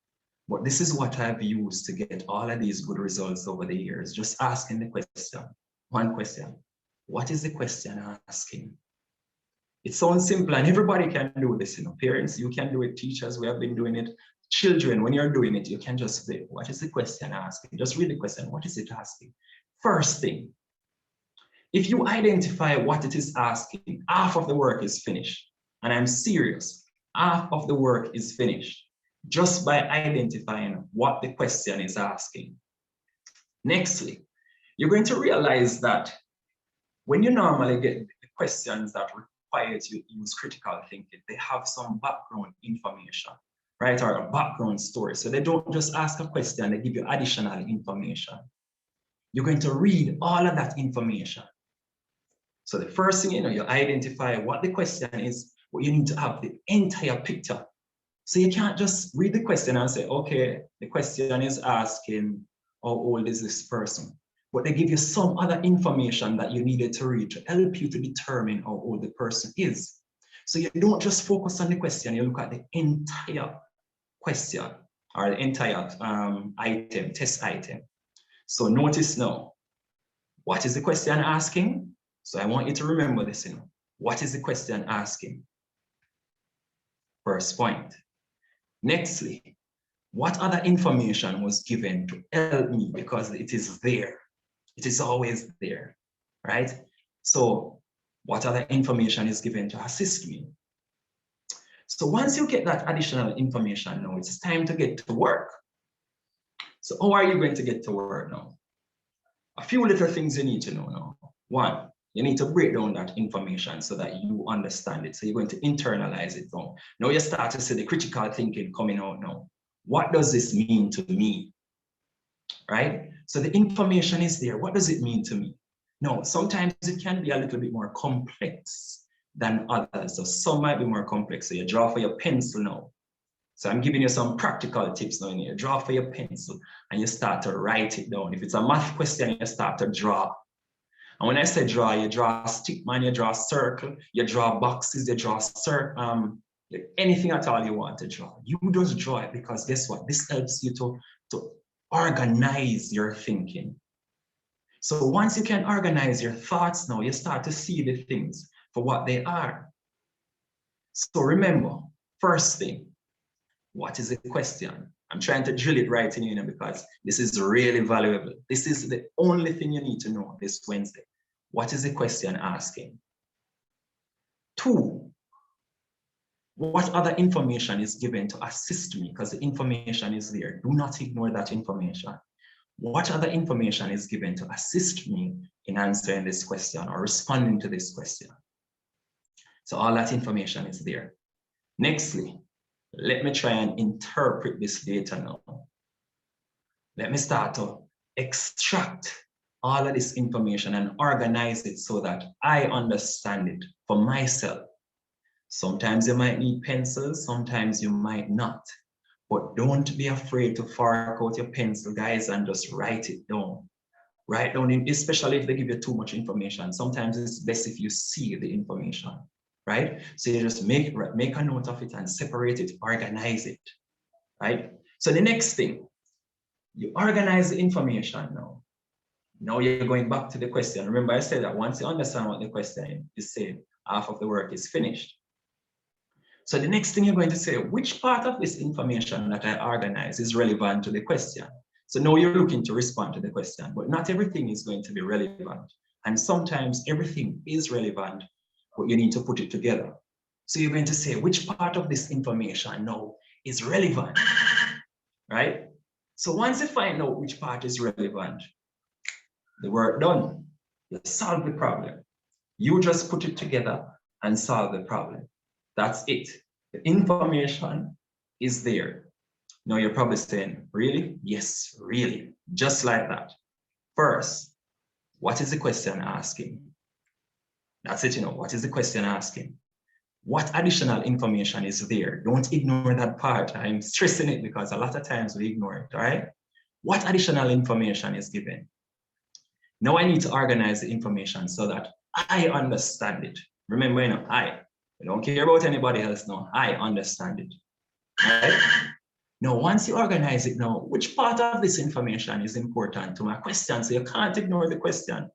but this is what I've used to get all of these good results over the years, just asking the question, one question. What is the question asking? It sounds simple and everybody can do this, you know, parents, you can do it, teachers, we have been doing it. Children, when you're doing it, you can just say, what is the question asking? Just read the question, what is it asking? First thing, if you identify what it is asking, half of the work is finished. And I'm serious, half of the work is finished just by identifying what the question is asking. Nextly, you're going to realize that when you normally get the questions that require you to use critical thinking, they have some background information, right? Or a background story. So they don't just ask a question, they give you additional information. You're going to read all of that information. So the first thing, you identify what the question is, but you need to have the entire picture. So you can't just read the question and say, okay, the question is asking, how old is this person? But they give you some other information that you needed to read to help you to determine how old the person is. So you don't just focus on the question, you look at the entire question or the entire item, test item. So notice now, what is the question asking? So I want you to remember this, what is the question asking? First point. Nextly, what other information was given to help me, because it is there. It is always there, right? So what other information is given to assist me? So once you get that additional information now, it's time to get to work. So how are you going to get to work now? A few little things you need to know now. One, you need to break down that information so that you understand it. So you're going to internalize it down. Now you start to see the critical thinking coming out now. What does this mean to me? Right? So the information is there. What does it mean to me? No, sometimes it can be a little bit more complex than others. So some might be more complex. So you draw for your pencil now. So I'm giving you some practical tips now. You draw for your pencil and you start to write it down. If it's a math question, you start to draw. And when I say draw, you draw a stick man, you draw a circle, you draw boxes, you draw anything at all you want to draw. You just draw it, because guess what? This helps you to organize your thinking. So once you can organize your thoughts now, you start to see the things for what they are. So remember, first thing, what is the question? I'm trying to drill it right in you because this is really valuable. This is the only thing you need to know this Wednesday. What is the question asking? 2, what other information is given to assist me? Because the information is there. Do not ignore that information. What other information is given to assist me in answering this question or responding to this question? So all that information is there. Nextly, let me try and interpret this data now. Let me start to extract all of this information and organize it so that I understand it for myself. Sometimes you might need pencils, sometimes you might not. But don't be afraid to fork out your pencil, guys, and just write it down. Write down, especially if they give you too much information. Sometimes it's best if you see the information, right? So you just make a note of it and separate it, organize it, right? So the next thing, you organize the information now. Now you're going back to the question. Remember I said that once you understand what the question is saying, half of the work is finished. So the next thing you're going to say, which part of this information that I organize is relevant to the question? So now you're looking to respond to the question, but not everything is going to be relevant. And sometimes everything is relevant, but you need to put it together. So you're going to say, which part of this information now is relevant, right? So once you find out which part is relevant, the work done, you solve the problem. You just put it together and solve the problem. That's it. The information is there. Now you're probably saying, really? Yes, really, just like that. First, what is the question asking? That's it, what is the question asking? What additional information is there? Don't ignore that part. I'm stressing it because a lot of times we ignore it, all right? What additional information is given? Now I need to organize the information so that I understand it. Remember, I don't care about anybody else now. I understand it, right? Now, once you organize it now, which part of this information is important to my question? So you can't ignore the question.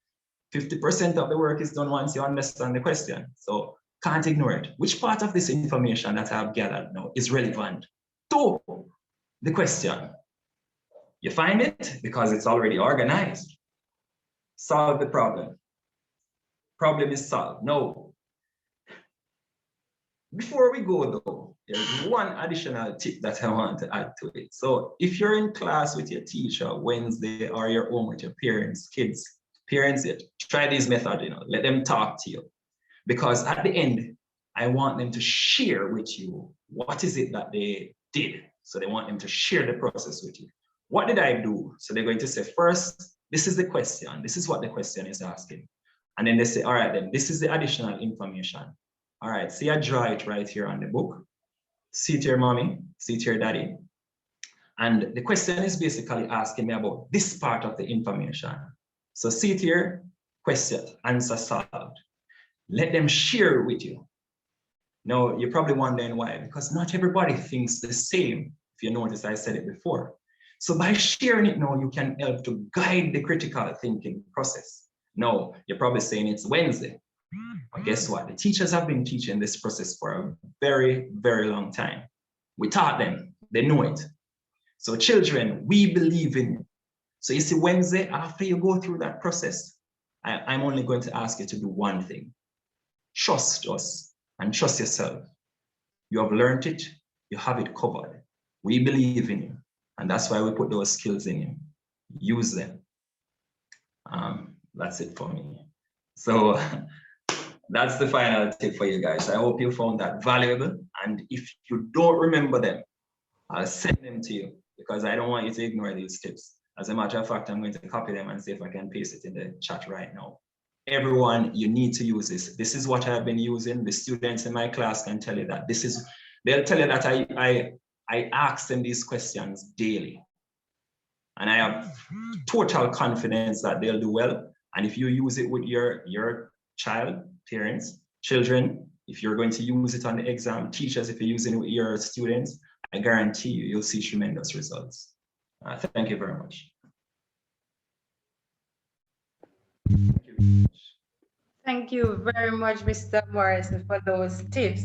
50% of the work is done once you understand the question. So can't ignore it. Which part of this information that I've gathered now is relevant to the question? You find it because it's already organized. Solve the problem. Problem is solved. No. Before we go though, there's one additional tip that I want to add to it. So if you're in class with your teacher Wednesday or you're home with your parents, kids, try this method, let them talk to you. Because at the end, I want them to share with you what is it that they did. So they want them to share the process with you. What did I do? So they're going to say, first, this is the question. This is what the question is asking. And then they say, all right, then this is the additional information. All right, see, I draw it right here on the book. See it to your mommy, see it to your daddy. And the question is basically asking me about this part of the information. So see it here, question, answer solved. Let them share with you. Now, you're probably wondering why, because not everybody thinks the same. If you notice, I said it before. So by sharing it now, you can help to guide the critical thinking process. Now, you're probably saying it's Wednesday. But guess what? The teachers have been teaching this process for a very, very long time. We taught them, they know it. So children, we believe in you. So you see, Wednesday, after you go through that process, I'm only going to ask you to do one thing. Trust us and trust yourself. You have learned it, you have it covered. We believe in you. And that's why we put those skills in you. Use them. That's it for me. So that's the final tip for you guys. I hope you found that valuable. And if you don't remember them, I'll send them to you because I don't want you to ignore these tips. As a matter of fact, I'm going to copy them and see if I can paste it in the chat right now. Everyone, you need to use this. This is what I've been using. The students in my class can tell you that. They'll tell you that I ask them these questions daily. And I have total confidence that they'll do well. And if you use it with your child, parents, children, if you're going to use it on the exam, teachers, if you're using it with your students, I guarantee you'll see tremendous results. Thank you very much. Thank you very much, Mr. Morrison, for those tips.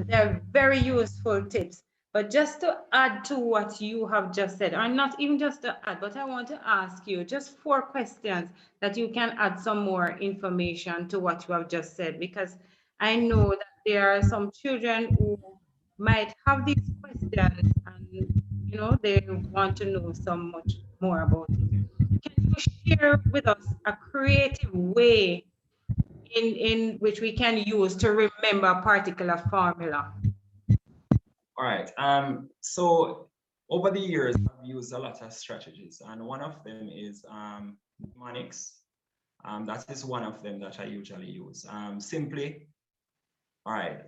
They're very useful tips. But just to add to what you have just said, or not even just to add, but I want to ask you just 4 questions that you can add some more information to what you have just said, because I know that there are some children who might have these questions and they want to know so much more about it. Can you share with us a creative way in which we can use to remember a particular formula? All right. So over the years, I've used a lot of strategies, and one of them is mnemonics. That is one of them that I usually use. Simply, all right,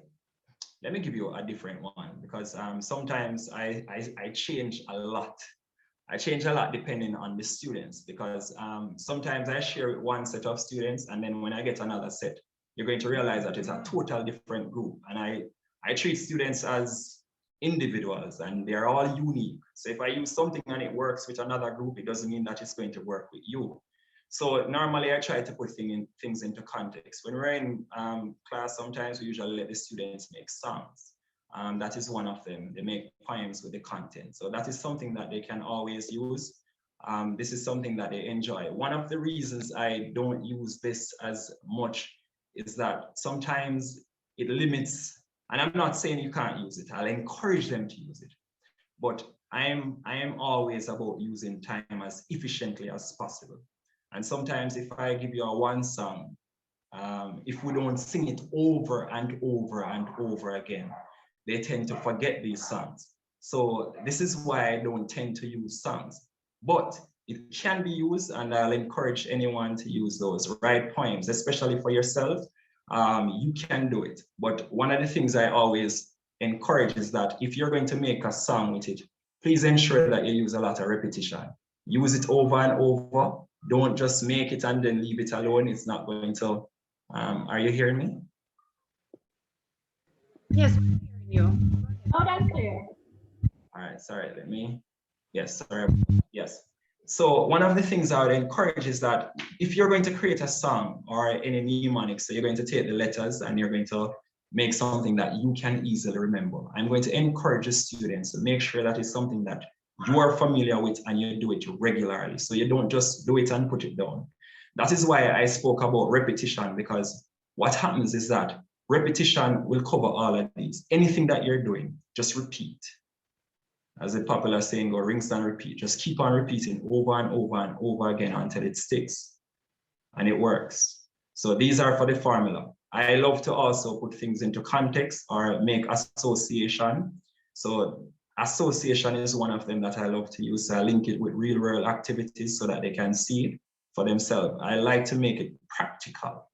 let me give you a different one because sometimes I change a lot. I change a lot depending on the students because sometimes I share with one set of students, and then when I get another set, you're going to realize that it's a total different group. And I treat students as individuals and they're all unique. So if I use something and it works with another group, it doesn't mean that it's going to work with you. So normally I try to put things into context. When we're in class, sometimes we usually let the students make songs. That is one of them. They make poems with the content. So that is something that they can always use. This is something that they enjoy. One of the reasons I don't use this as much is that sometimes it limits, and I'm not saying you can't use it, I'll encourage them to use it. But I am always about using time as efficiently as possible. And sometimes if I give you a one song, if we don't sing it over and over and over again, they tend to forget these songs. So this is why I don't tend to use songs, but it can be used, and I'll encourage anyone to use those. Write poems, especially for yourself. You can do it. But one of the things I always encourage is that if you're going to make a song with it, please ensure that you use a lot of repetition. Use it over and over. Don't just make it and then leave it alone. It's not going to, are you hearing me? Yes, we're hearing you. Loud and clear. All right, sorry, yes, sorry, yes. So one of the things I would encourage is that if you're going to create a song or any mnemonic, so you're going to take the letters and you're going to make something that you can easily remember. I'm going to encourage the students to make sure that it's something that you are familiar with and you do it regularly. So you don't just do it and put it down. That is why I spoke about repetition, because what happens is that repetition will cover all of these. Anything that you're doing, just repeat. As the popular saying goes, rinse and repeat. Just keep on repeating over and over and over again until it sticks and it works. So these are for the formula. I love to also put things into context or make association. So association is one of them that I love to use. So I link it with real world activities so that they can see it for themselves. I like to make it practical.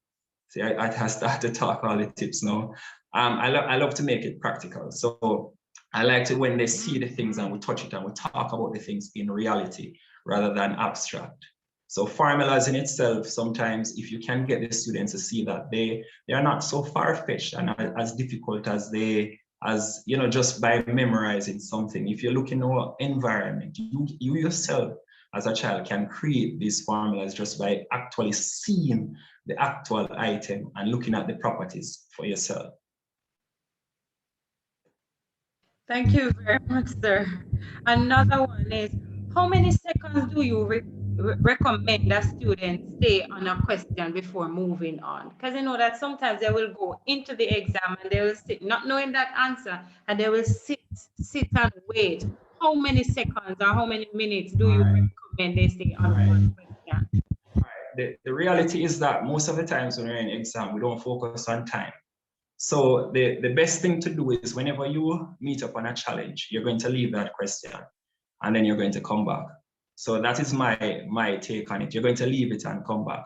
See, I start to talk all the tips now. I love to make it practical. So I like to, when they see the things and we touch it and we talk about the things in reality rather than abstract. So formulas in itself, sometimes if you can get the students to see that they are not so far-fetched and as difficult as you know, just by memorizing something. If you look in our environment, you yourself as a child can create these formulas just by actually seeing the actual item and looking at the properties for yourself. Thank you very much, sir. Another one is, how many seconds do you recommend that students stay on a question before moving on? Because you know that sometimes they will go into the exam and they will sit not knowing that answer, and they will sit and wait. How many seconds or how many minutes do you recommend they stay on one question? The reality is that most of the times when we're in exam, we don't focus on time. So the best thing to do is whenever you meet up on a challenge, you're going to leave that question and then you're going to come back. So that is my take on it. You're going to leave it and come back.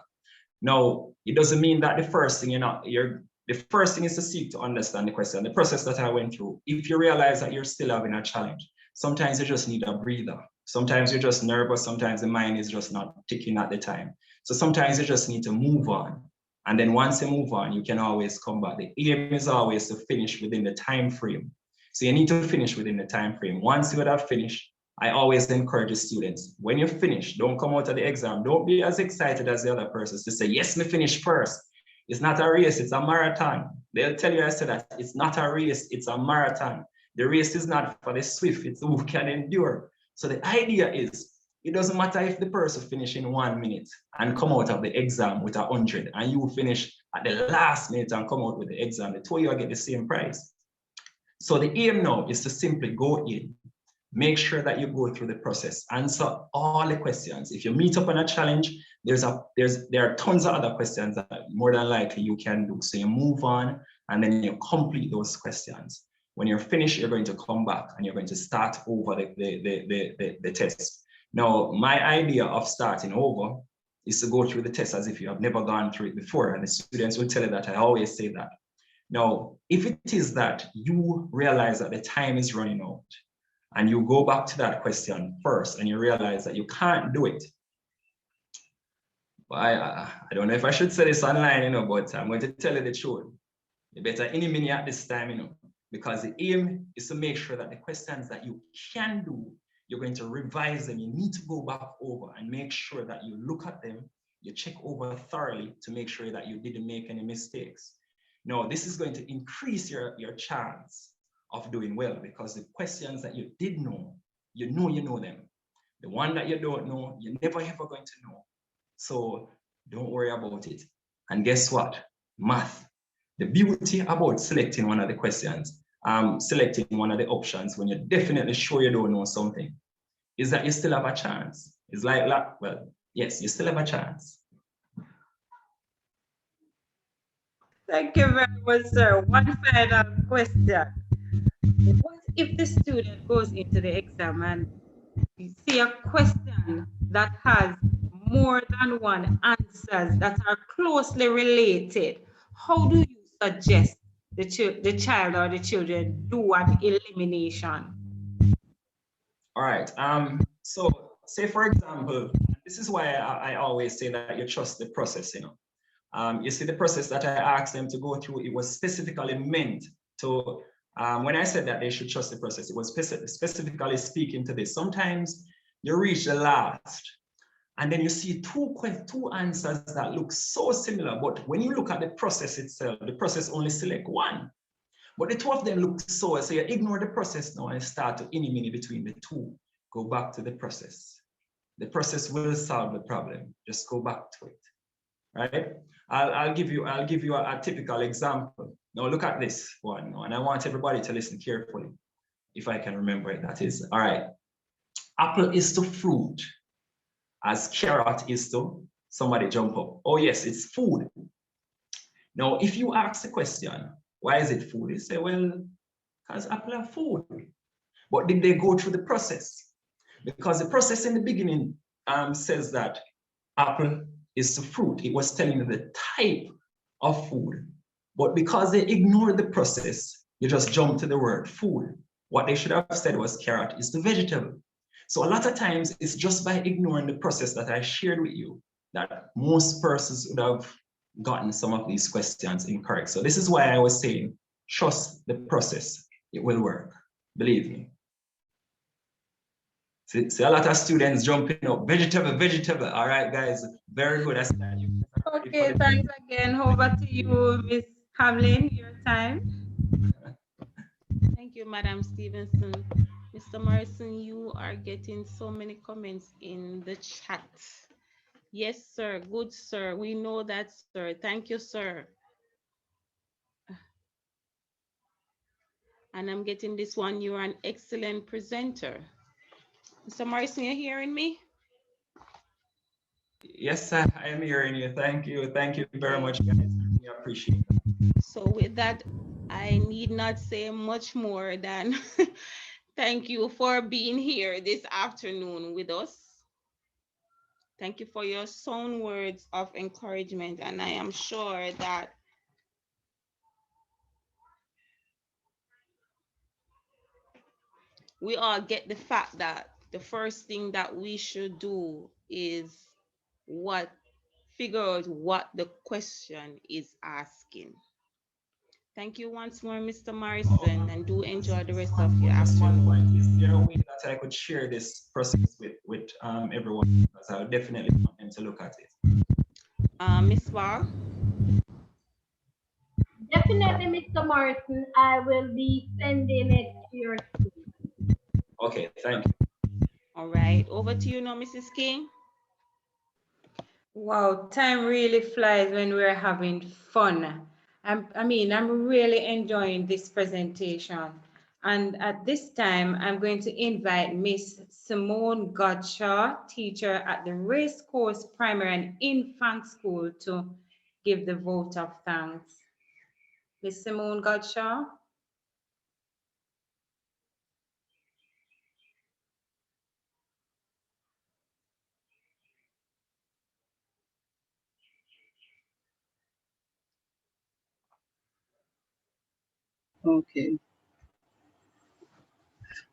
Now, it doesn't mean that the first thing the first thing is to seek to understand the question, the process that I went through. If you realize that you're still having a challenge, sometimes you just need a breather. Sometimes you're just nervous. Sometimes the mind is just not ticking at the time. So sometimes you just need to move on. And then once you move on, you can always come back. The aim is always to finish within the time frame. So you need to finish within the time frame. Once you would have finished, I always encourage the students, when you finish, don't come out of the exam. Don't be as excited as the other persons to say, yes, me finish first. It's not a race, it's a marathon. They'll tell you I said that it's not a race, it's a marathon. The race is not for the swift, it's who can endure. So the idea is, it doesn't matter if the person finish in 1 minute and come out of the exam with 100, and you finish at the last minute and come out with the exam, the two of you get the same prize. So the aim now is to simply go in, make sure that you go through the process, answer all the questions. If you meet up on a challenge, there are tons of other questions that more than likely you can do. So you move on and then you complete those questions. When you're finished, you're going to come back and you're going to start over the test. Now, my idea of starting over is to go through the test as if you have never gone through it before. And the students will tell you that. I always say that. Now, if it is that you realize that the time is running out and you go back to that question first and you realize that you can't do it, I don't know if I should say this online, but I'm going to tell you the truth. You better enemy me at this time, because the aim is to make sure that the questions that you can do, you're going to revise them. You need to go back over and make sure that you look at them, you check over thoroughly to make sure that you didn't make any mistakes. Now, this is going to increase your chance of doing well, because the questions that you did know, you know them. The one that you don't know, you're never ever going to know. So don't worry about it. And guess what? Math. The beauty about selecting one of the questions, selecting one of the options when you're definitely sure you don't know something, is that you still have a chance. It's like, well, yes, you still have a chance. Thank you very much, sir. One final question. What if the student goes into the exam and you see a question that has more than one answers that are closely related? How do you suggest the child or the children do an elimination? All right. So say for example, this is why I always say that you trust the process, you know. You see the process that I asked them to go through, it was specifically meant to, when I said that they should trust the process, it was specifically speaking to this. Sometimes you reach the last and then you see two answers that look so similar, but when you look at the process itself, the process only select one. But the two of them look so you ignore the process now and start to elimine between the two. Go back to the process. The process will solve the problem. Just go back to it, right? I'll give you a typical example. Now look at this one now, and I want everybody to listen carefully, if I can remember it, that is. All right. Apple is to fruit as carrot is to, somebody jump up. Oh yes, it's food. Now, if you ask the question, why is it food? You say, well, because apple are food. But did they go through the process? Because the process in the beginning says that apple is to fruit. It was telling you the type of food. But because they ignored the process, you just jump to the word food. What they should have said was carrot is the vegetable. So a lot of times it's just by ignoring the process that I shared with you that most persons would have gotten some of these questions incorrect. So this is why I was saying, trust the process. It will work. Believe me. See a lot of students jumping up. Vegetable. All right, guys. Very good. Okay, thanks again. Over to you, Miss Hamlin, your time. Thank you, Madam Stevenson. Mr. Morrison, you are getting so many comments in the chat. Yes, sir. Good, sir. We know that, sir. Thank you, sir. And I'm getting this one. You're an excellent presenter. Mr. Morrison, you're hearing me? Yes, sir. I am hearing you. Thank you. Thank you very much, guys. We appreciate it. So with that, I need not say much more than thank you for being here this afternoon with us. Thank you for your sound words of encouragement. And I am sure that we all get the fact that the first thing that we should do is figure out what the question is asking. Thank you once more, Mr. Morrison, and do enjoy the rest of your afternoon. Is there a way that I could share this process with everyone? Because I would definitely want them to look at it. Ms. Val? Definitely, Mr. Morrison, I will be sending it to your school. Okay, thank you. All right, over to you now, Mrs. King. Wow, time really flies when we're having fun. I'm really enjoying this presentation. And at this time, I'm going to invite Miss Simone Godshaw, teacher at the Racecourse Primary and Infant School, to give the vote of thanks. Miss Simone Godshaw. Okay.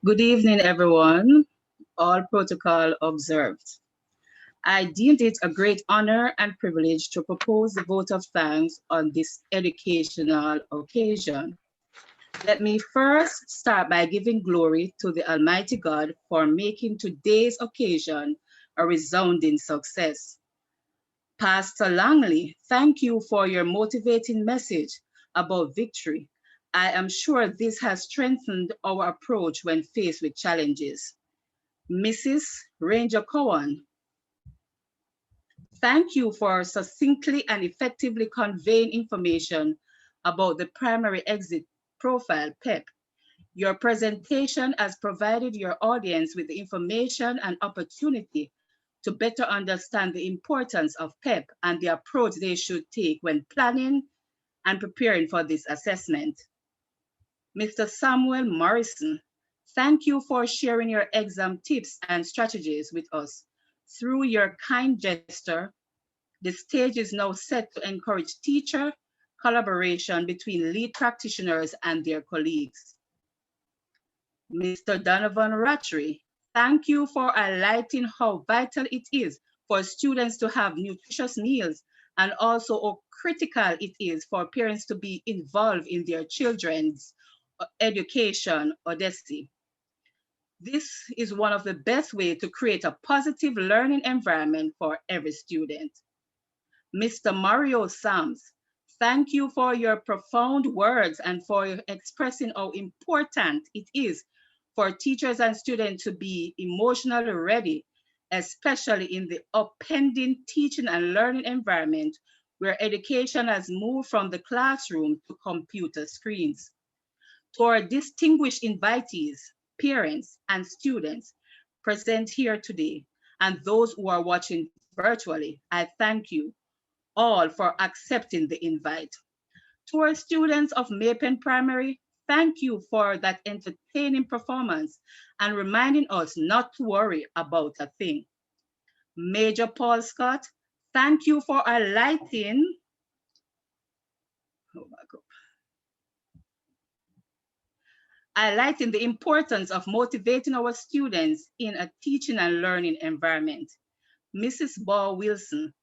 Good evening, everyone. All protocol observed. I deemed it a great honor and privilege to propose the vote of thanks on this educational occasion. Let me first start by giving glory to the Almighty God for making today's occasion a resounding success. Pastor Langley, thank you for your motivating message about victory. I am sure this has strengthened our approach when faced with challenges. Mrs. Ranger Cowan, thank you for succinctly and effectively conveying information about the primary exit profile, PEP. Your presentation has provided your audience with the information and opportunity to better understand the importance of PEP and the approach they should take when planning and preparing for this assessment. Mr. Samuel Morrison, thank you for sharing your exam tips and strategies with us. Through your kind gesture, the stage is now set to encourage teacher collaboration between lead practitioners and their colleagues. Mr. Donovan Rattray, thank you for highlighting how vital it is for students to have nutritious meals and also how critical it is for parents to be involved in their children's education odyssey. This is one of the best ways to create a positive learning environment for every student. Mr. Mario Sams, thank you for your profound words and for expressing how important it is for teachers and students to be emotionally ready, especially in the upending teaching and learning environment where education has moved from the classroom to computer screens. To our distinguished invitees, parents, and students present here today, and those who are watching virtually, I thank you all for accepting the invite. To our students of Maypen Primary, thank you for that entertaining performance and reminding us not to worry about a thing. Major Paul Scott, thank you for highlighting, highlighting the importance of motivating our students in a teaching and learning environment. Mrs. Ball Wilson,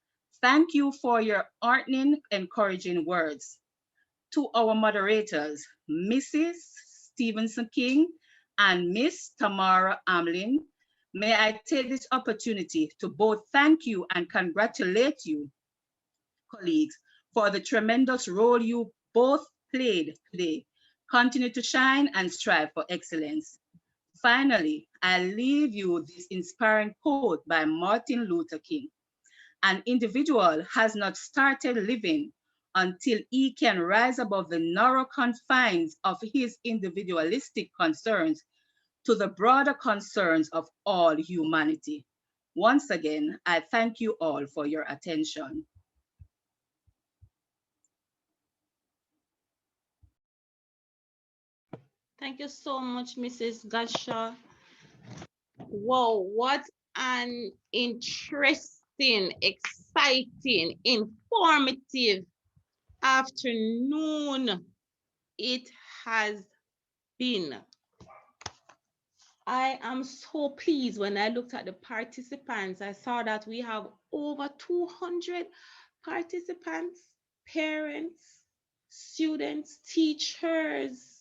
thank you for your heartening, encouraging words. To our moderators, Mrs. Stevenson King and Miss Tamara Amlin, may I take this opportunity to both thank you and congratulate you, colleagues, for the tremendous role you both played today. Continue to shine and strive for excellence. Finally, I leave you this inspiring quote by Martin Luther King. An individual has not started living until he can rise above the narrow confines of his individualistic concerns to the broader concerns of all humanity. Once again, I thank you all for your attention. Thank you so much, Mrs. Gasha. Wow, what an interesting, exciting, informative afternoon it has been. I am so pleased when I looked at the participants. I saw that we have over 200 participants, parents, students, teachers.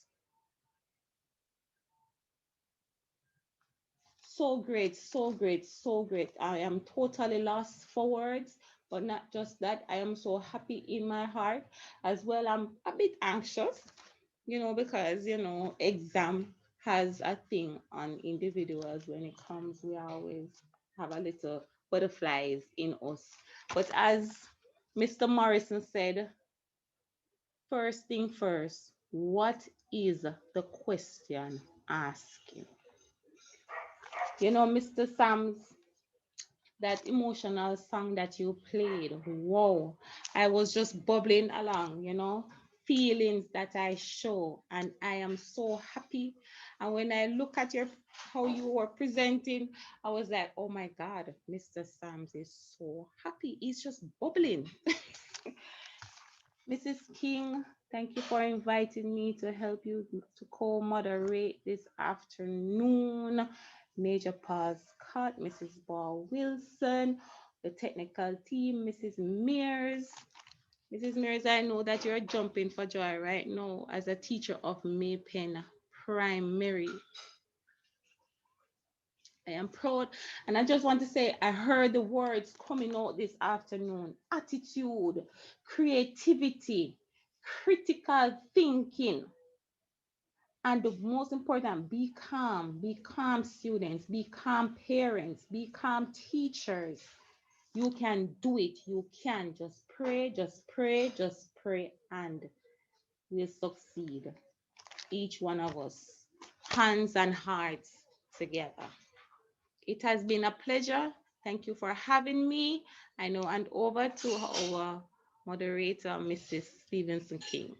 So great, so great, so great. I am totally lost for words, but not just that. I am so happy in my heart as well. I'm a bit anxious, because, exam has a thing on individuals when it comes. We always have a little butterflies in us. But as Mr. Morrison said, first thing first, what is the question asking? Mr. Sams, that emotional song that you played, wow, I was just bubbling along, feelings that I show, and I am so happy. And when I look at how you were presenting, I was like, oh my God, Mr. Sams is so happy. He's just bubbling. Mrs. King, thank you for inviting me to help you to co-moderate this afternoon. Major Paul Scott, Mrs. Ball Wilson, the technical team, Mrs. Mears. Mrs. Mears, I know that you're jumping for joy right now as a teacher of Maypen Primary. I am proud. And I just want to say, I heard the words coming out this afternoon: attitude, creativity, critical thinking. And the most important, be calm students, be calm parents, be calm teachers. You can do it. You can just pray, just pray, just pray, and will succeed. Each one of us, hands and hearts together. It has been a pleasure. Thank you for having me. I now hand over to our moderator, Mrs. Stevenson King.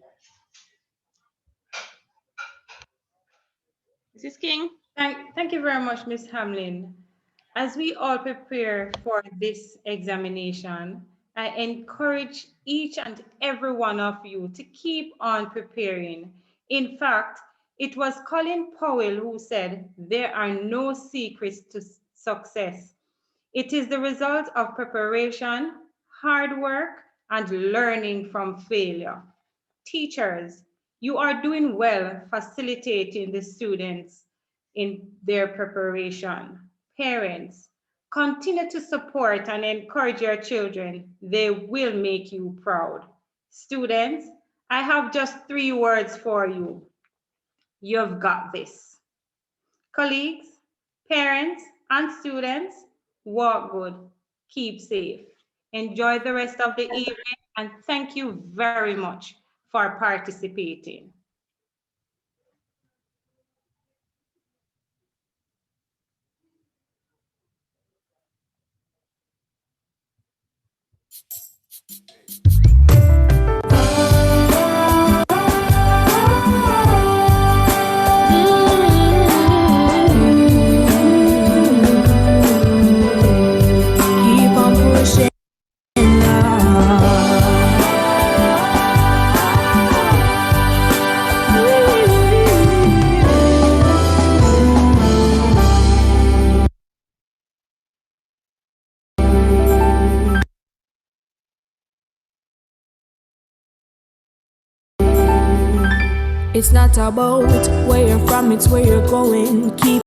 Mrs. King. Thank you very much, Ms. Hamlin. As we all prepare for this examination, I encourage each and every one of you to keep on preparing. In fact, it was Colin Powell who said, "There are no secrets to success. It is the result of preparation, hard work, and learning from failure." Teachers, you are doing well facilitating the students in their preparation. Parents, continue to support and encourage your children. They will make you proud. Students, I have just 3 words for you. You've got this. Colleagues, parents, and students, walk good, keep safe. Enjoy the rest of the evening, and thank you very much for participating. Keep on pushing It's not about where you're from, it's where you're going. Keep